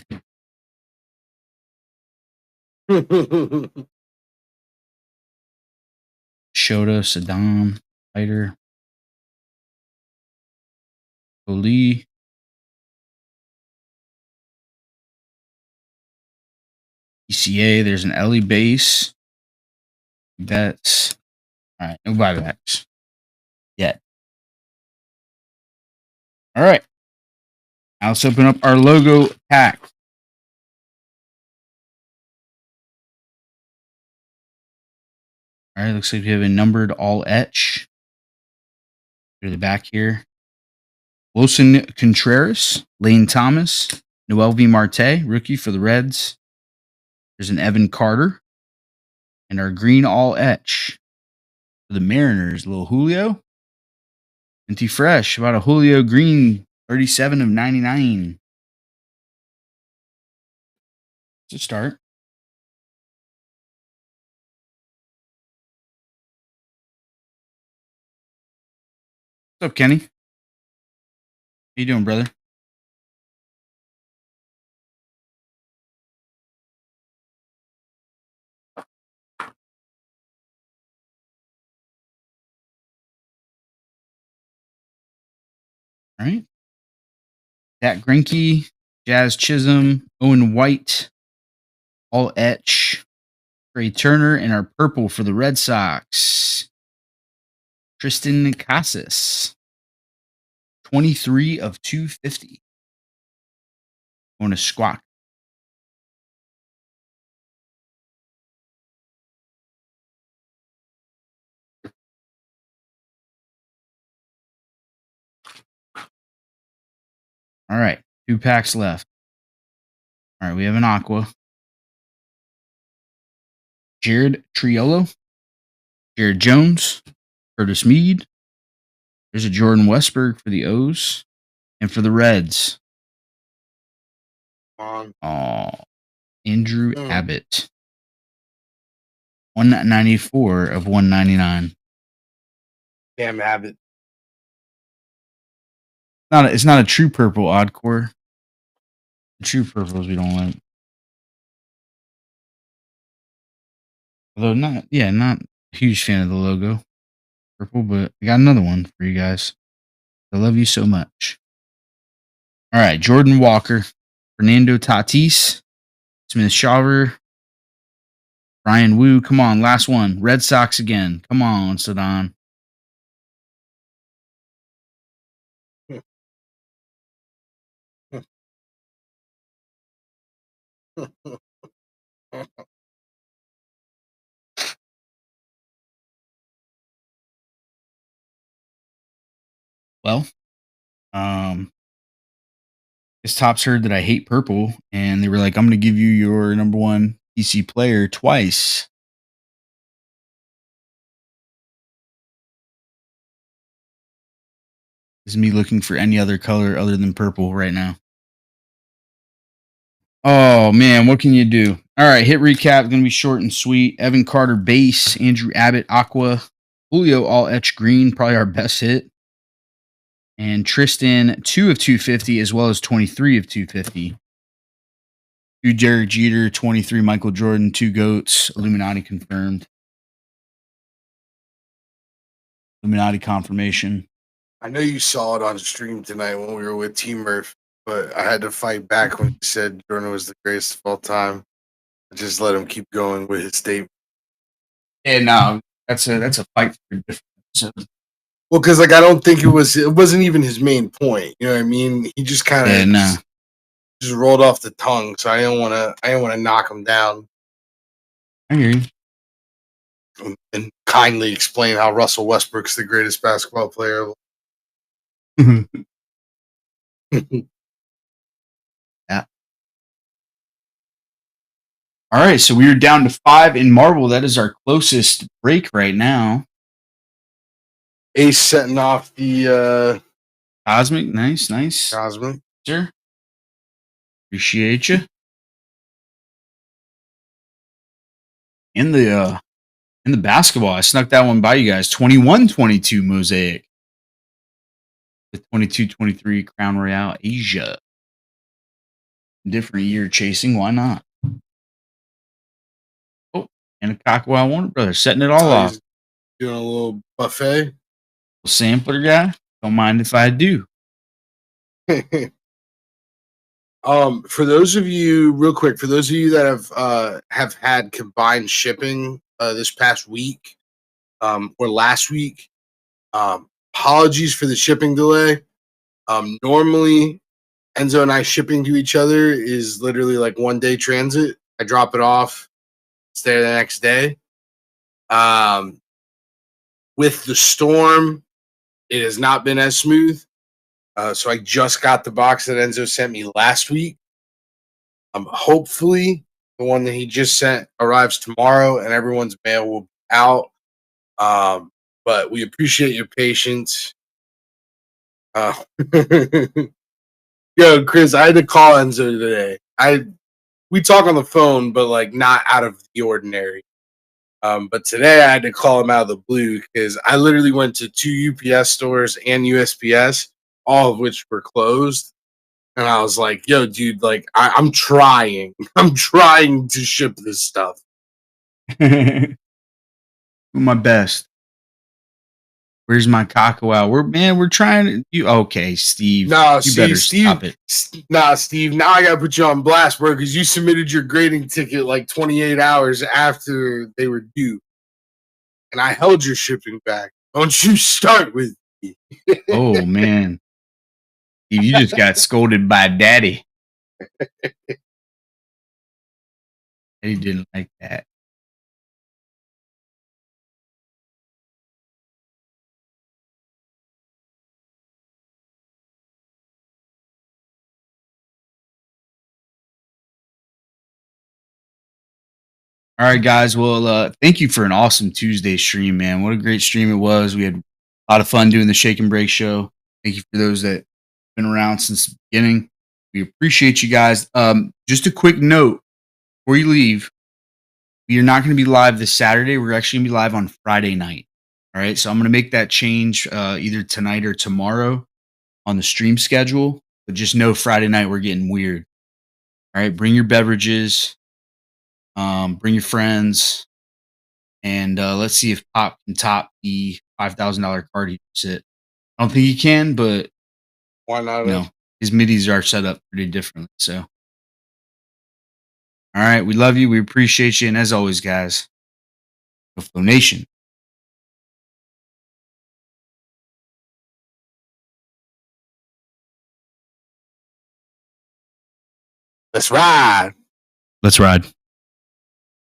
Shota, Saddam, Fighter, Oli. ECA, there's an Ellie base. That's all right. No buybacks yet. All right. Now let's open up our logo pack. All right. Looks like we have a numbered all etch. Go to the back here. Wilson Contreras, Lane Thomas, Noel V. Marte, rookie for the Reds. There's an Evan Carter. And our green all etch for the Mariners, little Julio. Minty Fresh, about a Julio green, 37 of 99. To start. What's up, Kenny? How you doing, brother? All right. That Greinke, Jazz Chisholm, Owen White, all etch, Trey Turner, and our purple for the Red Sox, Tristan Casas, 23 of 250. On a squawk. All right. 2 packs left. All right. We have an Aqua. Jared Triolo, Jared Jones, Curtis Mead. There's a Jordan Westberg for the O's. And for the Reds, Andrew Abbott. 194 of 199. Damn Abbott. It's not a true purple odd core. The true purples we don't like. Although not a huge fan of the logo. Purple, but I got another one for you guys. I love you so much. All right, Jordan Walker, Fernando Tatis, Smith Shawver, Brian Wu. Come on, last one. Red Sox again. Come on, Saddam. Well, his tops heard that I hate purple, and they were like, I'm going to give you your number one PC player twice. This is me looking for any other color other than purple right now. Oh, man, what can you do? All right, hit recap. Going to be short and sweet. Evan Carter base, Andrew Abbott aqua, Julio all etch green, probably our best hit. And Tristan 2 of 250 as well as 23 of 250. 2 Derek Jeter, 23 Michael Jordan, 2 GOATs, Illuminati confirmed. Illuminati confirmation. I know you saw it on stream tonight when we were with Team Murph, but I had to fight back when he said Jordan was the greatest of all time. I just let him keep going with his statement. And no, that's a fight for different episodes. Well, because I don't think it wasn't even his main point. You know what I mean? He just kind of just rolled off the tongue. So I didn't want to knock him down. I hear you. And kindly explain how Russell Westbrook's the greatest basketball player. Yeah. All right, so we are down to 5 in Marvel. That is our closest break right now. Ace setting off the Cosmic, nice. Cosmic. Sir. Appreciate you. In the basketball, I snuck that one by you guys. 21-22 Mosaic. The 22-23 Crown Royale Asia. Different year chasing, why not? Oh, and a Kakawai Warner Brothers setting it all off. Doing a little buffet. Sampler guy. Don't mind if I do. For those of you, real quick, for those of you that have had combined shipping this past week or last week, apologies for the shipping delay. Normally, Enzo and I shipping to each other is literally like 1 day transit. I drop it off, it's there the next day. With the storm, it has not been as smooth. So I just got the box that Enzo sent me last week. Hopefully, the one that he just sent arrives tomorrow, and everyone's mail will be out. But we appreciate your patience. Yo, Chris, I had to call Enzo today. We talk on the phone, but like not out of the ordinary. But today I had to call him out of the blue because I literally went to 2 UPS stores and USPS, all of which were closed. And I was like, yo, dude, like I'm trying. I'm trying to ship this stuff. Do my best. Where's my Kakao? We're trying to you okay, Steve. No, you better stop it. Steve, now I gotta put you on blast, bro, because you submitted your grading ticket like 28 hours after they were due. And I held your shipping back. Don't you start with me. Oh man. Steve, you just got scolded by daddy. He didn't like that. All right, guys. Well, thank you for an awesome Tuesday stream, man. What a great stream it was. We had a lot of fun doing the Shake and Break show. Thank you for those that have been around since the beginning. We appreciate you guys. Just a quick note before you leave, we are not going to be live this Saturday. We're actually going to be live on Friday night. All right. So I'm going to make that change either tonight or tomorrow on the stream schedule. But just know Friday night we're getting weird. All right. Bring your beverages. Bring your friends. And let's see if Pop can top the $5,000 card he sit. I don't think he can, but Why not? you know, his middies are set up pretty differently. So, all right, we love you. We appreciate you. And as always, guys, Buffalo Nation. Let's ride. Let's ride.